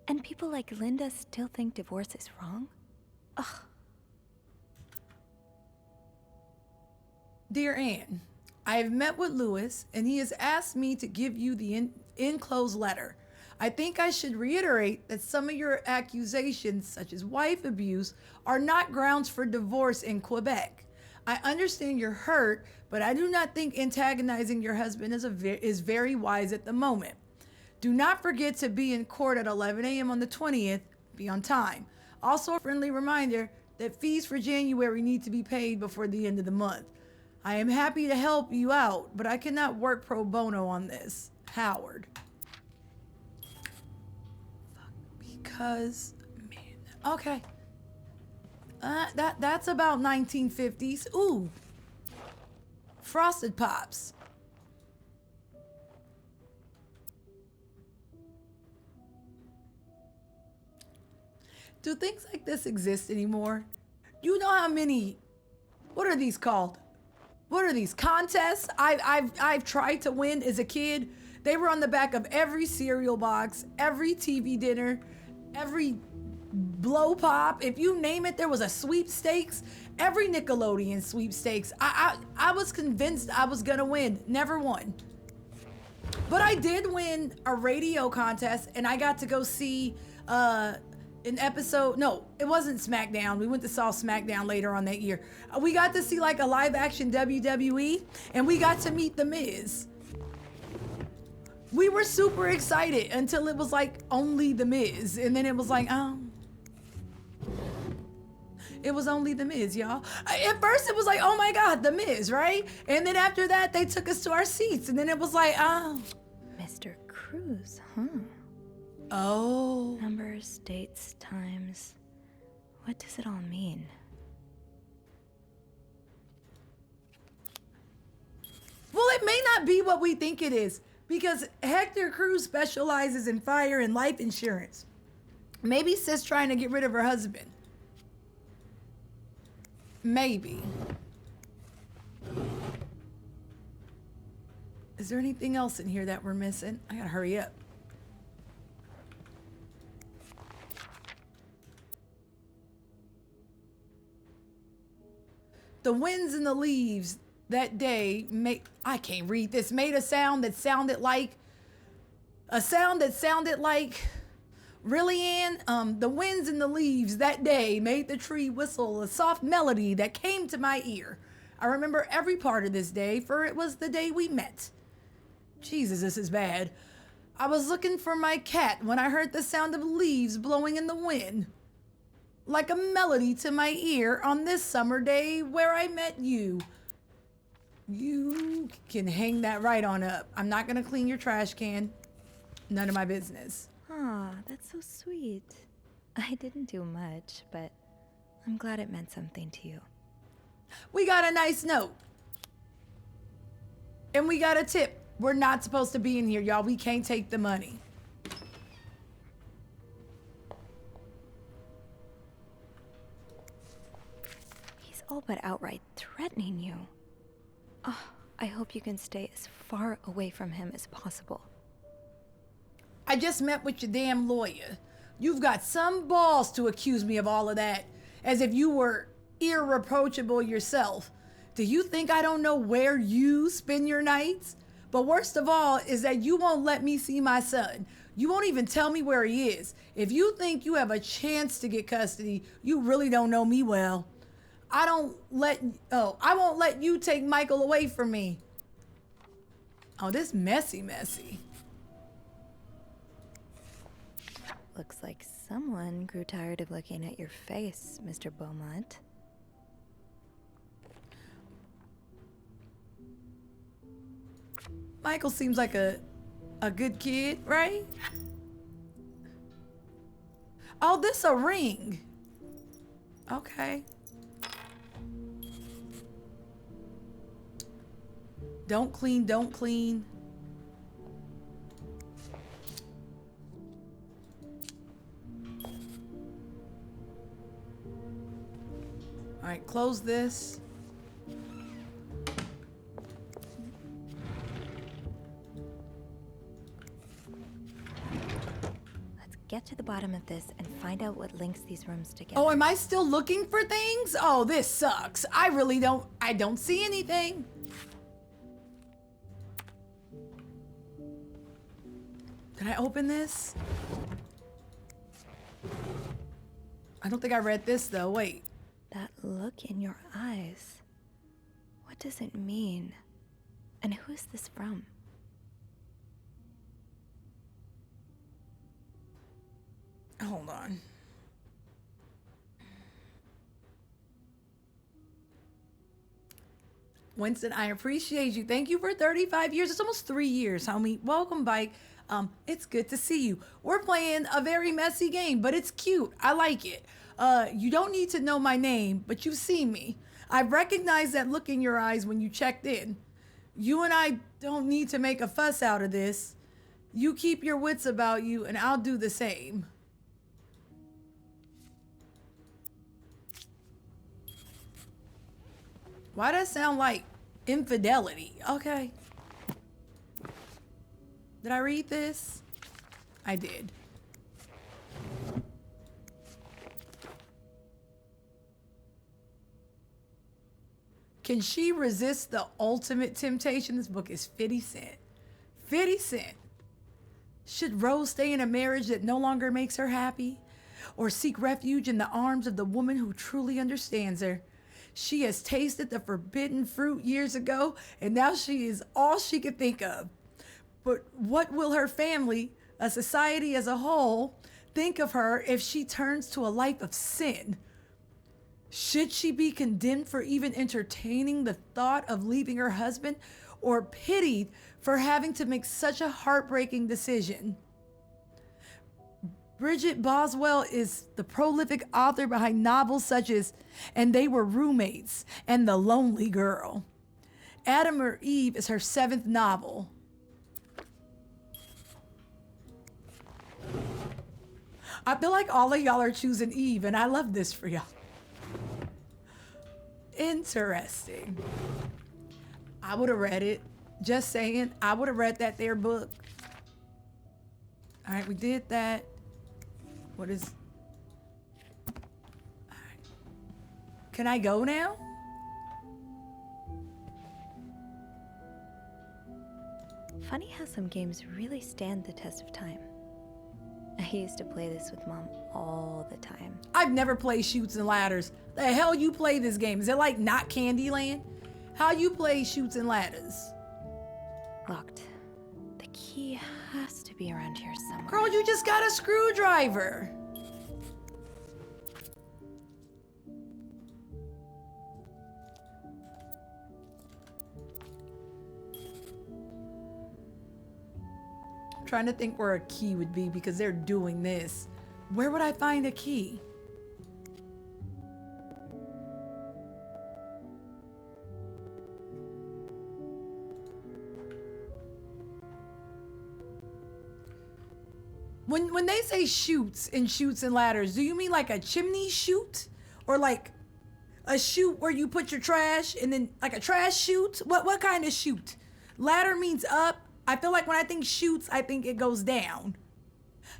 And people like Linda still think divorce is wrong? Ugh. Dear Anne, I have met with Lewis and he has asked me to give you the enclosed letter. I think I should reiterate that some of your accusations, such as wife abuse, are not grounds for divorce in Quebec. I understand you're hurt, but I do not think antagonizing your husband is very wise at the moment. Do not forget to be in court at 11 a.m. on the 20th. Be on time. Also, a friendly reminder that fees for January need to be paid before the end of the month. I am happy to help you out, but I cannot work pro bono on this. Howard. Because, man, okay. That's about 1950s. Ooh. Frosted Pops. Do things like this exist anymore? You know how many, what are these called? What are these, contests I've tried to win as a kid? They were on the back of every cereal box, every TV dinner, every blow pop. If you name it, there was a sweepstakes. Every Nickelodeon sweepstakes. I was convinced I was gonna win. Never won. But I did win a radio contest and I got to go see an episode. No, it wasn't SmackDown. We went to saw SmackDown later on that year. We got to see like a live action WWE and we got to meet The Miz. We were super excited until it was like only The Miz. And then it was like, it was only The Miz, y'all. At first it was like, oh my God, The Miz, right? And then after that, they took us to our seats. And then it was like, Mr. Cruz, huh? Oh. Numbers, dates, times. What does it all mean? Well, it may not be what we think it is, because Hector Cruz specializes in fire and life insurance. Maybe Sis trying to get rid of her husband. Maybe. Is there anything else in here that we're missing? I gotta hurry up. The winds and the leaves that day I can't read this, made a sound that sounded like, really, Ann? The winds and the leaves that day made the tree whistle a soft melody that came to my ear. I remember every part of this day, for it was the day we met. Jesus, this is bad. I was looking for my cat when I heard the sound of leaves blowing in the wind, like a melody to my ear on this summer day where I met you. You can hang that right on up. I'm not gonna clean your trash can. None of my business. Aw, that's so sweet. I didn't do much, but I'm glad it meant something to you. We got a nice note. And we got a tip. We're not supposed to be in here, y'all. We can't take the money. He's all but outright threatening you. Oh, I hope you can stay as far away from him as possible. I just met with your damn lawyer. You've got some balls to accuse me of all of that, as if you were irreproachable yourself. Do you think I don't know where you spend your nights? But worst of all is that you won't let me see my son. You won't even tell me where he is. If you think you have a chance to get custody, you really don't know me well. I won't let you take Michael away from me. Oh, this messy. Looks like someone grew tired of looking at your face, Mr. Beaumont. Michael seems like a good kid, right? Oh, this a ring. Okay. Don't clean. All right, close this. Let's get to the bottom of this and find out what links these rooms together. Oh, am I still looking for things? Oh, this sucks. I don't see anything. Did I open this? I don't think I read this though. Wait. That look in your eyes. What does it mean? And who is this from? Hold on. Winston, I appreciate you. Thank you for 35 years. It's almost 3 years, homie. Welcome, Bike. It's good to see you. We're playing a very messy game, but it's cute. I like it. You don't need to know my name, but you've seen me. I recognized that look in your eyes when you checked in. You and I don't need to make a fuss out of this. You keep your wits about you, and I'll do the same. Why does that sound like infidelity? Okay. Did I read this? I did. Can she resist the ultimate temptation? This book is 50 Cent. 50 Cent. Should Rose stay in a marriage that no longer makes her happy? Or seek refuge in the arms of the woman who truly understands her? She has tasted the forbidden fruit years ago, and now she is all she could think of. But what will her family, a society as a whole, think of her if she turns to a life of sin? Should she be condemned for even entertaining the thought of leaving her husband, or pitied for having to make such a heartbreaking decision? Bridget Boswell is the prolific author behind novels such as And They Were Roommates and The Lonely Girl. Adam or Eve is her 7th novel. I feel like all of y'all are choosing Eve, and I love this for y'all. Interesting. I would have read it. Just saying, I would have read that there book. All right, we did that. What is... All right. Can I go now? Funny how some games really stand the test of time. I used to play this with Mom all the time. I've never played Shoots and Ladders. The hell you play this game? Is it like not Candyland? How you play Shoots and Ladders? Locked. The key has to be around here somewhere. Girl, you just got a screwdriver. I'm trying to think where a key would be because they're doing this. Where would I find a key? When they say shoots in Shoots and Ladders, do you mean like a chimney chute? Or like a chute where you put your trash and then like a trash chute? What kind of chute? Ladder means up. I feel like when I think shoots, I think it goes down.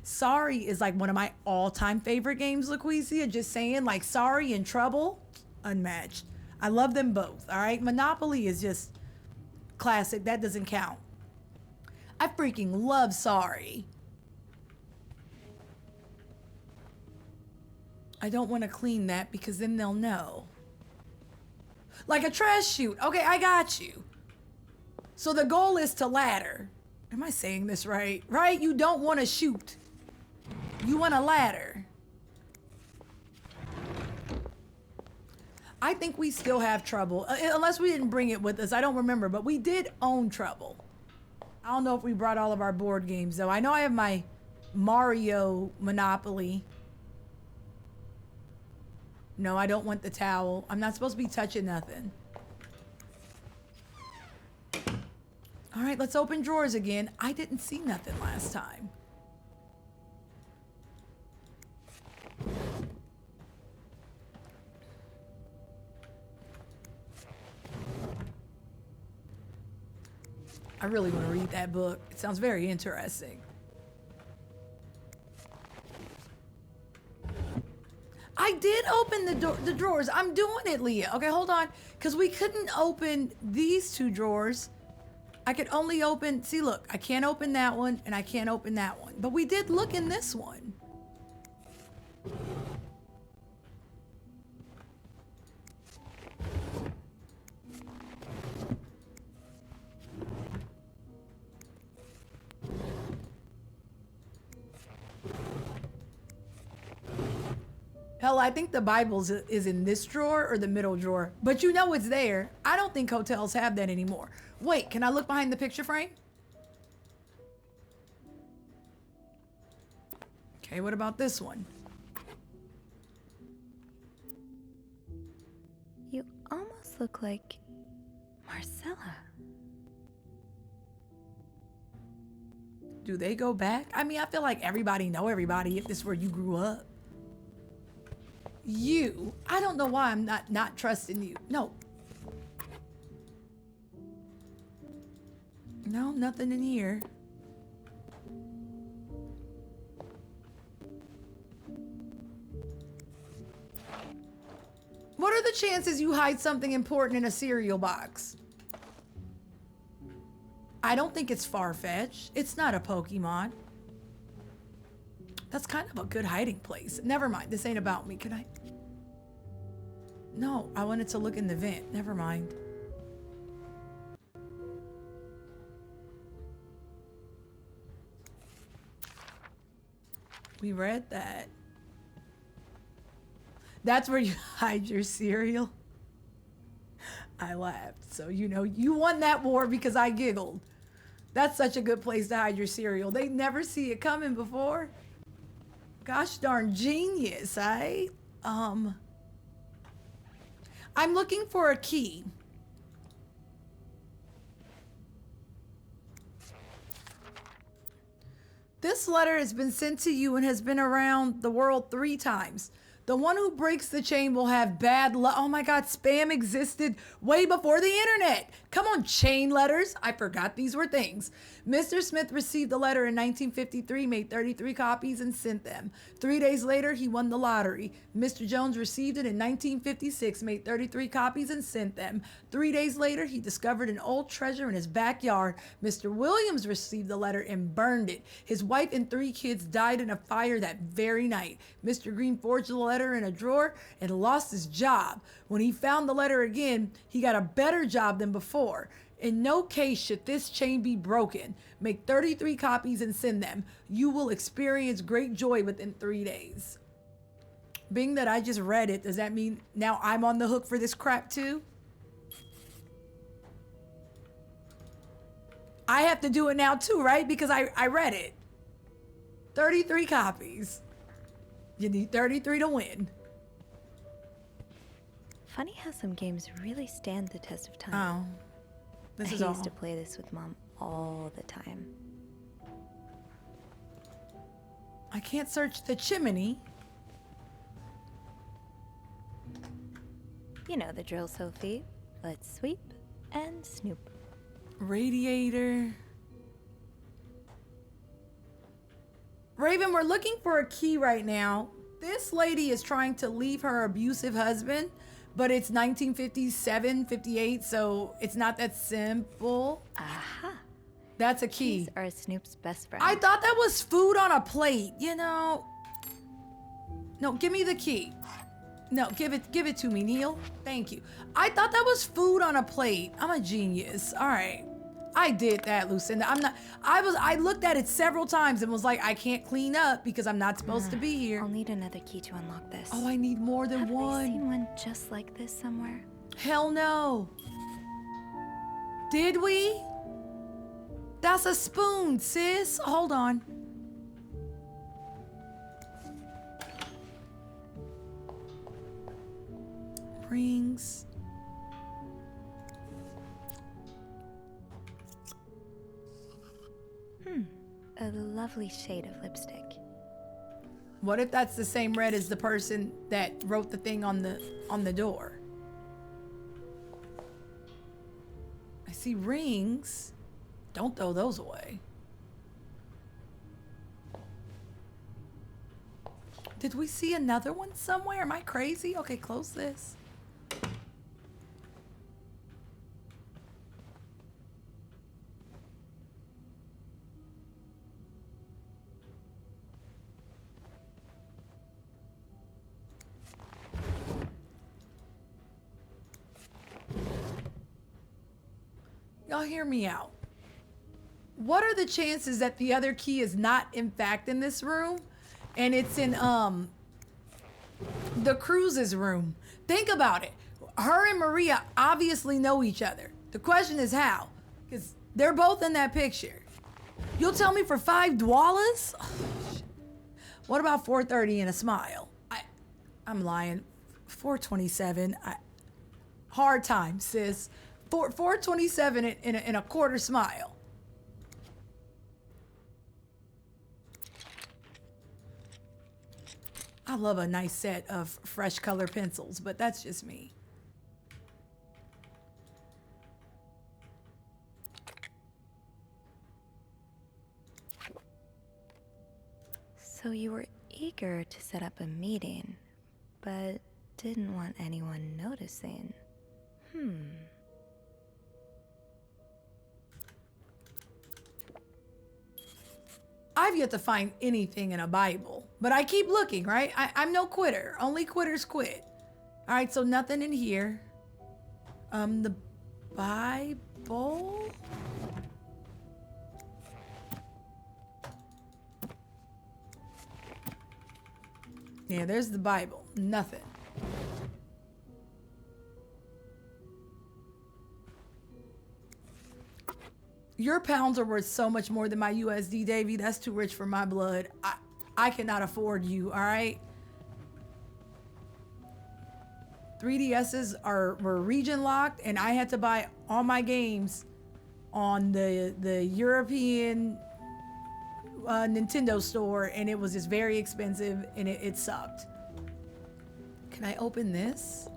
Sorry is like one of my all-time favorite games, LaQuisia. Just saying, like Sorry and Trouble, unmatched. I love them both, all right? Monopoly is just classic. That doesn't count. I freaking love Sorry. I don't want to clean that because then they'll know. Like a trash chute. Okay, I got you. So the goal is to ladder. Am I saying this right? Right? You don't want to shoot. You want a ladder. I think we still have Trouble. Unless we didn't bring it with us. I don't remember, but we did own Trouble. I don't know if we brought all of our board games, though. I know I have my Mario Monopoly. No, I don't want the towel. I'm not supposed to be touching nothing. All right, let's open drawers again. I didn't see nothing last time. I really want to read that book. It sounds very interesting. I did open the drawers. I'm doing it, Leah. Okay, hold on. Because we couldn't open these two drawers. I could only open... See, look. I can't open that one, and I can't open that one. But we did look in this one. Hell, I think the Bible is in this drawer or the middle drawer. But you know it's there. I don't think hotels have that anymore. Wait, can I look behind the picture frame? Okay, what about this one? You almost look like Marcella. Do they go back? I mean, I feel like everybody know everybody if this is where you grew up. You. I don't know why I'm not trusting you. No. No, nothing in here. What are the chances you hide something important in a cereal box? I don't think it's far-fetched. It's not a Pokemon. That's kind of a good hiding place. Never mind. This ain't about me. Can I? No, I wanted to look in the vent. Never mind. We read that. That's where you hide your cereal. I laughed. So, you know, you won that war because I giggled. That's such a good place to hide your cereal. They never see it coming before. Gosh darn genius, eh? I'm looking for a key. This letter has been sent to you and has been around the world 3 times. The one who breaks the chain will have bad luck. Oh my God, spam existed way before the internet. Come on, chain letters. I forgot these were things. Mr. Smith received the letter in 1953, made 33 copies and sent them. 3 days later, he won the lottery. Mr. Jones received it in 1956, made 33 copies and sent them. 3 days later, he discovered an old treasure in his backyard. Mr. Williams received the letter and burned it. His wife and 3 kids died in a fire that very night. Mr. Green forged the letter in a drawer and lost his job. When he found the letter again, he got a better job than before. In no case should this chain be broken. Make 33 copies and send them. You will experience great joy within 3 days. Being that I just read it, does that mean now I'm on the hook for this crap too? I have to do it now too, right? Because I read it. 33 copies. You need 33 to win. Funny how some games really stand the test of time. Oh. This I is used all. to play this with Mom all the time. I can't search the chimney. You know the drill, Sophie. Let's sweep and snoop. Radiator. Raven, we're looking for a key right now. This lady is trying to leave her abusive husband, but it's 1957, 58, so it's not that simple. Aha. That's a key. Keys are Snoop's best friend. I thought that was food on a plate, you know. No, give me the key. No, give it to me, Neil. Thank you. I thought that was food on a plate. I'm a genius. All right. I did that, Lucinda. I looked at it several times and was like, I can't clean up because I'm not supposed to be here. I'll need another key to unlock this. Oh, I need more than one. Have I seen one just like this somewhere? Hell no. Did we? That's a spoon, sis. Hold on. Rings. A lovely shade of lipstick. What if that's the same red as the person that wrote the thing on the door? I see rings. Don't throw those away. Did we see another one somewhere? Am I crazy? Okay, close this. Y'all hear me out. What are the chances that the other key is not in fact in this room and it's in the Cruz's room? Think about it. Her and Maria obviously know each other. The question is how, because they're both in that picture. You'll tell me for $5? What about 430 and a smile? I'm lying. 427. Hard time, sis. 427 in a quarter smile. I love a nice set of fresh color pencils, but that's just me. So you were eager to set up a meeting, but didn't want anyone noticing. I've yet to find anything in a Bible, but I keep looking, right? I'm no quitter. Only quitters quit. All right, so nothing in here. The Bible? Yeah, there's the Bible. Nothing. Your pounds are worth so much more than my USD, Davy. That's too rich for my blood. I cannot afford you, all right? 3DSs were region locked, and I had to buy all my games on the European Nintendo store, and it was just very expensive, and it sucked. Can I open this?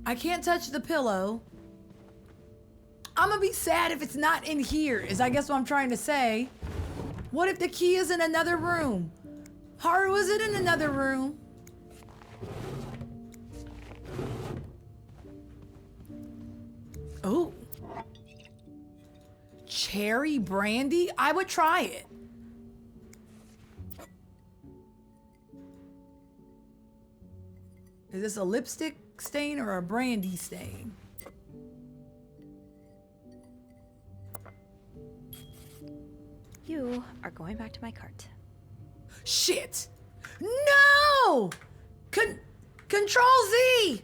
I can't touch the pillow. I'm gonna be sad if it's not in here, is I guess what I'm trying to say. What if the key is in another room? Haru, is it in another room? Oh. Cherry brandy? I would try it. Is this a lipstick stain or a brandy stain? You are going back to my cart. Shit! No! Control Z!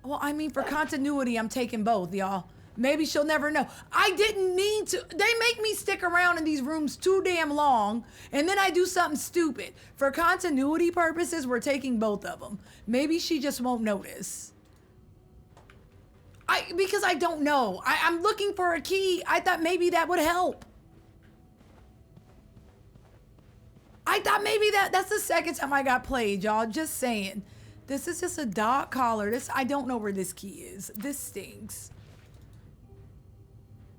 Well, I mean, for continuity, I'm taking both, y'all. Maybe she'll never know. I didn't mean to. They make me stick around in these rooms too damn long, and then I do something stupid. For continuity purposes, we're taking both of them. Maybe she just won't notice. Because I don't know. I'm looking for a key. I thought maybe that would help. I thought maybe that's the second time I got played, y'all. Just saying. This is just a dog collar. I don't know where this key is. This stinks.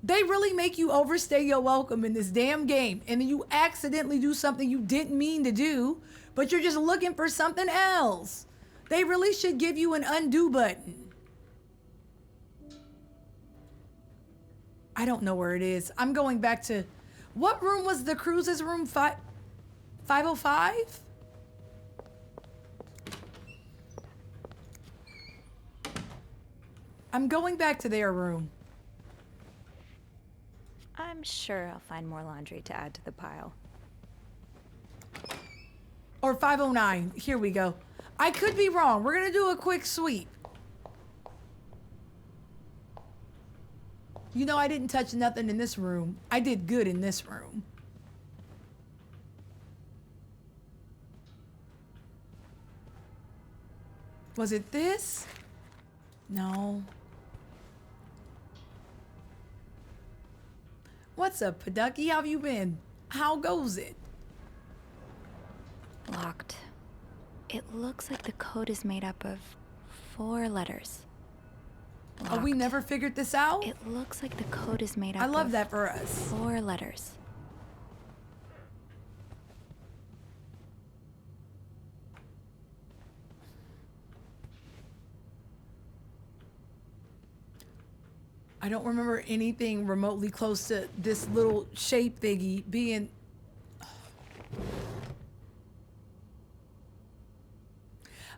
They really make you overstay your welcome in this damn game, and then you accidentally do something you didn't mean to do, but you're just looking for something else. They really should give you an undo button. I don't know where it is. I'm going back to... What room was the cruise's room? 505? I'm going back to their room. I'm sure I'll find more laundry to add to the pile. Or 509. Here we go. I could be wrong. We're gonna do a quick sweep. You know, I didn't touch nothing in this room. I did good in this room. Was it this? No. What's up, Paducky? How have you been? How goes it? Locked. It looks like the code is made up of 4 letters. Oh, we never figured this out? It looks like the code is made up of... I love that for us. 4 letters. I don't remember anything remotely close to this little shape thingy being...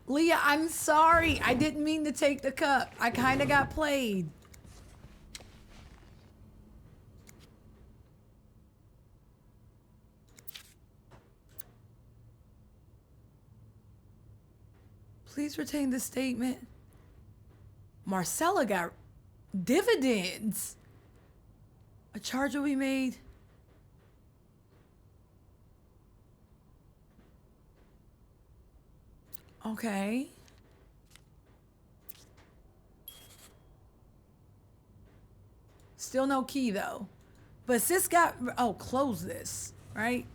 Leah, I'm sorry. I didn't mean to take the cup. I kind of got played. Please retain the statement. Marcella got dividends. A charge will be made. Okay. Still no key though. But sis got, oh, close this, right?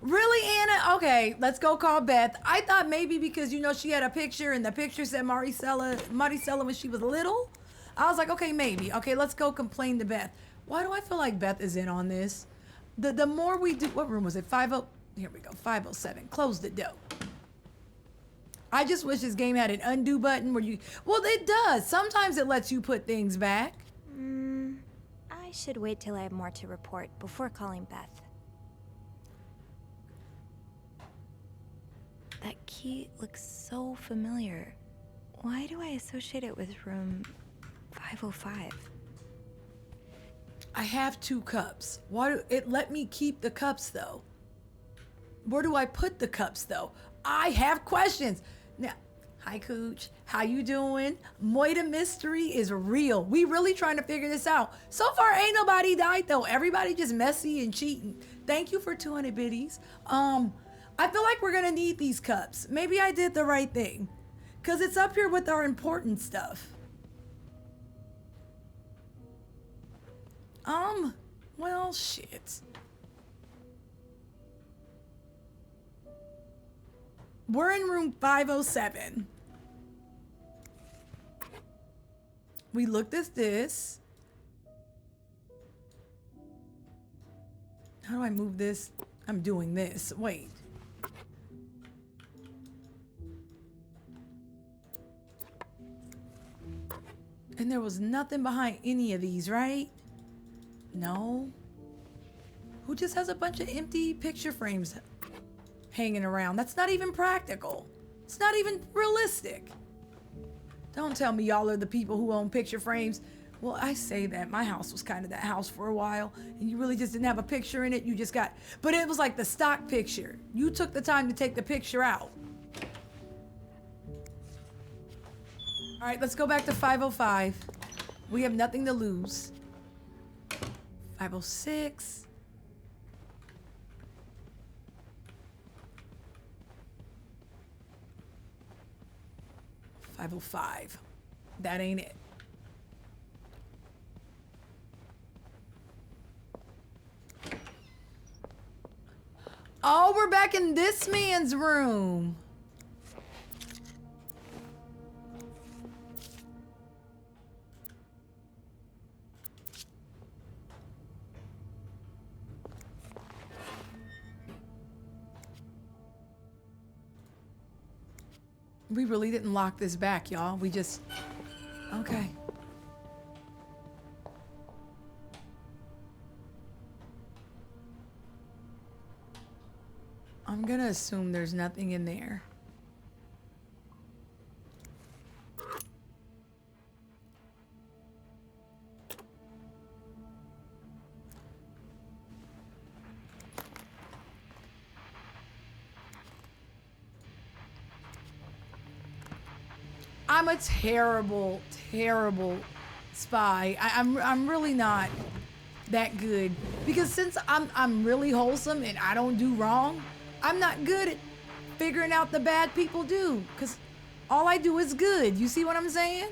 Really, Anna? Okay, let's go call Beth. I thought maybe because, you know, she had a picture and the picture said Maricela when she was little. I was like, okay, maybe. Okay, let's go complain to Beth. Why do I feel like Beth is in on this? The more we do, what room was it? 50, here we go, 507. Close the door. I just wish this game had an undo button where you, well, it does. Sometimes it lets you put things back. I should wait till I have more to report before calling Beth. That key looks so familiar. Why do I associate it with room 505? I have 2 cups. Why do it let me keep the cups though? Where do I put the cups though? I have questions. Now, hi Cooch, how you doing? Moita mystery is real. We really trying to figure this out. So far ain't nobody died though. Everybody just messy and cheating. Thank you for 200 biddies. I feel like we're gonna need these cups. Maybe I did the right thing. Cause it's up here with our important stuff. Well, shit. We're in room 507. We looked at this. How do I move this? I'm doing this. Wait. And there was nothing behind any of these, right? No. Who just has a bunch of empty picture frames hanging around? That's not even practical. It's not even realistic. Don't tell me y'all are the people who own picture frames. Well, I say that. My house was kind of that house for a while, and you really just didn't have a picture in it. You just got, but it was like the stock picture. You took the time to take the picture out. All right, let's go back to 505. We have nothing to lose. 506. $505. That ain't it. Oh, we're back in this man's room. We really didn't lock this back, y'all. We just... Okay. I'm gonna assume there's nothing in there. I'm a terrible, terrible spy. I'm really not that good, because since I'm really wholesome and I don't do wrong, I'm not good at figuring out the bad people do, because all I do is good. You see what I'm saying?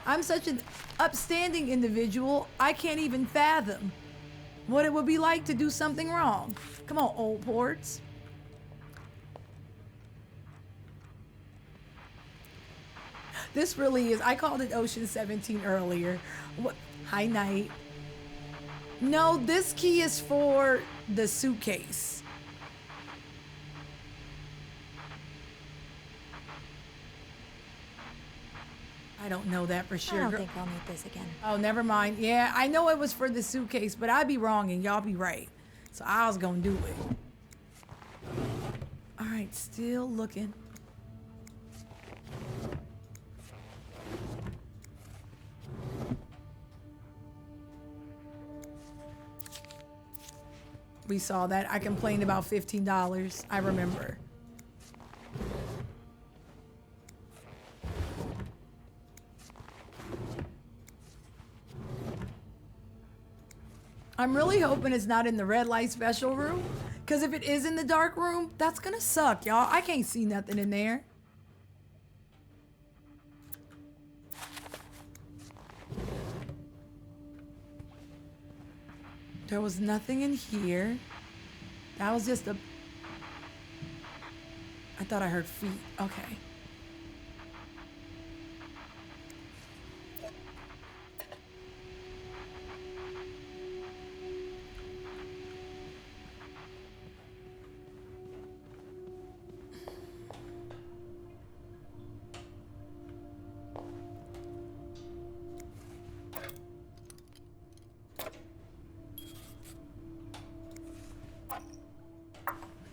I'm such an upstanding individual, I can't even fathom what it would be like to do something wrong. Come on, old ports. This really is, I called it Ocean 17 earlier. What? Hi, Night. No, this key is for the suitcase. I don't know that for sure. I don't think I'll need this again. Oh, never mind. Yeah, I know it was for the suitcase, but I'd be wrong and y'all be right. So I was gonna do it. All right, still looking. We saw that. I complained about $15. I remember. I'm really hoping it's not in the red light special room, because if it is in the dark room, that's gonna suck, y'all. I can't see nothing in there. There was nothing in here. That was just a... I thought I heard feet. Okay.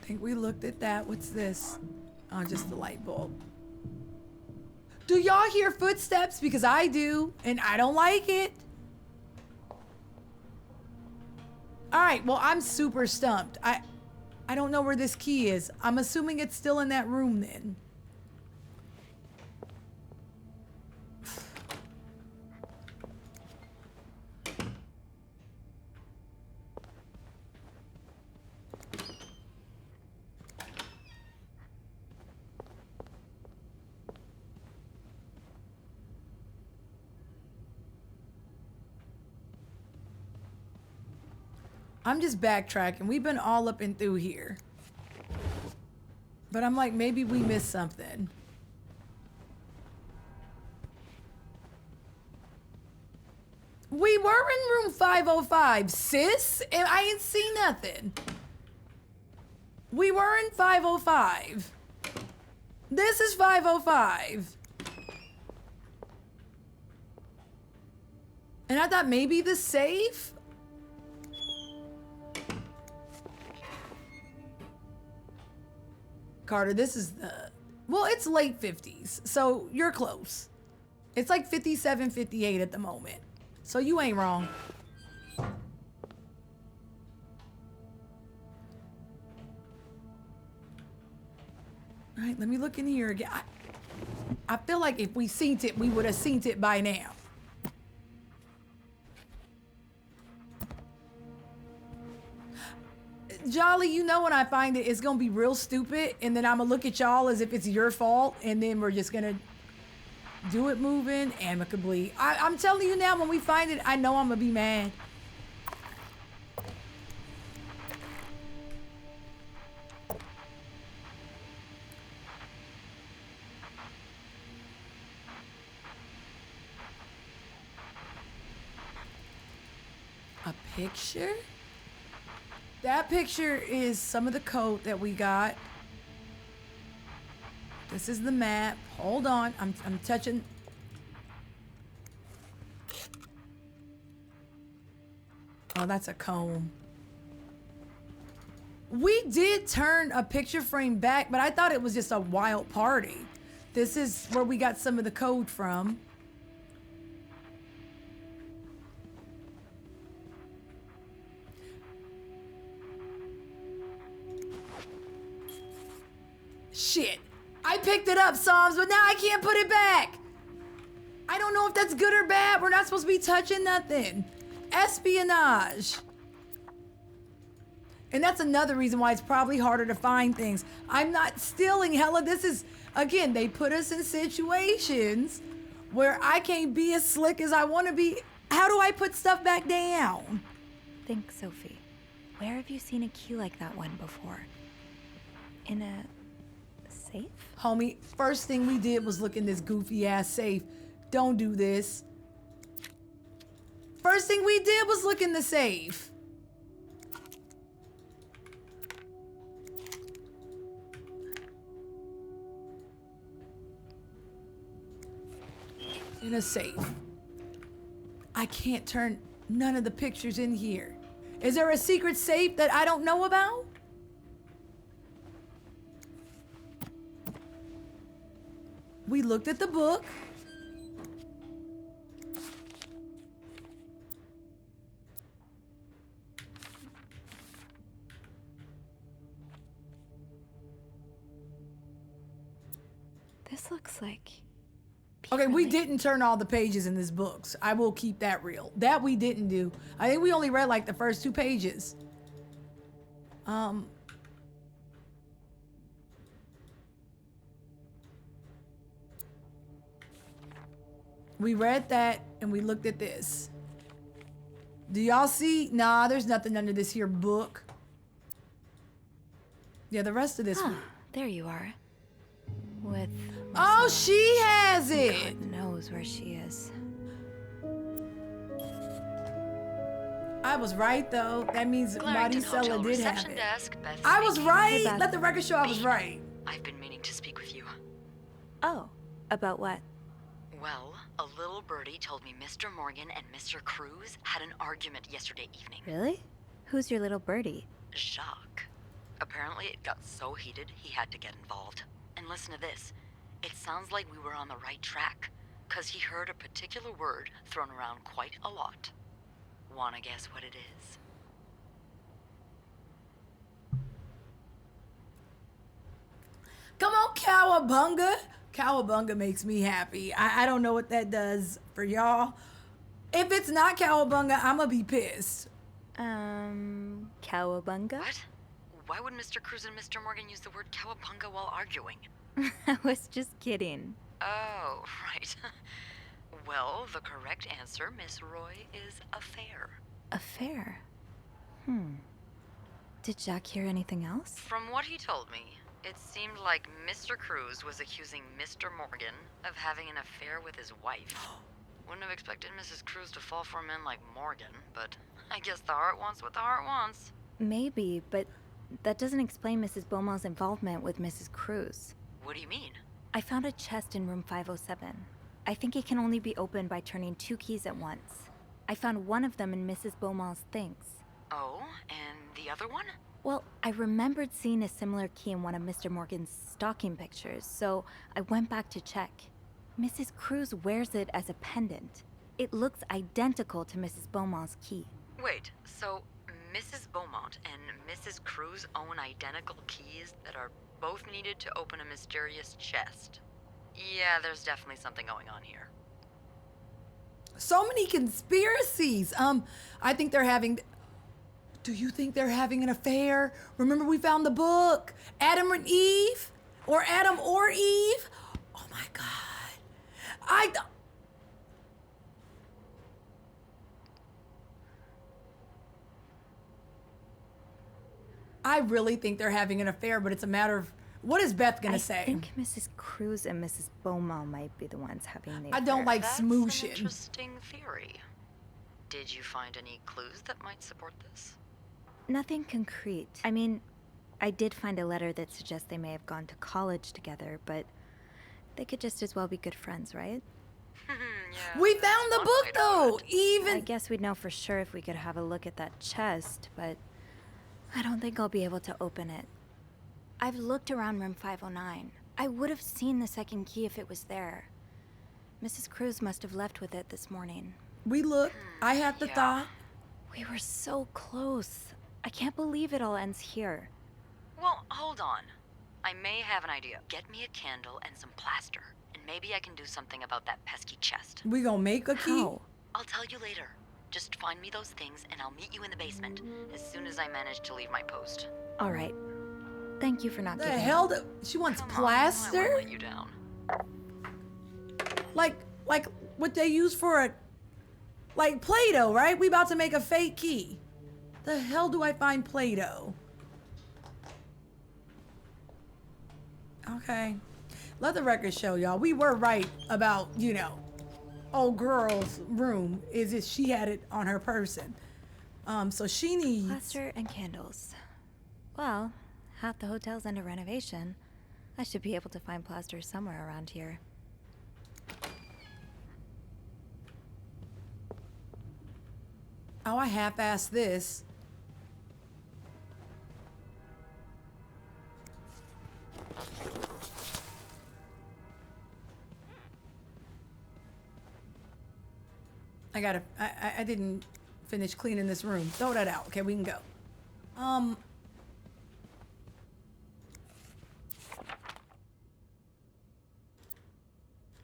I think we looked at that. What's this? Oh, just the light bulb. Do y'all hear footsteps? Because I do, and I don't like it. All right, well, I'm super stumped. I don't know where this key is. I'm assuming it's still in that room then. I'm just backtracking. We've been all up and through here. But I'm like, maybe we missed something. We were in room 505, sis. And I ain't seen nothing. We were in 505. This is 505. And I thought maybe the safe? Carter, this is the... Well, it's late 50s, so you're close. It's like 57, 58 at the moment. So you ain't wrong. All right, let me look in here again. I feel like if we seen it, we would have seen it by now. Jolly, you know when I find it, it's gonna be real stupid, and then I'm gonna look at y'all as if it's your fault, and then we're just gonna do it moving amicably. I'm telling you now, when we find it, I know I'm gonna be mad. A picture? That picture is some of the code that we got. This is the map. Hold on, I'm touching. Oh, that's a comb. We did turn a picture frame back, but I thought it was just a wild party. This is where we got some of the code from. Shit. I picked it up, Psalms, but now I can't put it back. I don't know if that's good or bad. We're not supposed to be touching nothing. Espionage. And that's another reason why it's probably harder to find things. I'm not stealing, hella. This is, again, they put us in situations where I can't be as slick as I want to be. How do I put stuff back down? Think, Sophie. Where have you seen a key like that one before? In a safe? Homie, first thing we did was look in this goofy ass safe. Don't do this. First thing we did was look in the safe. In a safe. I can't turn none of the pictures in here. Is there a secret safe that I don't know about? We looked at the book. This looks like... Okay, we didn't turn all the pages in this book. So I will keep that real. That we didn't do. I think we only read like the first 2 pages. We read that and we looked at this. Do y'all see? Nah, there's nothing under this here book. Yeah, the rest of this. There you are. With... Oh, she has it! God knows where she is. I was right, though. That means Maricela did have it. Desk, Beth I was speaking. right! Hey, Beth. Let the record show I was right. I've been meaning to speak with you. Oh, about what? Well, a little birdie told me Mr. Morgan and Mr. Cruz had an argument yesterday evening. Really? Who's your little birdie? Jacques. Apparently it got so heated he had to get involved. And listen to this. It sounds like we were on the right track, 'cause he heard a particular word thrown around quite a lot. Wanna guess what it is? Come on, Cowabunga. Cowabunga makes me happy. I don't know what that does for y'all. If it's not Cowabunga, I'm gonna be pissed. Cowabunga? What? Why would Mr. Cruz and Mr. Morgan use the word cowabunga while arguing? I was just kidding. Oh, right. Well, the correct answer, Miss Roy, is affair. Affair? Did Jack hear anything else? From what he told me, it seemed like Mr. Cruz was accusing Mr. Morgan of having an affair with his wife. Wouldn't have expected Mrs. Cruz to fall for a man like Morgan, but I guess the heart wants what the heart wants. Maybe, but that doesn't explain Mrs. Beaumont's involvement with Mrs. Cruz. What do you mean? I found a chest in room 507. I think it can only be opened by turning 2 keys at once. I found one of them in Mrs. Beaumont's things. Oh, and the other one? Well, I remembered seeing a similar key in one of Mr. Morgan's stocking pictures, so I went back to check. Mrs. Cruz wears it as a pendant. It looks identical to Mrs. Beaumont's key. Wait, so Mrs. Beaumont and Mrs. Cruz own identical keys that are both needed to open a mysterious chest? Yeah, there's definitely something going on here. So many conspiracies. I think they're having... Do you think they're having an affair? Remember we found the book, Adam and Eve? Or Adam or Eve? Oh my God. I really think they're having an affair, but it's a matter of... What is Beth gonna say? I think Mrs. Cruz and Mrs. Beaumont might be the ones having the affair. I don't like That's smooshing. An interesting theory. Did you find any clues that might support this? Nothing concrete. I mean, I did find a letter that suggests they may have gone to college together, but they could just as well be good friends, right? Yeah, We found the book though! I guess we'd know for sure if we could have a look at that chest, but I don't think I'll be able to open it. I've looked around room 509. I would have seen the second key if it was there. Mrs. Cruz must have left with it this morning. We looked. I had the thought. We were so close. I can't believe it all ends here. Well, hold on. I may have an idea. Get me a candle and some plaster, and maybe I can do something about that pesky chest. We gonna make a key? How? I'll tell you later. Just find me those things, and I'll meet you in the basement as soon as I manage to leave my post. All right. Thank you for not The giving hell? up. She wants I plaster? won't let you down. Like what they use for a... Like Play-Doh, right? We about to make a fake key. The hell do I find Play-Doh? Okay. Let the record show, y'all. We were right about, you know, old girl's room. Is it she had it on her person. So she needs... Plaster and candles. Well, half the hotel's under renovation. I should be able to find plaster somewhere around here. Oh, I half-assed this. I didn't finish cleaning this room. Throw that out. Okay, we can go.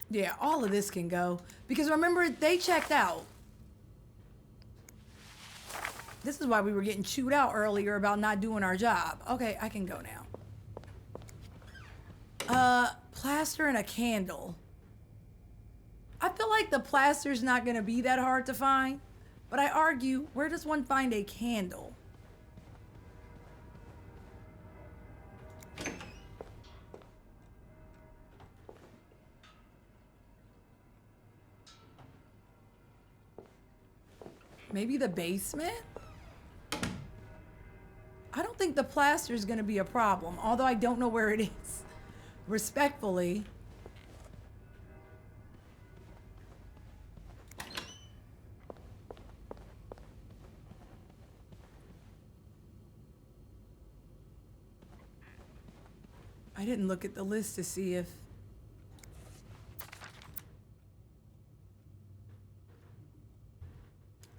Yeah, all of this can go. Because remember, they checked out. This is why we were getting chewed out earlier about not doing our job. Okay, I can go now. Plaster and a candle. I feel like the plaster's not gonna be that hard to find, but I argue, where does one find a candle? Maybe the basement? I don't think the plaster is going to be a problem, although I don't know where it is. Respectfully. I didn't look at the list to see if...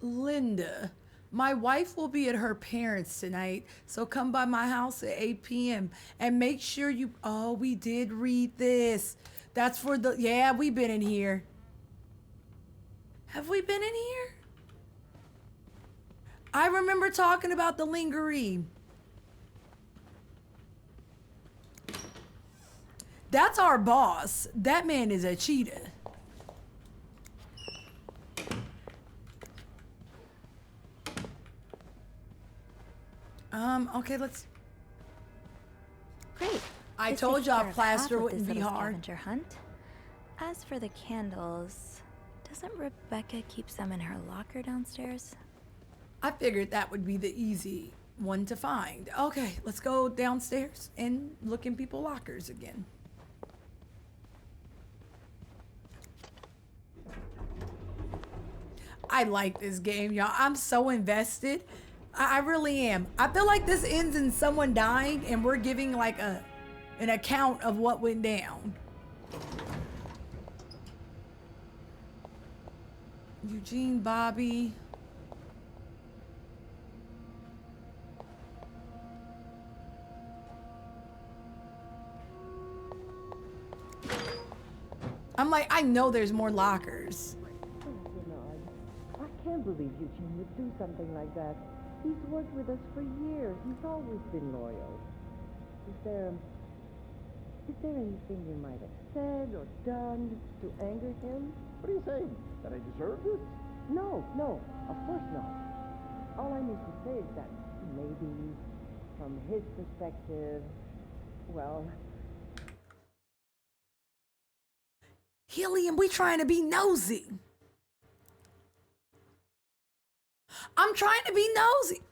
Linda, my wife will be at her parents' tonight, so come by my house at 8 p.m. and make sure you... Oh, we did read this. That's for the... Yeah, we've been in here. Have we been in here? I remember talking about the lingerie. That's our boss. That man is a cheetah. Okay, let's... Great. I This told takes y'all care of plaster half of wouldn't this be little hard. scavenger hunt. As for the candles, doesn't Rebecca keep them in her locker downstairs? I figured that would be the easy one to find. Okay, let's go downstairs and look in people's lockers again. I like this game, y'all. I'm so invested. I really am. I feel like this ends in someone dying and we're giving like an account of what went down. Eugene, Bobby. I'm like, I know there's more lockers. I can't believe Eugene would do something like that. He's worked with us for years. He's always been loyal. Is there anything you might have said or done to anger him? What are you saying? That I deserve this? No, of course not. All I need to say is that maybe from his perspective, well... Helium, we trying to be nosy. I'm trying to be nosy.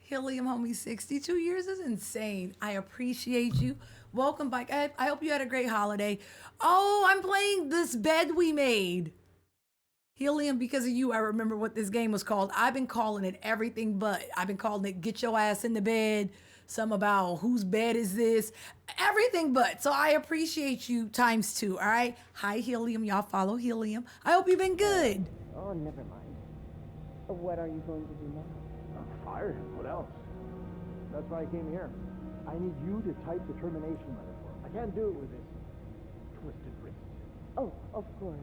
Helium, homie, 62 years is insane. I appreciate you. Welcome back. I hope you had a great holiday. Oh, I'm playing this bed we made. Helium, because of you, I remember what this game was called. I've been calling it everything but. I've been calling it Get Your Ass in the Bed. Some about whose bed is this. Everything but. So I appreciate you ×2, all right? Hi, Helium. Y'all follow Helium. I hope you've been good. Oh, never mind. What are you going to do now? Fire him. What else? That's why I came here. I need you to type the termination letter for him. I can't do it with this twisted wrist. Oh, of course.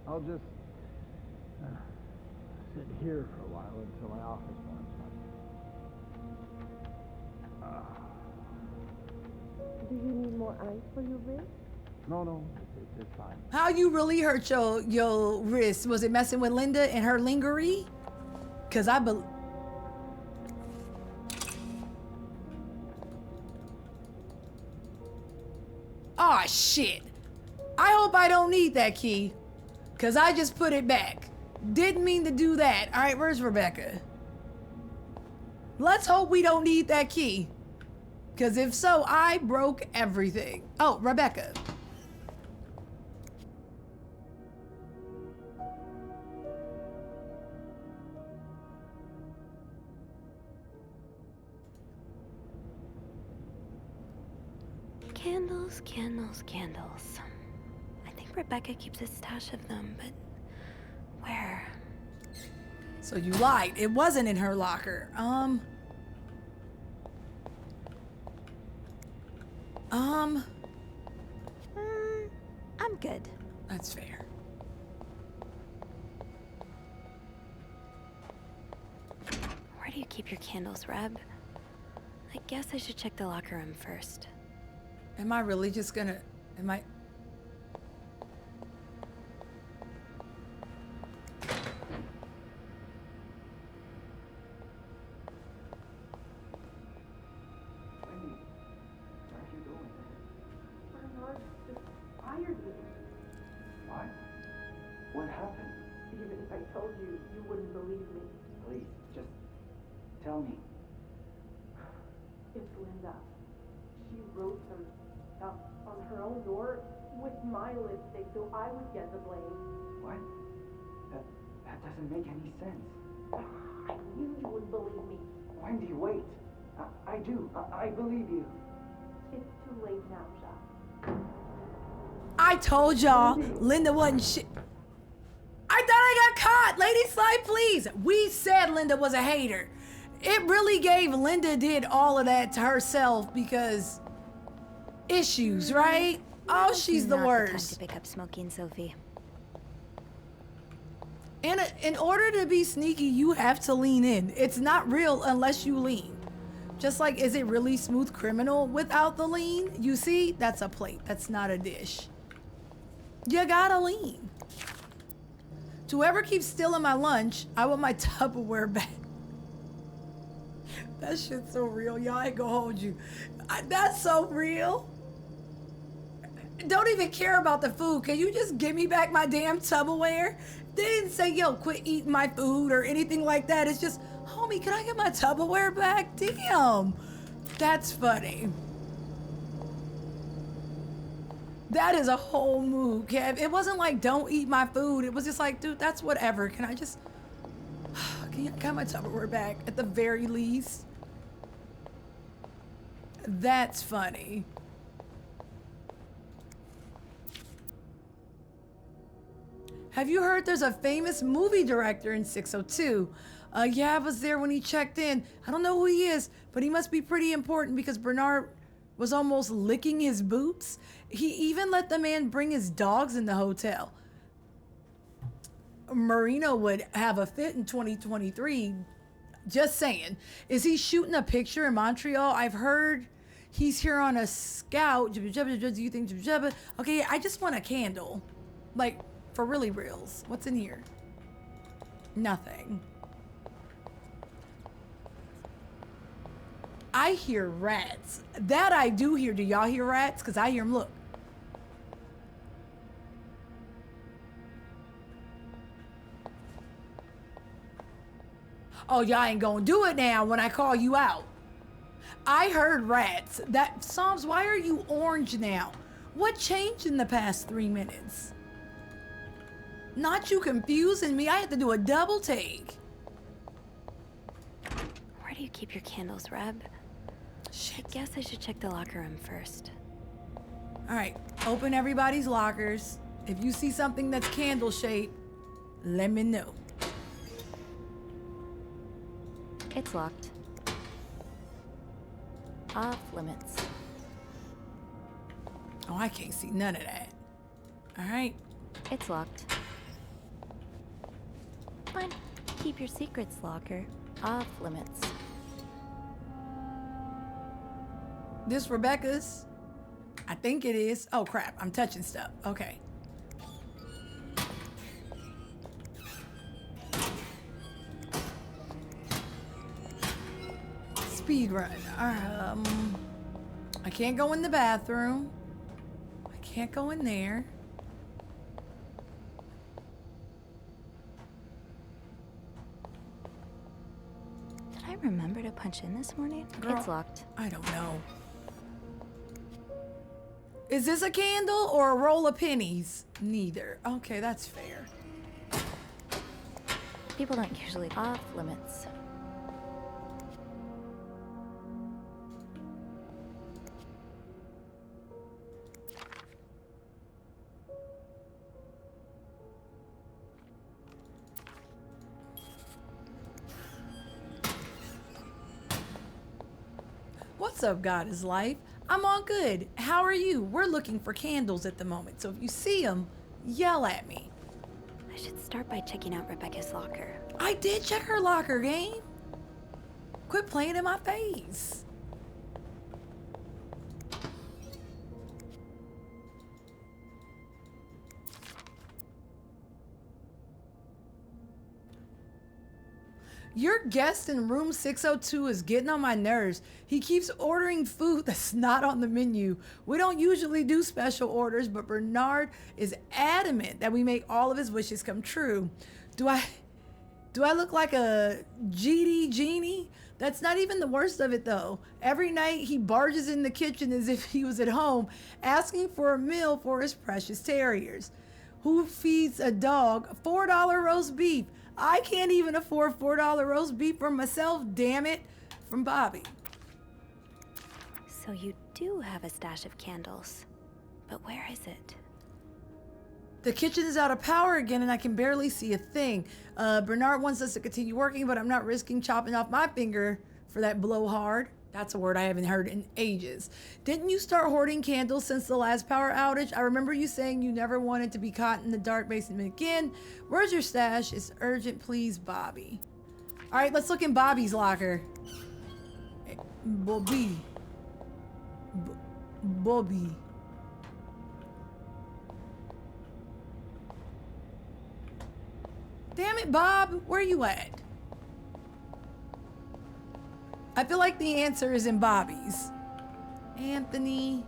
I'll just sit here for a while until my office warms up. Do you need more ice for your wrist? No, it's fine. How you really hurt your wrist? Was it messing with Linda and her lingerie? Because I believe... Aw, shit. I hope I don't need that key. Because I just put it back. Didn't mean to do that. All right, where's Rebecca? Let's hope we don't need that key. Because if so, I broke everything. Oh, Rebecca. Candles, candles, candles. I think Rebecca keeps a stash of them, but where? So you lied. It wasn't in her locker. I'm good. That's fair. Where do you keep your candles, Reb? I guess I should check the locker room first. Am I really just gonna... Am I... What happened? Even if I told you, you wouldn't believe me. Please, just tell me. It's Linda. She wrote them on her own door with my lipstick so I would get the blame. What? That doesn't make any sense. I knew you wouldn't believe me. Wendy, wait. I do. I believe you. It's too late now, Jacques. I told y'all Linda wasn't shit. I thought I got caught. Lady Slide, please. We said Linda was a hater. It really gave Linda did all of that to herself because issues, right? Oh, she's the worst. Not the time to pick up smoking, Sophie. And in order to be sneaky, you have to lean in. It's not real unless you lean. Just like, is it really Smooth Criminal without the lean? You see, that's a plate. That's not a dish. You gotta lean. To whoever keeps stealing my lunch, I want my Tupperware back. That shit's so real, y'all. I ain't gonna hold you. That's so real. Don't even care about the food. Can you just give me back my damn Tupperware? They didn't say, yo, quit eating my food or anything like that. It's just, homie, can I get my Tupperware back? Damn. That's funny. That is a whole move, Kev. It wasn't like, don't eat my food. It was just like, dude, that's whatever. Can I just, can I get my Tupperware back at the very least? That's funny. Have you heard there's a famous movie director in 602? Yeah, I was there when he checked in. I don't know who he is, but he must be pretty important because Bernard was almost licking his boots. He even let the man bring his dogs in the hotel. Marino would have a fit in 2023. Just saying. Is he shooting a picture in Montreal? I've heard he's here on a scout. Do you think? Okay, I just want a candle. Like, for really reals. What's in here? Nothing. I hear rats. That I do hear. Do y'all hear rats? Because I hear them. Look. Oh, y'all ain't gonna do it now when I call you out. I heard rats. That Psalms, why are you orange now? What changed in the past 3 minutes? Not you confusing me. I had to do a double take. Where do you keep your candles, Reb? Shit. I guess I should check the locker room first. All right, open everybody's lockers. If you see something that's candle shaped, let me know. It's locked. Off limits. Oh, I can't see none of that. All right. It's locked. Fine. Keep your secrets locker. Off limits. This Rebecca's? I think it is. Oh crap, I'm touching stuff. Okay. Speed run. I can't go in the bathroom. I can't go in there. Did I remember to punch in this morning? Girl, it's locked. I don't know. Is this a candle or a roll of pennies? Neither. Okay, that's fair. People don't usually off limits. What's up, God is Life? I'm all good. How are you? We're looking for candles at the moment, so if you see them, yell at me. I should start by checking out Rebecca's locker. I did check her locker, game. Quit playing in my face. Your guest in room 602 is getting on my nerves. He keeps ordering food that's not on the menu. We don't usually do special orders, but Bernard is adamant that we make all of his wishes come true. Do I look like a GD genie? That's not even the worst of it though. Every night he barges in the kitchen as if he was at home, asking for a meal for his precious terriers. Who feeds a dog $4 roast beef? I can't even afford $4 roast beef for myself, damn it. From Bobby. So you do have a stash of candles. But where is it? The kitchen is out of power again and I can barely see a thing. Bernard wants us to continue working, but I'm not risking chopping off my finger for that blowhard. That's a word I haven't heard in ages. Didn't you start hoarding candles since the last power outage? I remember you saying you never wanted to be caught in the dark basement again. Where's your stash? It's urgent, please, Bobby. All right, let's look in Bobby's locker. Bobby. Bobby. Damn it, Bob. Where you at? I feel like the answer is in Bobby's. Anthony.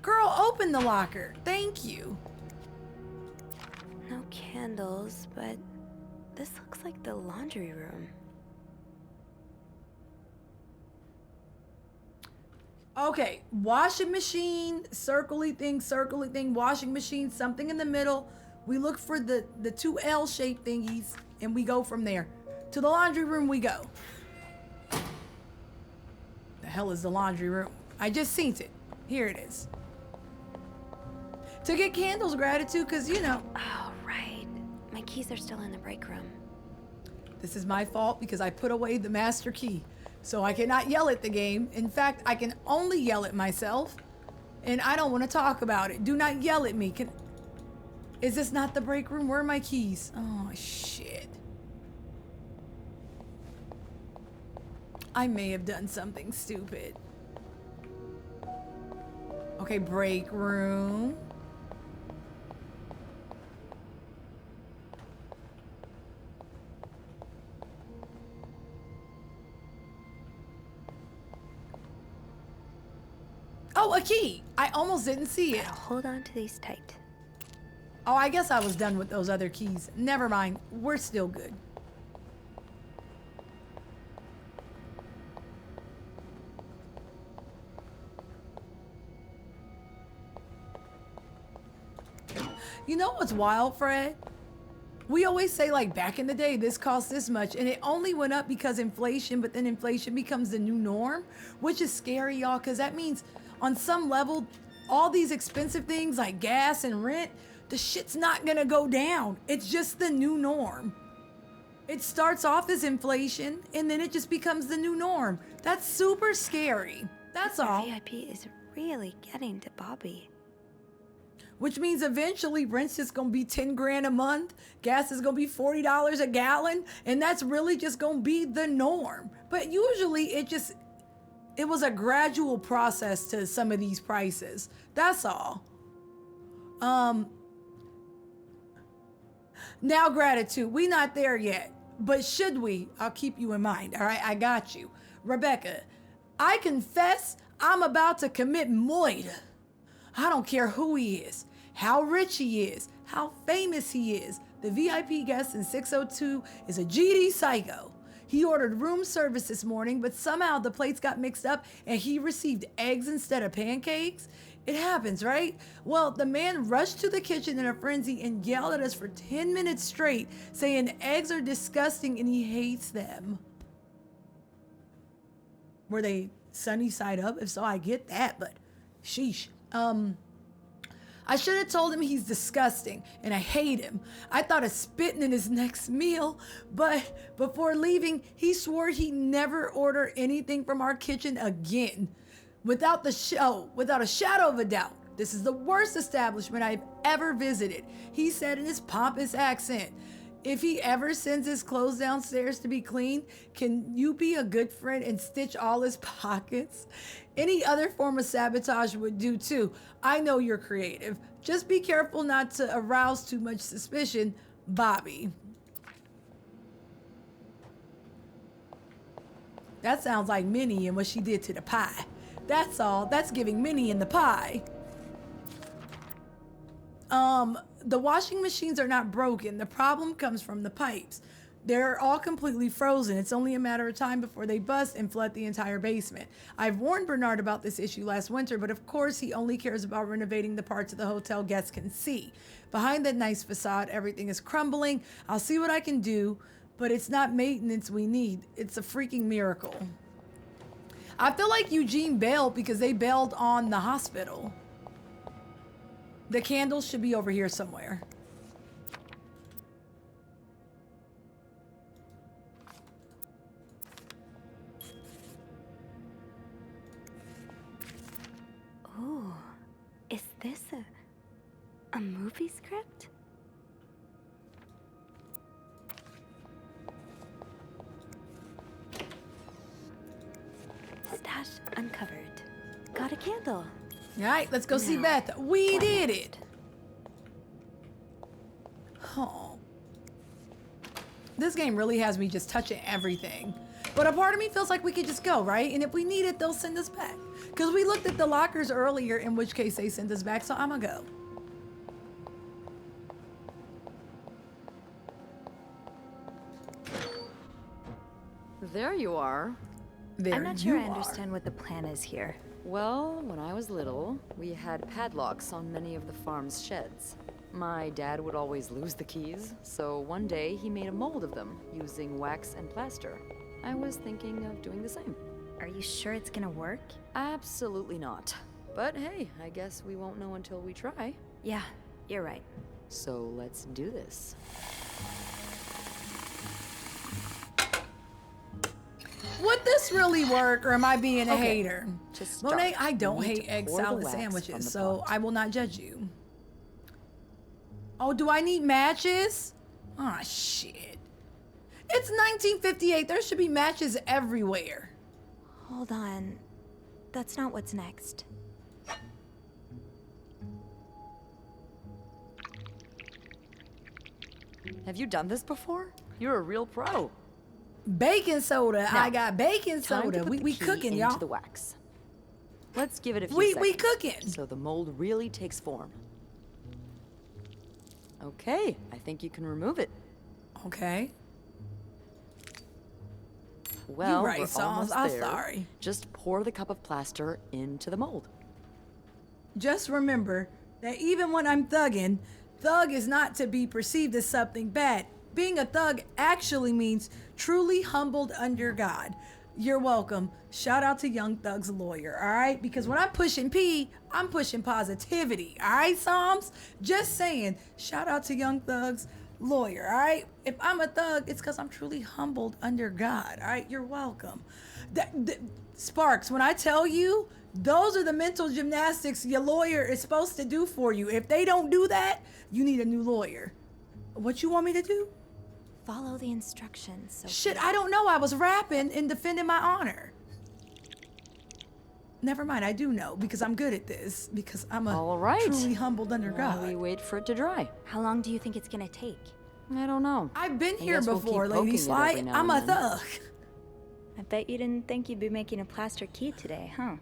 Girl, open the locker. Thank you. No candles, but this looks like the laundry room. Okay, washing machine, circly thing, washing machine, something in the middle. We look for the two L-shaped thingies, and we go from there. To the laundry room we go. The hell is the laundry room? I just seen it. Here it is. To get candles, gratitude, because, you know. Oh, right. My keys are still in the break room. This is my fault because I put away the master key. So I cannot yell at the game. In fact, I can only yell at myself. And I don't want to talk about it. Do not yell at me. Is this not the break room? Where are my keys? Oh, shit. I may have done something stupid. Okay, break room. Oh, a key! I almost didn't see it. Hold on to these tight. Oh, I guess I was done with those other keys. Never mind. We're still good. You know what's wild, Fred? We always say, like, back in the day, this cost this much, and it only went up because inflation, but then inflation becomes the new norm, which is scary, y'all, because that means on some level, all these expensive things like gas and rent, the shit's not gonna go down. It's just the new norm. It starts off as inflation, and then it just becomes the new norm. That's super scary. That's all. VIP is really getting to Bobby. Which means eventually rent's just gonna be 10 grand a month, gas is gonna be $40 a gallon, and that's really just gonna be the norm. But usually it was a gradual process to some of these prices. That's all. Now gratitude, we not there yet, but should we? I'll keep you in mind, all right? I got you. Rebecca, I confess I'm about to commit murder. I don't care who he is, how rich he is, how famous he is. The VIP guest in 602 is a GD psycho. He ordered room service this morning, but somehow the plates got mixed up and he received eggs instead of pancakes. It happens, right? Well, the man rushed to the kitchen in a frenzy and yelled at us for 10 minutes straight, saying eggs are disgusting and he hates them. Were they sunny side up? If so, I get that, but sheesh. I should have told him he's disgusting and I hate him. I thought of spitting in his next meal, but before leaving, he swore he'd never order anything from our kitchen again. Without a shadow of a doubt, this is the worst establishment I've ever visited, he said in his pompous accent. If he ever sends his clothes downstairs to be cleaned, can you be a good friend and stitch all his pockets? Any other form of sabotage would do too. I know you're creative. Just be careful not to arouse too much suspicion, Bobby. That sounds like Minnie and what she did to the pie. That's all. That's giving Minnie and the pie. The washing machines are not broken. The problem comes from the pipes. They're all completely frozen. It's only a matter of time before they bust and flood the entire basement. I've warned Bernard about this issue last winter, but of course he only cares about renovating the parts of the hotel guests can see. Behind that nice facade, everything is crumbling. I'll see what I can do, but it's not maintenance we need. It's a freaking miracle. I feel like Eugene bailed because they bailed on the hospital. The candles should be over here somewhere. Ooh, is this a movie script? Stash uncovered. Got a candle. All right, let's go see Beth. We did it. Oh. This game really has me just touching everything. But a part of me feels like we could just go, right? And if we need it, they'll send us back. Because we looked at the lockers earlier, in which case they sent us back, so I'm gonna go. There you are. I'm not sure I understand what the plan is here. Well, when I was little, we had padlocks on many of the farm's sheds. My dad would always lose the keys, so one day he made a mold of them using wax and plaster. I was thinking of doing the same. Are you sure it's gonna work? Absolutely not. But hey, I guess we won't know until we try. Yeah, you're right. So let's do this. Would this really work, or am I being a hater? Just Monet, start. I don't You need hate to egg pour the salad wax from sandwiches, the so pot. I will not judge you. Oh, do I need matches? Oh, shit. It's 1958. There should be matches everywhere. Hold on. That's not what's next. Have you done this before? You're a real pro. Baking soda. Now, I got baking Time soda. to put We the key cooking, into y'all. the wax. Let's give it a few We seconds. cooking. So the mold really takes form. Okay, I think you can remove it. Okay. Well, right, we're Sauce. almost I'm there. sorry. Just pour the cup of plaster into the mold. Just remember that even when I'm thugging, thug is not to be perceived as something bad. Being a thug actually means truly humbled under God. You're welcome. Shout out to Young Thug's lawyer, all right? Because when I'm pushing P, I'm pushing positivity, all right, Psalms? Just saying, shout out to Young Thug's lawyer, all right? If I'm a thug, it's because I'm truly humbled under God, all right? You're welcome. Sparks, when I tell you, those are the mental gymnastics your lawyer is supposed to do for you. If they don't do that, you need a new lawyer. What you want me to do? Follow the instructions. Sophia. Shit, I don't know. I was rapping and defending my honor. Never mind, I do know because I'm good at this. Because I'm a All right. truly humbled under While God. we wait for it to dry. How long do you think it's gonna take? I don't know. I've been I here guess we'll keep before, poking Lady it Sly. every now I'm and a then. thug. I bet you didn't think you'd be making a plaster key today, huh?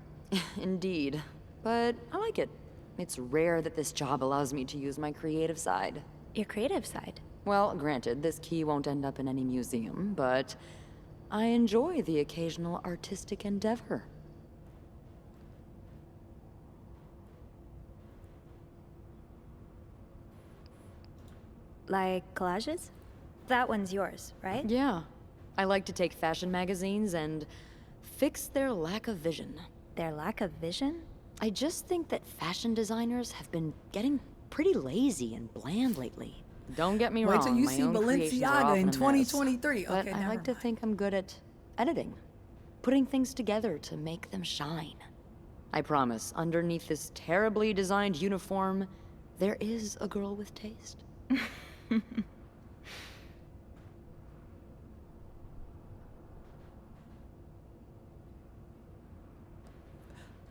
Indeed. But I like it. It's rare that this job allows me to use my creative side. Your creative side? Well, granted, this key won't end up in any museum, but I enjoy the occasional artistic endeavor. Like collages? That one's yours, right? Yeah. I like to take fashion magazines and fix their lack of vision. Their lack of vision? I just think that fashion designers have been getting pretty lazy and bland lately. Don't get me wrong, Wait till you my see own creations are Balenciaga often in a mess, 2023. but Okay, I never like to mind. think I'm good at editing, putting things together to make them shine. I promise, underneath this terribly designed uniform, there is a girl with taste.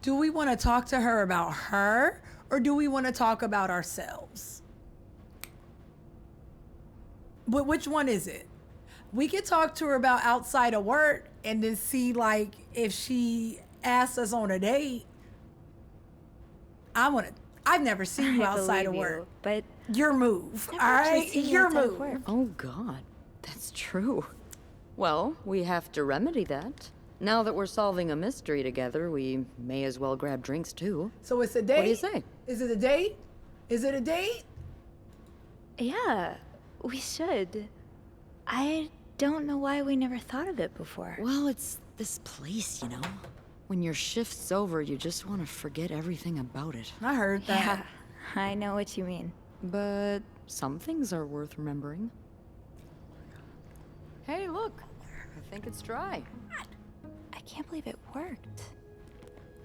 Do we want to talk to her about her, or do we want to talk about ourselves? But which one is it? We could talk to her about outside of work and then see, like, if she asks us on a date. I've never seen you I outside of believe work. you, but Your move, all never actually right? seen you Your outside of move. work. Oh God, that's true. Well, we have to remedy that. Now that we're solving a mystery together, we may as well grab drinks too. So it's a date? What do you say? Is it a date? Is it a date? yeah, we should. I don't know why we never thought of it before. Well, it's this place, you know? When your shift's over, you just want to forget everything about it. I heard that. Yeah, I know what you mean. But some things are worth remembering. Hey, look. I think it's dry. I can't believe it worked.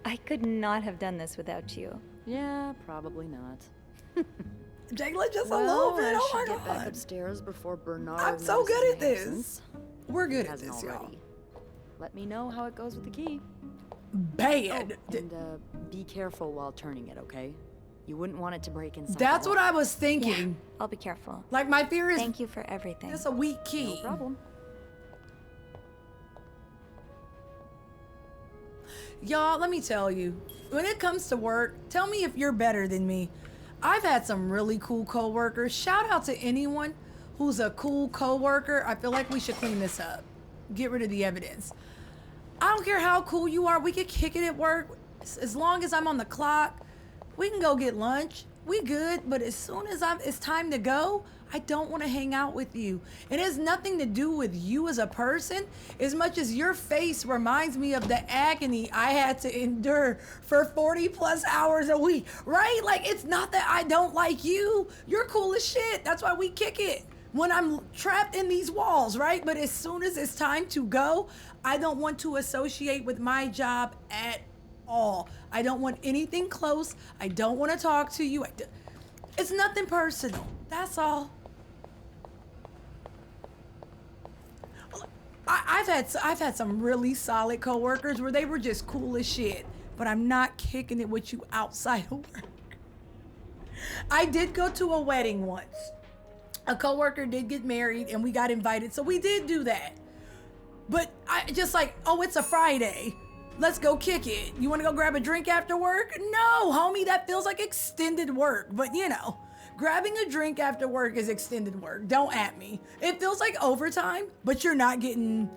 I could not have done this without you. Yeah, probably not. Jayla, just a Well, little bit. I Oh should my get back God. upstairs before Bernard I'm so notices good at my this. absence. We're good He at hasn't this, y'all. already. Let me know how it goes with the key. bad. Oh, and be careful while turning it, okay? You wouldn't want it to break inside. That's what I was thinking. Yeah, I'll be careful. Like, my fear is... Thank you for everything. That's a weak key. No problem. Y'all, let me tell you, when it comes to work, tell me if you're better than me. I've had some really cool coworkers. Shout out to anyone who's a cool coworker. I feel like we should clean this up. Get rid of the evidence. I don't care how cool you are. We could kick it at work. As long as I'm on the clock, we can go get lunch. We good. But as soon as it's time to go, I don't want to hang out with you. It has nothing to do with you as a person, as much as your face reminds me of the agony I had to endure for 40 plus hours a week, right? Like, it's not that I don't like you. You're cool as shit. That's why we kick it when I'm trapped in these walls, right? But as soon as it's time to go, I don't want to associate with my job at all. I don't want anything close. I don't want to talk to you. It's nothing personal. That's all. I've had some really solid coworkers where they were just cool as shit, but I'm not kicking it with you outside of work. I did go to a wedding once. A coworker did get married and we got invited, so we did do that. But I just like, oh, it's a Friday. Let's go kick it. You want to go grab a drink after work? No, homie, that feels like extended work. But you know, grabbing a drink after work is extended work. Don't at me. It feels like overtime, but you're not getting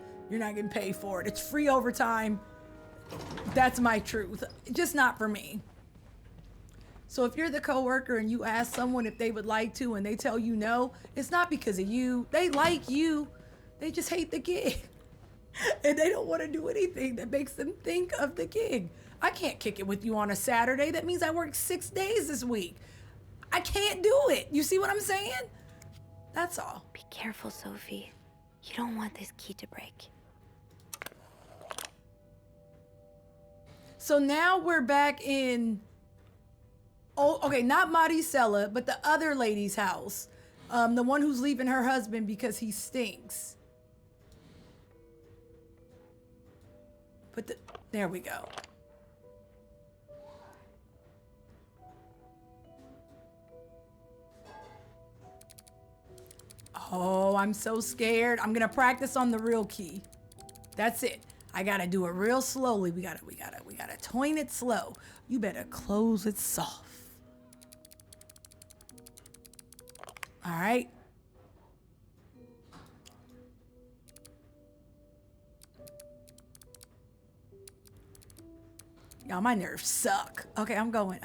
paid for it. It's free overtime. That's my truth. Just not for me. So if you're the coworker and you ask someone if they would like to and they tell you no, it's not because of you. They like you. They just hate the gig. And they don't want to do anything that makes them think of the gig. I can't kick it with you on a Saturday. That means I work 6 days this week. I can't do it. You see what I'm saying? That's all. Be careful, Sophie. You don't want this key to break. So now we're back in, oh, okay, not Maricela, but the other lady's house. The one who's leaving her husband because he stinks. But there we go. Oh, I'm so scared. I'm gonna practice on the real key. That's it. I gotta do it real slowly. We gotta toin it slow. You better close it soft. All right. Y'all, my nerves suck. Okay, I'm going.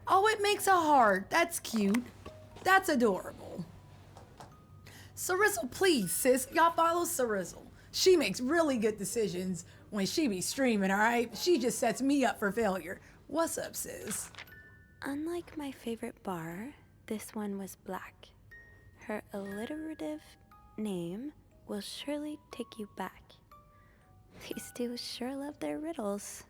Oh, it makes a heart. That's cute. That's adorable. Cerizzle, please, sis. Y'all follow Cerizzle. She makes really good decisions when she be streaming, all right? She just sets me up for failure. What's up, sis? Unlike my favorite bar, this one was black. Her alliterative name will surely take you back. These two sure love their riddles.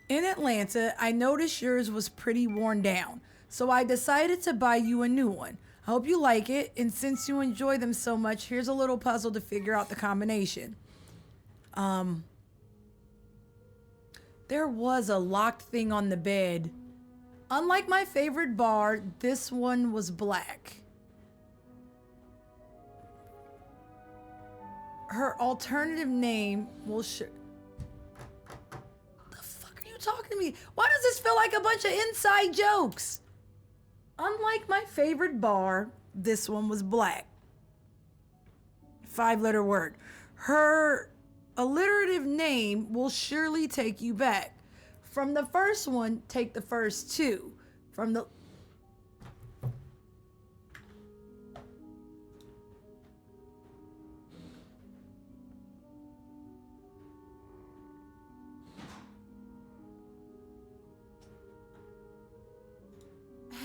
In Atlanta, I noticed yours was pretty worn down, so I decided to buy you a new one. I hope you like it, and since you enjoy them so much, here's a little puzzle to figure out the combination. There was a locked thing on the bed. Unlike my favorite bar, this one was black. Her alternative name will talking to me. Why does this feel like a bunch of inside jokes? Unlike my favorite bar, this one was black. 5-letter word. Her alliterative name will surely take you back. From the first one, take the first two. From the...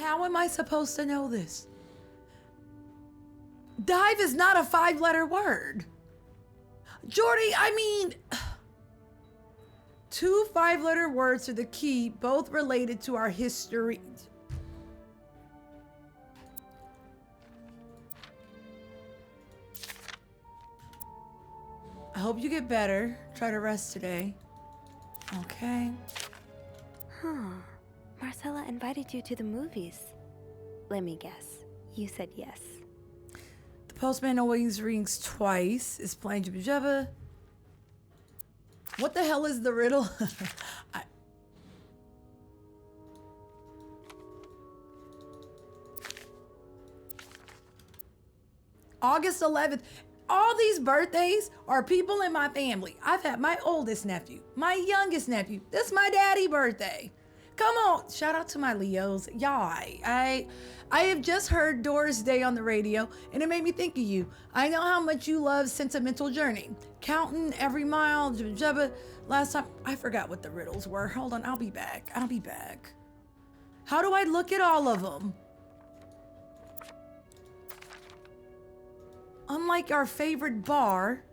How am I supposed to know this? Dive is not a 5-letter word. Jordy, I mean... 2 5-letter words are the key, both related to our history. I hope you get better. Try to rest today. Okay. Huh. Marcella invited you to the movies. Let me guess. You said yes. The postman always rings twice. Is playing Jibba Jabba. What the hell is the riddle? August 11th. All these birthdays are people in my family. I've had my oldest nephew, my youngest nephew. This is my daddy's birthday. Come on. Shout out to my Leos. Y'all, I have just heard Doris Day on the radio, and it made me think of you. I know how much you love Sentimental Journey. Counting every mile. Last time, I forgot what the riddles were. Hold on, I'll be back. How do I look at all of them? Unlike our favorite bar,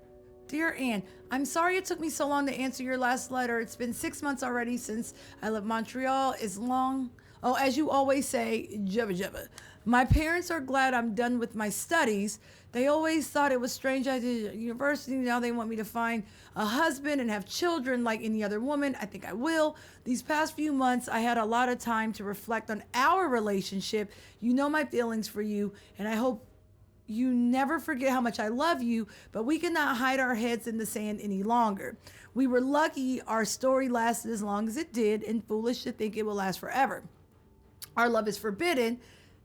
dear Anne, I'm sorry it took me so long to answer your last letter. It's been 6 months already since I left Montreal. It's long. Oh, as you always say, jubba jubba. My parents are glad I'm done with my studies. They always thought it was strange I did university. Now they want me to find a husband and have children like any other woman. I think I will. These past few months, I had a lot of time to reflect on our relationship. You know my feelings for you, and I hope you never forget how much I love you, but we cannot hide our heads in the sand any longer. We were lucky our story lasted as long as it did, and foolish to think it will last forever. Our love is forbidden,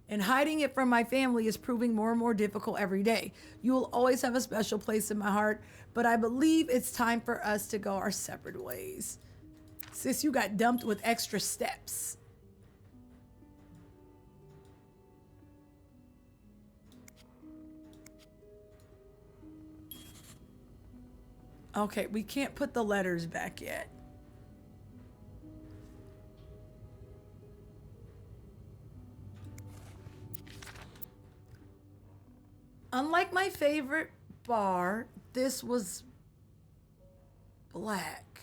and hiding it from my family is proving more and more difficult every day. You will always have a special place in my heart, but I believe it's time for us to go our separate ways. Sis, you got dumped with extra steps. Okay, we can't put the letters back yet. Unlike my favorite bar, this was black.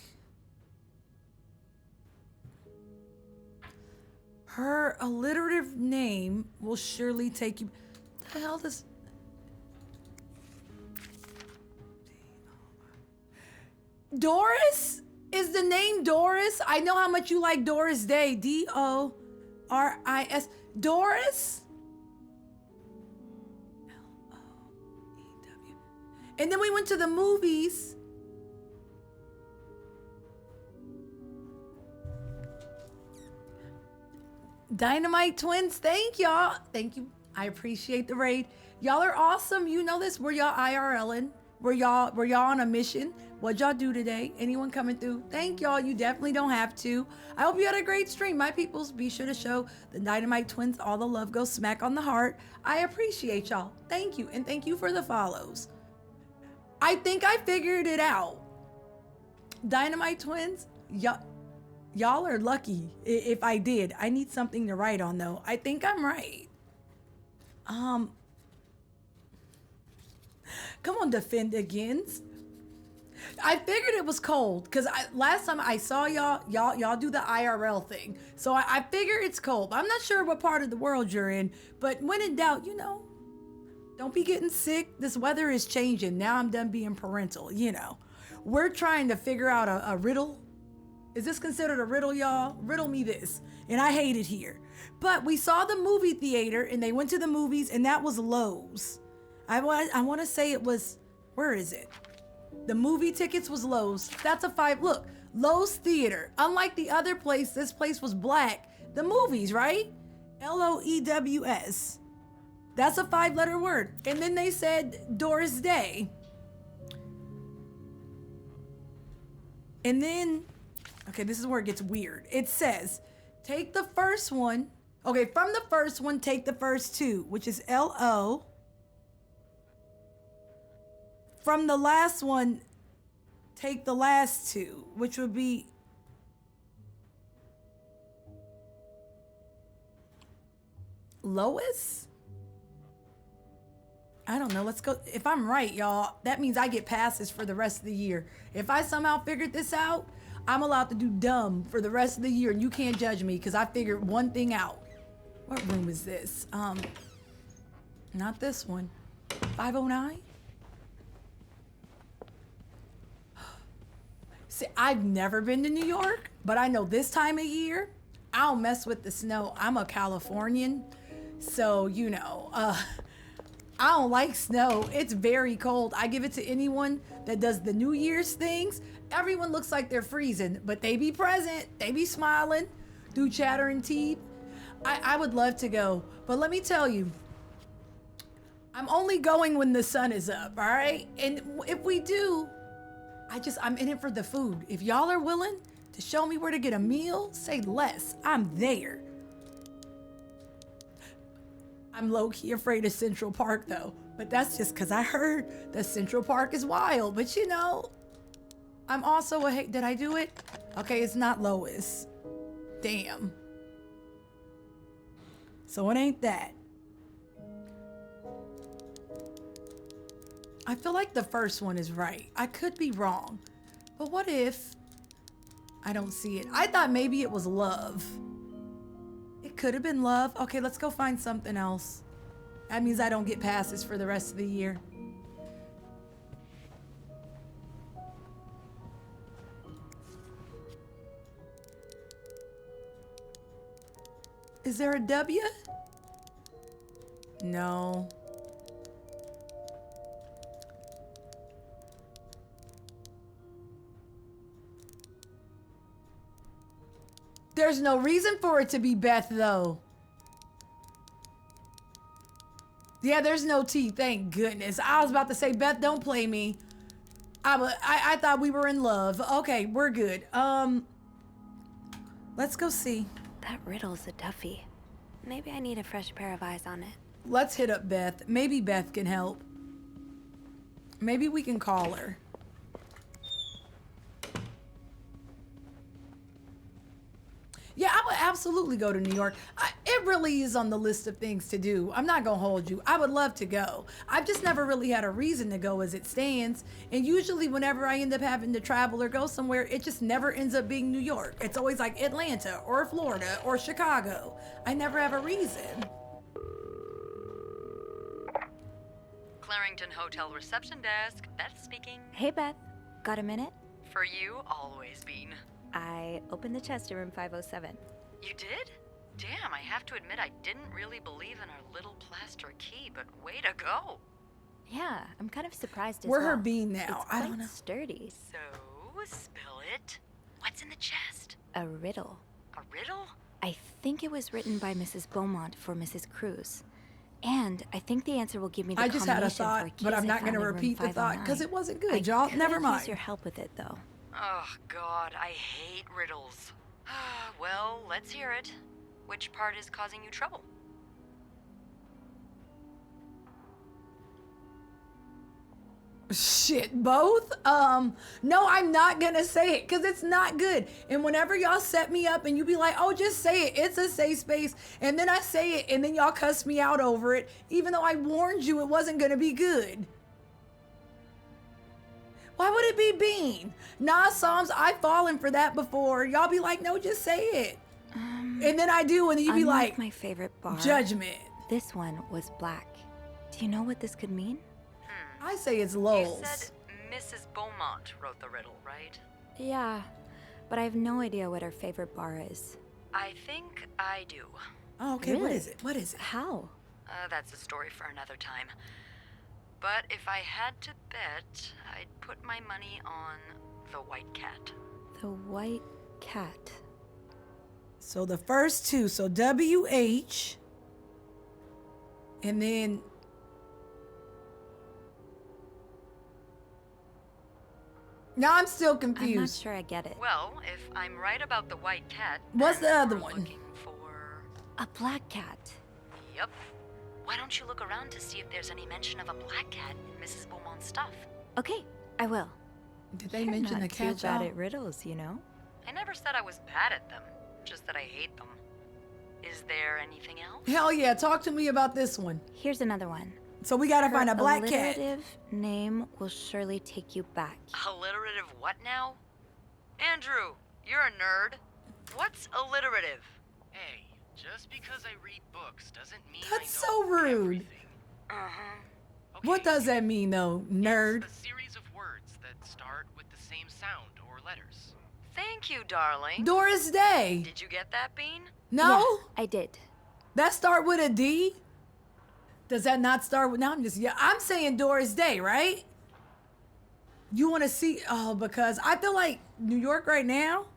Her alliterative name will surely take you. What the hell does... Doris? Is the name Doris? I know how much you like Doris Day. D-O-R-I-S. Doris? L-O-E-W. And then we went to the movies. Dynamite Twins, thank y'all. Thank you. I appreciate the raid. Y'all are awesome. You know this. We're y'all IRLing. Were y'all on a mission? What'd y'all do today? Anyone coming through? Thank y'all. You definitely don't have to. I hope you had a great stream. My peoples, be sure to show the Dynamite Twins all the love. Go smack on the heart. I appreciate y'all. Thank you. And thank you for the follows. I think I figured it out. Dynamite Twins, y'all are lucky if I did. I need something to write on though. I think I'm right. Come on, defend against. I figured it was cold because last time I saw y'all do the IRL thing. So I figure it's cold. I'm not sure what part of the world you're in, but when in doubt, don't be getting sick. This weather is changing. Now I'm done being parental, We're trying to figure out a riddle. Is this considered a riddle, y'all? Riddle me this. And I hate it here. But we saw the movie theater and they went to the movies and that was Lowe's. I want to say it was, where is it? The movie tickets was Lowe's. That's a 5. Look, Lowe's Theater. Unlike the other place, this place was black. The movies, right? Loews. That's a 5-letter word. And then they said Doris Day. And then, okay, this is where it gets weird. It says, take the first one. Okay, from the first one, take the first 2, which is L-O. From the last one, take the last 2, which would be Lois? I don't know. Let's go. If I'm right, y'all, that means I get passes for the rest of the year. If I somehow figured this out, I'm allowed to do dumb for the rest of the year, and you can't judge me because I figured one thing out. What room is this? Not this one. 509? See, I've never been to New York, but I know this time of year, I don't mess with the snow. I'm a Californian, so, you know, I don't like snow. It's very cold. I give it to anyone that does the New Year's things. Everyone looks like they're freezing, but they be present. They be smiling through chattering teeth. I would love to go, but let me tell you, I'm only going when the sun is up, all right? And if we do, I'm in it for the food. If y'all are willing to show me where to get a meal, say less. I'm there. I'm low-key afraid of Central Park, though. But that's just because I heard that Central Park is wild. But, you know, I'm also did I do it? Okay, it's not Lois. Damn. So it ain't that. I feel like the first one is right. I could be wrong. But what if I don't see it? I thought maybe it was love. It could have been love. Okay, let's go find something else. That means I don't get passes for the rest of the year. Is there a W? No. There's no reason for it to be Beth, though. Yeah, there's no T, thank goodness. I was about to say, Beth, don't play me. I thought we were in love. Okay, we're good. Let's go see. That riddle's a toughie. Maybe I need a fresh pair of eyes on it. Let's hit up Beth. Maybe Beth can help. Maybe we can call her. Yeah, I would absolutely go to New York. It really is on the list of things to do. I'm not gonna hold you. I would love to go. I've just never really had a reason to go as it stands. And usually whenever I end up having to travel or go somewhere, it just never ends up being New York. It's always like Atlanta or Florida or Chicago. I never have a reason. Clarington Hotel reception desk. Beth speaking. Hey, Beth. Got a minute? For you, always Bean. I opened the chest in room 507. You did? Damn, I have to admit I didn't really believe in our little plaster key, but way to go. Yeah, I'm kind of surprised as We're well. her Bean now. It's I quite don't know. sturdy. So, spill it. What's in the chest? A riddle. A riddle? I think it was written by Mrs. Beaumont for Mrs. Cruz. And I think the answer will give me the I just had a combination thought, for keys but I'm I not found going to in room repeat the thought because 509. it wasn't good, y'all. could Never use mind. your help with it, though. Oh, God, I hate riddles. Well, let's hear it. Which part is causing you trouble? Shit, both? No, I'm not gonna say it because it's not good. And whenever y'all set me up and you be like, oh, just say it, it's a safe space. And then I say it and then y'all cuss me out over it, even though I warned you it wasn't gonna be good. Why would it be Bean? Nah, Psalms, I've fallen for that before. Y'all be like, no, just say it. And then I do, and then you be Unlike like, my favorite bar, judgment. This one was black. Do you know what this could mean? I say it's You Lowell's. said Mrs. Beaumont wrote the riddle, right? Yeah, but I have no idea what her favorite bar is. I think I do. Oh, okay, what Really? is it? What is it? How? That's a story for another time. But if I had to bet, I'd put my money on the white cat. The white cat. So the first two, so WH, and then now I'm still I'm not confused. sure I get it. Well, if I'm right about the white cat, What's then the other we're one? looking for... A black cat. Yep. Why don't you look around to see if there's any mention of a black cat in Mrs. Beaumont's stuff? Okay, I will. Did they You're mention not the too cat? bad y'all? at riddles, you know? I never said I was bad at them, just that I hate them. Is there anything else? Hell yeah, talk to me about this one. Here's another one. So we gotta find a black cat. alliterative name will surely take you back. Alliterative what now? Andrew, you're a nerd. What's alliterative? Hey, just because I read books doesn't mean That's I know so rude. everything. Uh-huh. Okay, What does that mean though, nerd? It's a series of words that start with the same sound or letters. Thank you, darling. Doris Day. Did you get that, Bean? No? Yeah, I did. That start with a D? Does that not start with, I'm saying Doris Day, right? You want to see, because I feel like New York right now,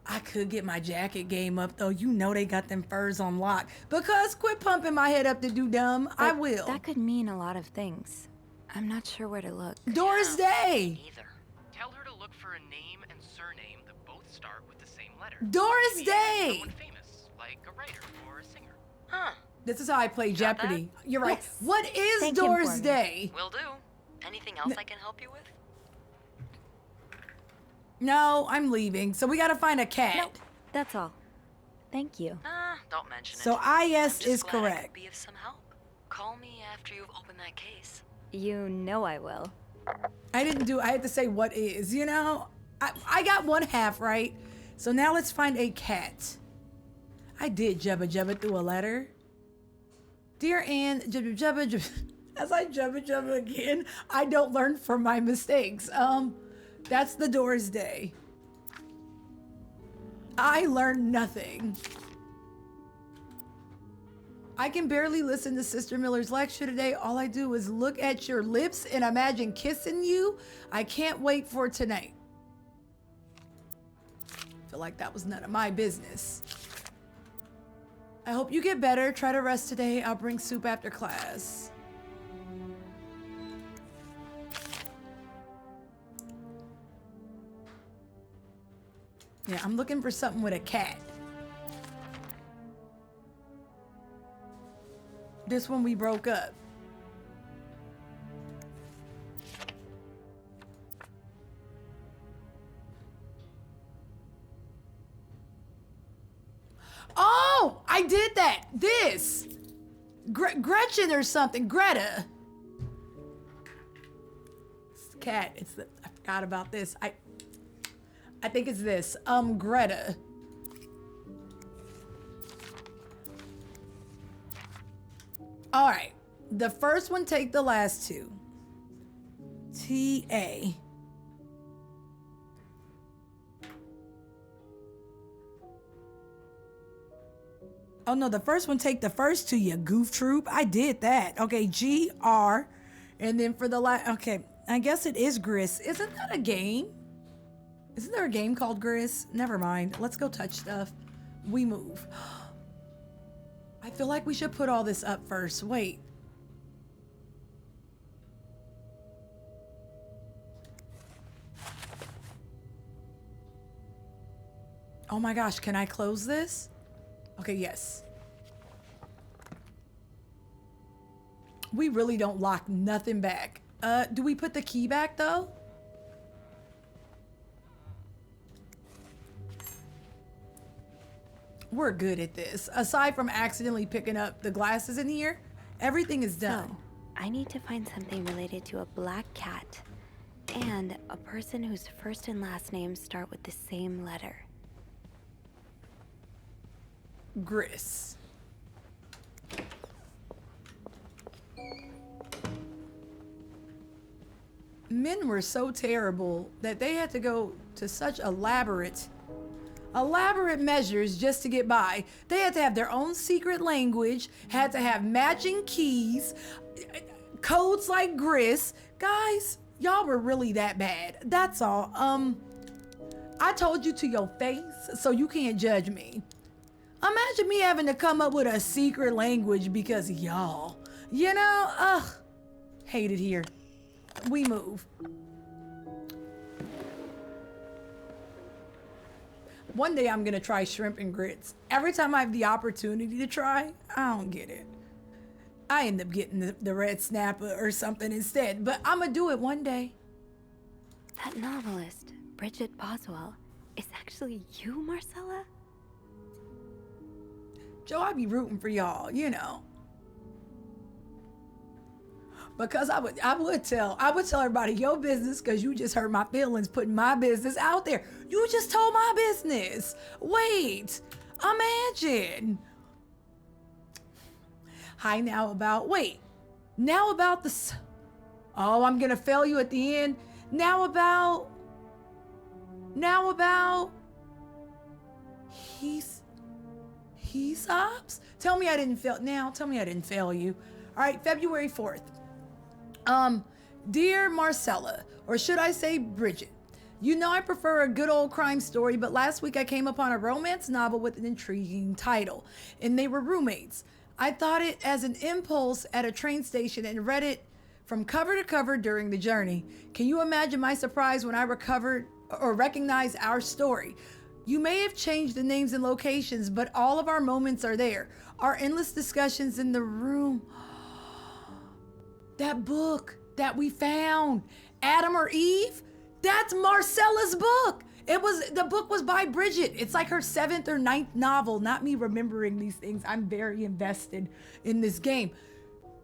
I could get my jacket game up though. You know they got them furs on lock. Because quit pumping my head up to do dumb. I will. That could mean a lot of things. I'm not sure where to look. Doris Day. Either. Tell her to look for a name and surname that both start with the same letter. Doris Day. Someone famous, like a writer or a singer. Huh. This is how I play Jeopardy. You're right. Yes. What is Thank him Doris for me. Day? Will do. Anything else I can help you with? No, I'm leaving. So we got to find a cat. Nope, that's all. Thank you. Don't mention it. So IS I'm just is glad I correct. could be of some help. Call me after you've opened that case. You know I will. I had to say what is, you know? I got one half right. So now let's find a cat. I did jubba jubba through a letter. Dear Anne, jubba jubba jubba. As I jubba jubba again, I don't learn from my mistakes. That's the Doris Day. I learned nothing. I can barely listen to Sister Miller's lecture today. All I do is look at your lips and imagine kissing you. I can't wait for tonight. Feel like that was none of my business. I hope you get better. Try to rest today. I'll bring soup after class. Yeah, I'm looking for something with a cat. This one we broke up. Oh, I did that. This. Gretchen or something. Greta. It's the cat. I forgot about this. I think it's this. Greta. All right. The first one, take the last two. T-A. Oh no, the first one, take the first two, you goof troop. I did that. Okay, G-R. And then for the last, okay, I guess it is Gris. Isn't that a game? Isn't there a game called Gris? Never mind. Let's go touch stuff. We move. I feel like we should put all this up first. Wait. Oh my gosh, can I close this? Okay, yes. We really don't lock nothing back. Do we put the key back though? We're good at this. Aside from accidentally picking up the glasses in here, everything is done. So, I need to find something related to a black cat and a person whose first and last names start with the same letter. Gris. Men were so terrible that they had to go to such elaborate measures just to get by. They had to have their own secret language, had to have matching keys, codes like Gris. Guys, y'all were really that bad. That's all. I told you to your face, so you can't judge me. Imagine me having to come up with a secret language because of y'all. You know, hate it here. We move. One day I'm gonna try shrimp and grits. Every time I have the opportunity to try, I don't get it. I end up getting the red snapper or something instead, but I'm gonna do it one day. That novelist, Bridget Boswell, is actually you, Marcella? Joe, I be rooting for y'all, you know. Because I would tell everybody your business because you just hurt my feelings putting my business out there. You just told my business. Wait, imagine. Hi, now about this. Oh, I'm gonna fail you at the end. Now about Now about he sobs? Tell me I didn't fail you. All right, February 4th. Dear Marcella, or should I say Bridget, you know I prefer a good old crime story, but last week I came upon a romance novel with an intriguing title, and they were roommates. I thought it as an impulse at a train station and read it from cover to cover during the journey. Can you imagine my surprise when I recognized our story? You may have changed the names and locations, but all of our moments are there. Our endless discussions in the room. That book that we found, Adam or Eve, that's Marcella's book. The book was by Bridget. It's like her 7th or 9th novel. Not me remembering these things. I'm very invested in this game.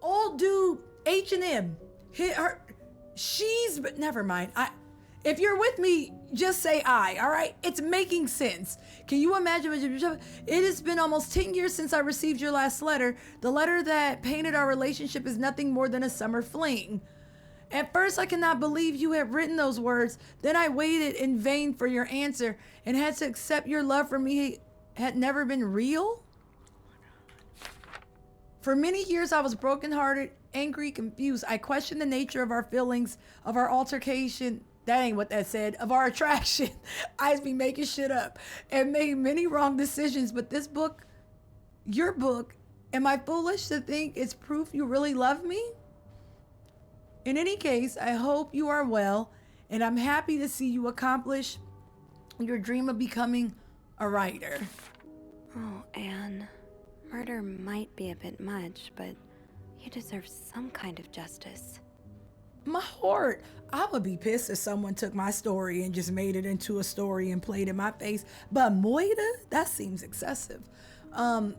Old dude, H&M, hit her. But never mind. If you're with me, just say I, all right? It's making sense. Can you imagine? It has been almost 10 years since I received your last letter. The letter that painted our relationship is nothing more than a summer fling. At first, I cannot believe you had written those words. Then I waited in vain for your answer and had to accept your love for me had never been real. For many years, I was brokenhearted, angry, confused. I questioned the nature of our feelings, of our altercation. That ain't what that said. Of our attraction. I just be making shit up and made many wrong decisions. But this book, your book, am I foolish to think it's proof you really love me? In any case, I hope you are well, and I'm happy to see you accomplish your dream of becoming a writer. Oh, Anne. Murder might be a bit much, but you deserve some kind of justice. My heart. I would be pissed if someone took my story and just made it into a story and played in my face. But Moida, that seems excessive. I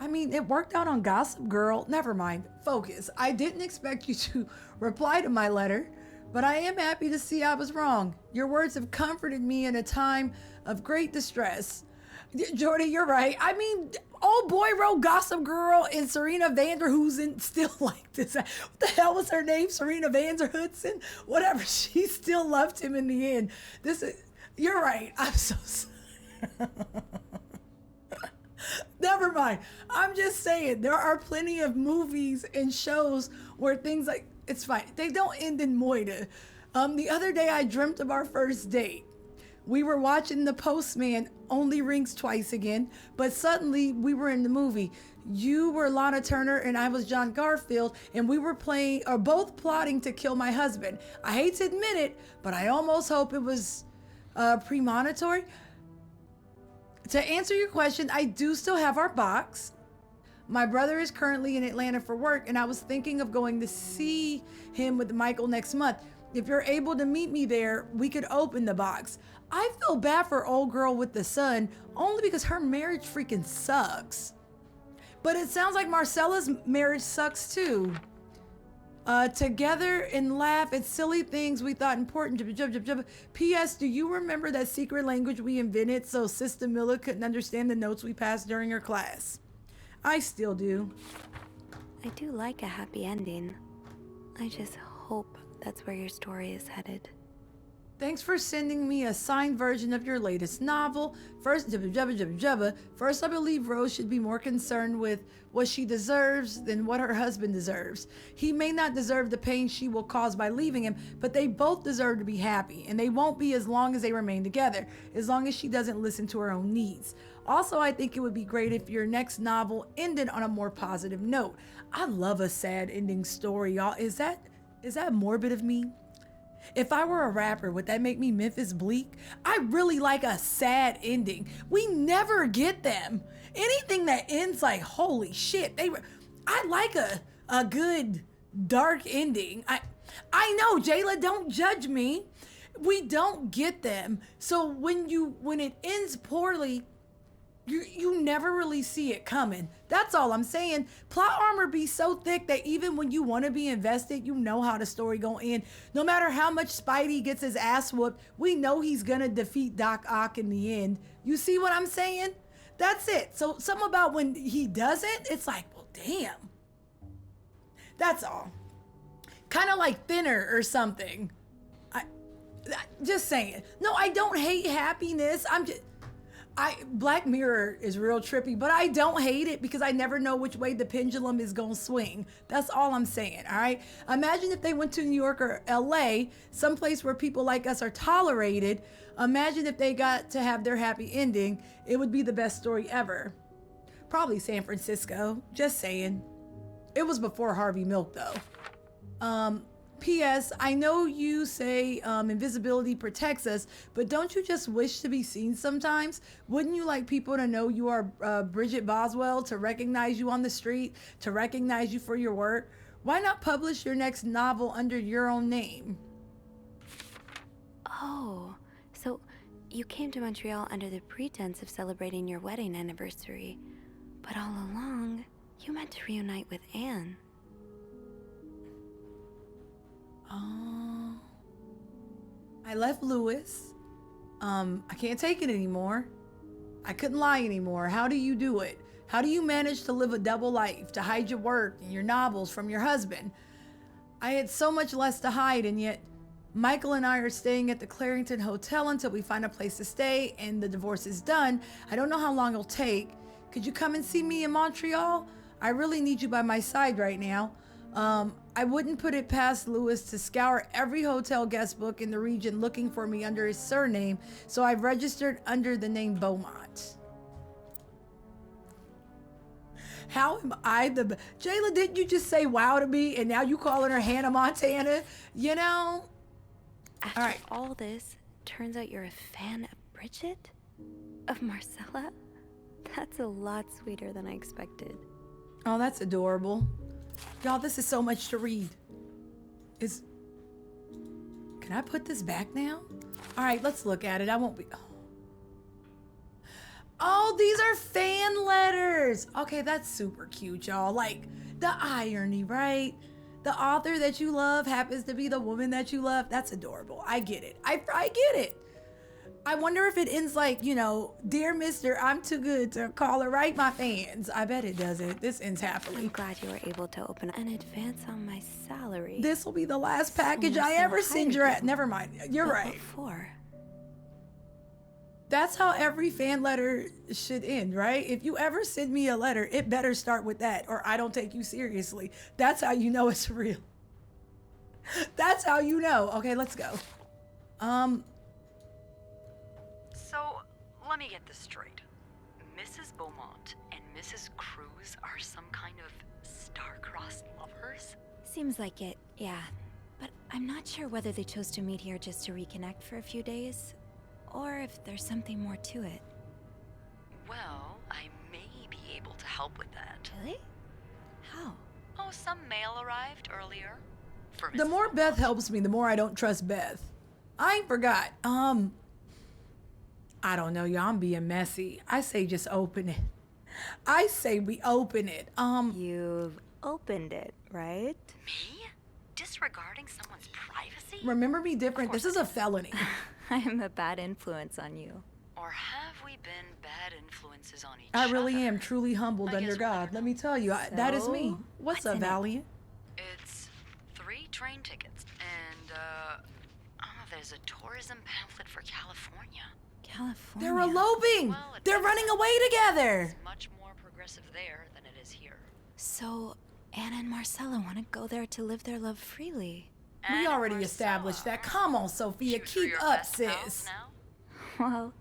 mean, it worked out on Gossip Girl. Never mind. Focus. I didn't expect you to reply to my letter, but I am happy to see I was wrong. Your words have comforted me in a time of great distress. Jordy, you're right. I mean, old boy wrote Gossip Girl and Serena Vanderhoosen still like this. What the hell was her name? Serena Vanderhoosen? Whatever. She still loved him in the end. You're right. I'm so sorry. Never mind. I'm just saying, there are plenty of movies and shows where things like, it's fine. They don't end in Moida. The other day I dreamt of our first date. We were watching The Postman Only Rings Twice again, but suddenly we were in the movie. You were Lana Turner and I was John Garfield, and we were both plotting to kill my husband. I hate to admit it, but I almost hope it was premonitory. To answer your question, I do still have our box. My brother is currently in Atlanta for work, and I was thinking of going to see him with Michael next month. If you're able to meet me there, we could open the box. I feel bad for old girl with the son, only because her marriage freaking sucks. But it sounds like Marcella's marriage sucks too. Together and laugh at silly things we thought important. P.S. Do you remember that secret language we invented so Sister Miller couldn't understand the notes we passed during her class? I still do. I do like a happy ending. I just hope that's where your story is headed. Thanks for sending me a signed version of your latest novel. First, I believe Rose should be more concerned with what she deserves than what her husband deserves. He may not deserve the pain she will cause by leaving him, but they both deserve to be happy, and they won't be as long as they remain together, as long as she doesn't listen to her own needs. Also, I think it would be great if your next novel ended on a more positive note. I love a sad ending story, y'all. Is that morbid of me? If I were a rapper, would that make me Memphis Bleak? I really like a sad ending. We never get them. Anything that ends like, holy shit. I like a good dark ending. I know, Jayla, don't judge me. We don't get them. So when it ends poorly, you never really see it coming. That's all I'm saying. Plot armor be so thick that even when you want to be invested, you know how the story gonna end. No matter how much Spidey gets his ass whooped, we know he's gonna defeat Doc Ock in the end. You see what I'm saying? That's it. So something about when he doesn't, it's like, well, damn. That's all. Kind of like Thinner or something. Just saying. No, I don't hate happiness. Black Mirror is real trippy, but I don't hate it because I never know which way the pendulum is gonna swing. That's all I'm saying, all right? Imagine if they went to New York or LA, someplace where people like us are tolerated. Imagine if they got to have their happy ending. It would be the best story ever. Probably San Francisco, just saying. It was before Harvey Milk though. P.S. I know you say invisibility protects us, but don't you just wish to be seen sometimes? Wouldn't you like people to know you are Bridget Boswell, to recognize you on the street, to recognize you for your work? Why not publish your next novel under your own name? Oh, so you came to Montreal under the pretense of celebrating your wedding anniversary, but all along, you meant to reunite with Anne. Oh. I left Lewis. I can't take it anymore. I couldn't lie anymore. How do you do it? How do you manage to live a double life, to hide your work and your novels from your husband? I had so much less to hide, and yet Michael and I are staying at the Clarington Hotel until we find a place to stay and the divorce is done. I don't know how long it'll take. Could you come and see me in Montreal? I really need you by my side right now. I wouldn't put it past Lewis to scour every hotel guest book in the region looking for me under his surname, so I've registered under the name Beaumont. How am I the... Jayla, didn't you just say wow to me and now you calling her Hannah Montana? You know? After all this, turns out you're a fan of Bridget? Of Marcella? That's a lot sweeter than I expected. Oh, that's adorable. Y'all, this is so much to read. Can I put this back now? All right, let's look at it. I won't be... Oh, these are fan letters. Okay, that's super cute, y'all. Like, the irony, right? The author that you love happens to be the woman that you love. That's adorable. I get it. I get it. I wonder if it ends like, you know, dear mister, I'm too good to call or write my fans. I bet it doesn't. This ends happily. I'm glad you were able to open an advance on my salary. This will be the last package I ever send you at. Never mind. You're right. What for? That's how every fan letter should end, right? If you ever send me a letter, it better start with that, or I don't take you seriously. That's how you know it's real. That's how you know. Okay, let's go. So, let me get this straight. Mrs. Beaumont and Mrs. Cruz are some kind of star-crossed lovers? Seems like it, yeah. But I'm not sure whether they chose to meet here just to reconnect for a few days, or if there's something more to it. Well, I may be able to help with that. Really? How? Oh, some mail arrived earlier. For The more Beth helps me, the more I don't trust Beth. I ain't forgot. I don't know, y'all. I'm being messy. I say just open it. I say we open it. You've opened it, right? Me? Disregarding someone's privacy? Remember me different. This is a felony. I'm a bad influence on you. Or have we been bad influences on each other? I really am truly humbled under God. Let me tell you, that is me. What's up, Valiant? It's 3 train tickets, and there's a tourism pamphlet for California. California? They're eloping! Well, They're running away together! It's much more progressive there than it is here. So, Anna and Marcella want to go there to live their love freely. We already established that. Come on, Sophia, keep up, sis. Well,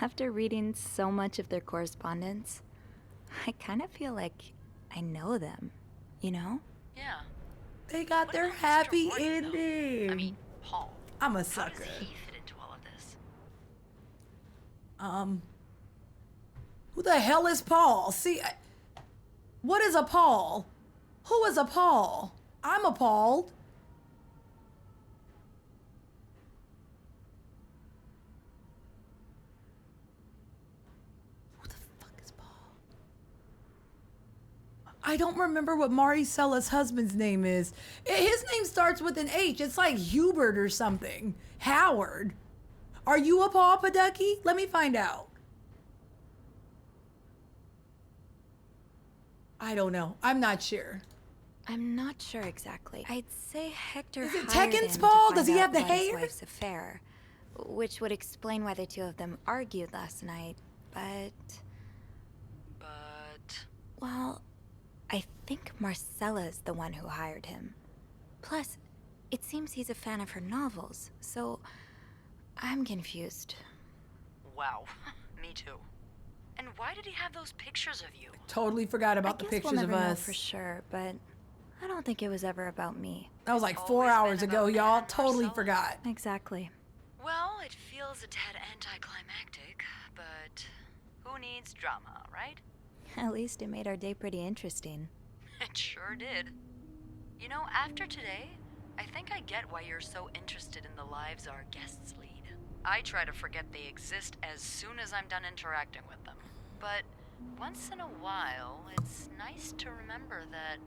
after reading so much of their correspondence, I kind of feel like I know them, you know? Yeah. They got their happy ending. I mean, Paul. I'm a sucker. How does he fit into all of this? Who the hell is Paul? See, what is a Paul? Who is a Paul? I'm appalled. Who the fuck is Paul? I don't remember what Maricella's husband's name is. His name starts with an H. It's like Hubert or something. Howard. Are you a Paul Paducky? Let me find out. I don't know. I'm not sure. I'm not sure exactly. I'd say Hector Is it hired Tekken's him fault? to Does find he out have the about his hair? wife's affair, which would explain why the two of them argued last night. But well, I think Marcella's the one who hired him. Plus, it seems he's a fan of her novels, so I'm confused. Wow, me too. And why did he have those pictures of you? Totally forgot about I the guess pictures we'll of never know us. for sure, but I don't think it was ever about me. That was like 4 hours ago, y'all. Totally forgot. Exactly. Well, it feels a tad anticlimactic, but who needs drama, right? At least it made our day pretty interesting. It sure did. You know, after today, I think I get why you're so interested in the lives our guests lead. I try to forget they exist as soon as I'm done interacting with them. But once in a while, it's nice to remember that,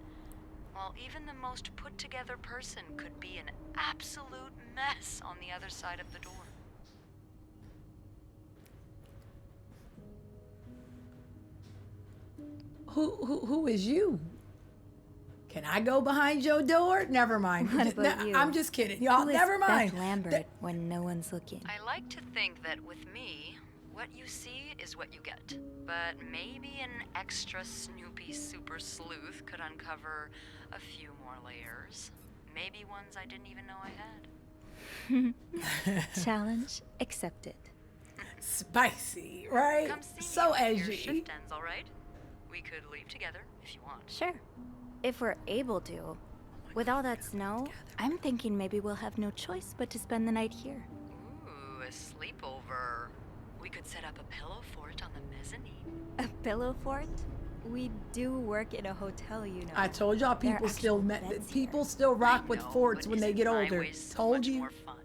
well, even the most put-together person could be an absolute mess on the other side of the door. Who is you? Can I go behind your door? Never mind. What about you? I'm just kidding, y'all. Who is Never mind. Beth Lambert when no one's looking? I like to think that with me, what you see is what you get. But maybe an extra Snoopy super sleuth could uncover a few more layers. Maybe ones I didn't even know I had. Challenge accepted. Spicy, right? Come see So me when your edgy. shift ends, all right? We could leave together if you want. Sure. If we're able to. With all that snow, I'm thinking maybe we'll have no choice but to spend the night here. Ooh, a sleepover. We could set up a pillow fort on the mezzanine. A pillow fort? We do work in a hotel, you know. I told y'all There are people still actual met, beds people here. still rock with know, forts but when they isn't get my older. way so Told much you. more fun?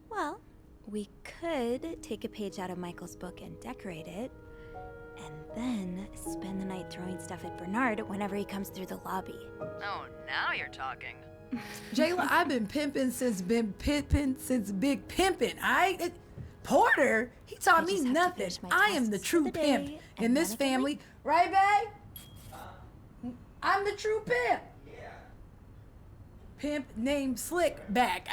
Well, we could take a page out of Michael's book and decorate it, and then spend the night throwing stuff at Bernard whenever he comes through the lobby. Oh, now you're talking. Jayla, I've been pimping since big pimping. Porter, he taught me just have to nothing. finish my I am the tasks true for the pimp day in and this then I can family, right, babe? I'm the true pimp. Pimp named Slickback.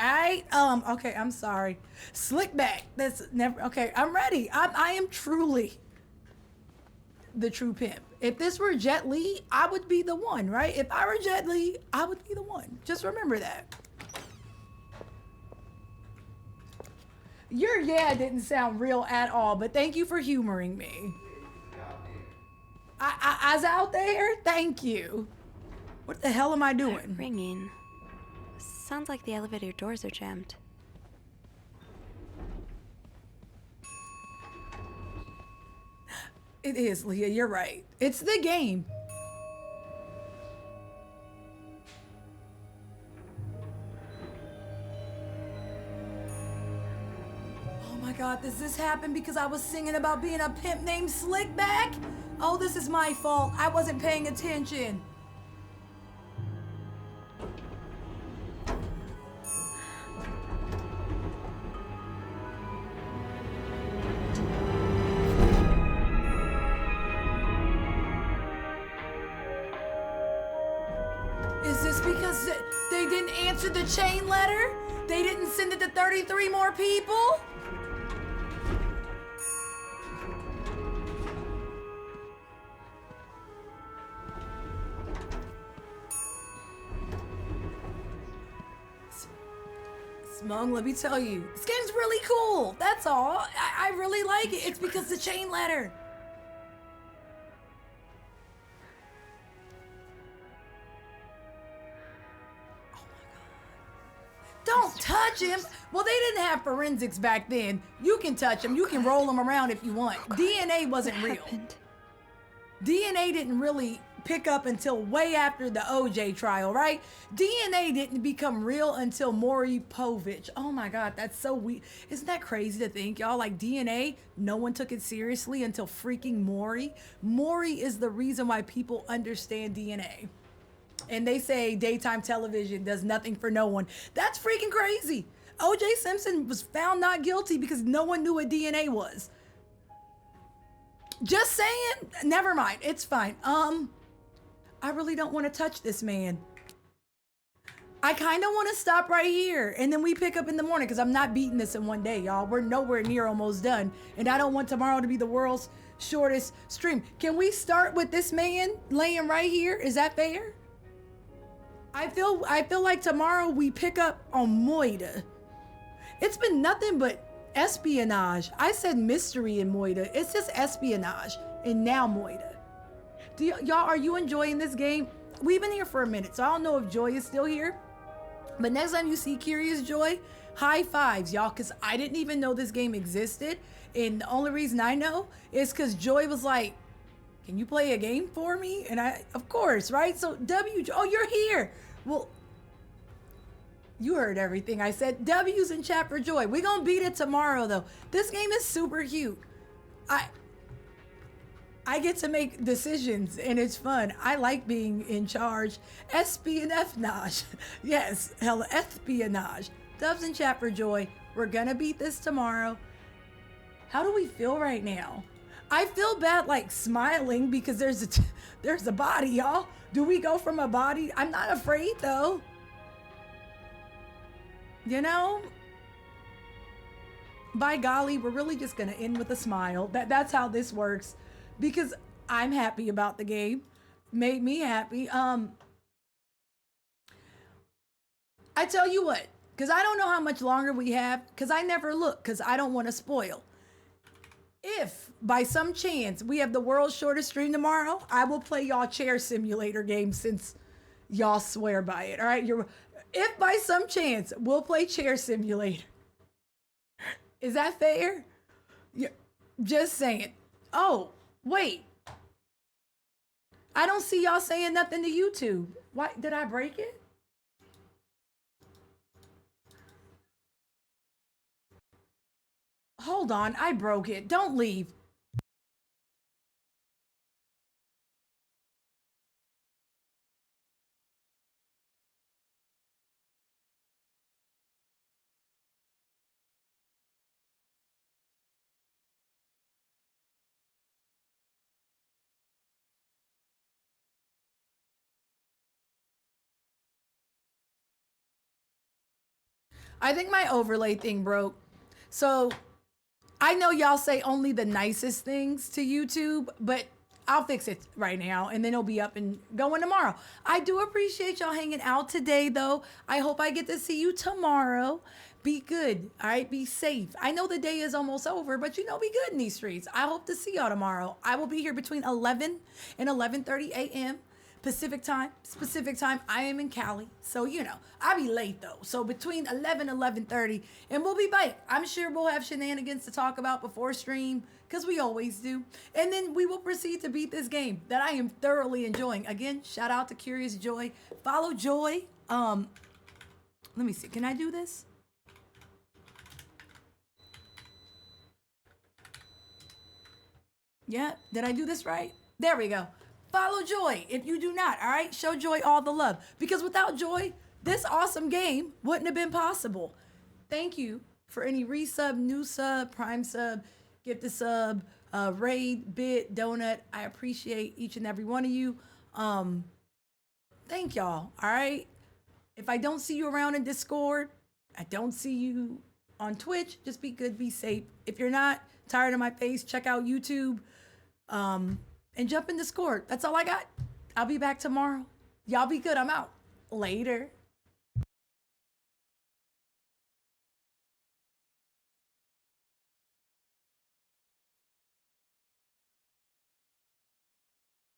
Okay, I'm sorry. Slickback. That's never okay. I'm ready. I am truly the true pimp. If this were Jet Li, I would be the one, right? If I were Jet Li, I would be the one. Just remember that. Your yeah didn't sound real at all, but thank you for humoring me. I was out there? Thank you. What the hell am I doing? Ringing. Sounds like the elevator doors are jammed. It is, Leah, you're right. It's the game. Oh my God, does this happen because I was singing about being a pimp named Slickback? Oh, this is my fault. I wasn't paying attention. Is this because they didn't answer the chain letter? They didn't send it to 33 more people? Smug, let me tell you, this game's really cool. That's all. I really like it. It's because the chain letter. Don't touch him. Well, they didn't have forensics back then. You can touch him. You can roll him around if you want. DNA wasn't real. DNA didn't really pick up until way after the OJ trial, right? DNA didn't become real until Maury Povich. Oh my God, that's so weird. Isn't that crazy to think, y'all? Like DNA, no one took it seriously until freaking Maury. Maury is the reason why people understand DNA. And they say daytime television does nothing for no one. That's freaking crazy. O.J. Simpson was found not guilty because no one knew what DNA was. Just saying. Never mind. It's fine. I really don't want to touch this man. I kind of want to stop right here and then we pick up in the morning because I'm not beating this in one day, y'all. We're nowhere near almost done. And I don't want tomorrow to be the world's shortest stream. Can we start with this man laying right here? Is that fair? I feel like tomorrow we pick up on Moida. It's been nothing but espionage. I said mystery in Moida. It's just espionage. And now Moida. Y'all, are you enjoying this game? We've been here for a minute, so I don't know if Joy is still here. But next time you see Curious Joy, high fives, y'all, because I didn't even know this game existed. And the only reason I know is because Joy was like, can you play a game for me? And I, of course, right? So oh, you're here. Well, you heard everything I said. W's in chat for Joy. We're going to beat it tomorrow, though. This game is super cute. I get to make decisions and it's fun. I like being in charge. Espionage. Yes, hell, espionage. Dubs in chat for Joy. We're gonna beat this tomorrow. How do we feel right now? I feel bad like smiling because there's a body, y'all. Do we go from a body? I'm not afraid though. You know? By golly, we're really just gonna end with a smile. That's how this works. Because I'm happy about the game. Made me happy. I tell you what, because I don't know how much longer we have, because I never look, because I don't want to spoil. If by some chance we have the world's shortest stream tomorrow, I will play y'all chair simulator game since y'all swear by it. All right. If by some chance we'll play chair simulator. Is that fair? Yeah, just saying. Oh. Wait, I don't see y'all saying nothing to YouTube. Why did I break it? Hold on, I broke it. Don't leave. I think my overlay thing broke. So I know y'all say only the nicest things to YouTube, but I'll fix it right now and then it'll be up and going tomorrow. I do appreciate y'all hanging out today though. I hope I get to see you tomorrow. Be good, all right? Be safe. I know the day is almost over, but be good in these streets. I hope to see y'all tomorrow. I will be here between 11 and 11:30 a.m. Pacific time. I am in Cali. So, I'll be late though. So between 11 and 11:30 and we'll be back. I'm sure we'll have shenanigans to talk about before stream because we always do. And then we will proceed to beat this game that I am thoroughly enjoying. Again, shout out to Curious Joy. Follow Joy. Let me see. Can I do this? Yeah. Did I do this right? There we go. Follow Joy if you do not, all right? Show Joy all the love. Because without Joy, this awesome game wouldn't have been possible. Thank you for any resub, new sub, prime sub, gift sub, raid, bit, donut. I appreciate each and every one of you. Thank y'all, all right? If I don't see you around in Discord, I don't see you on Twitch, just be good, be safe. If you're not tired of my face, check out YouTube. And jump in Discord. That's all I got. I'll be back tomorrow. Y'all be good. I'm out. Later.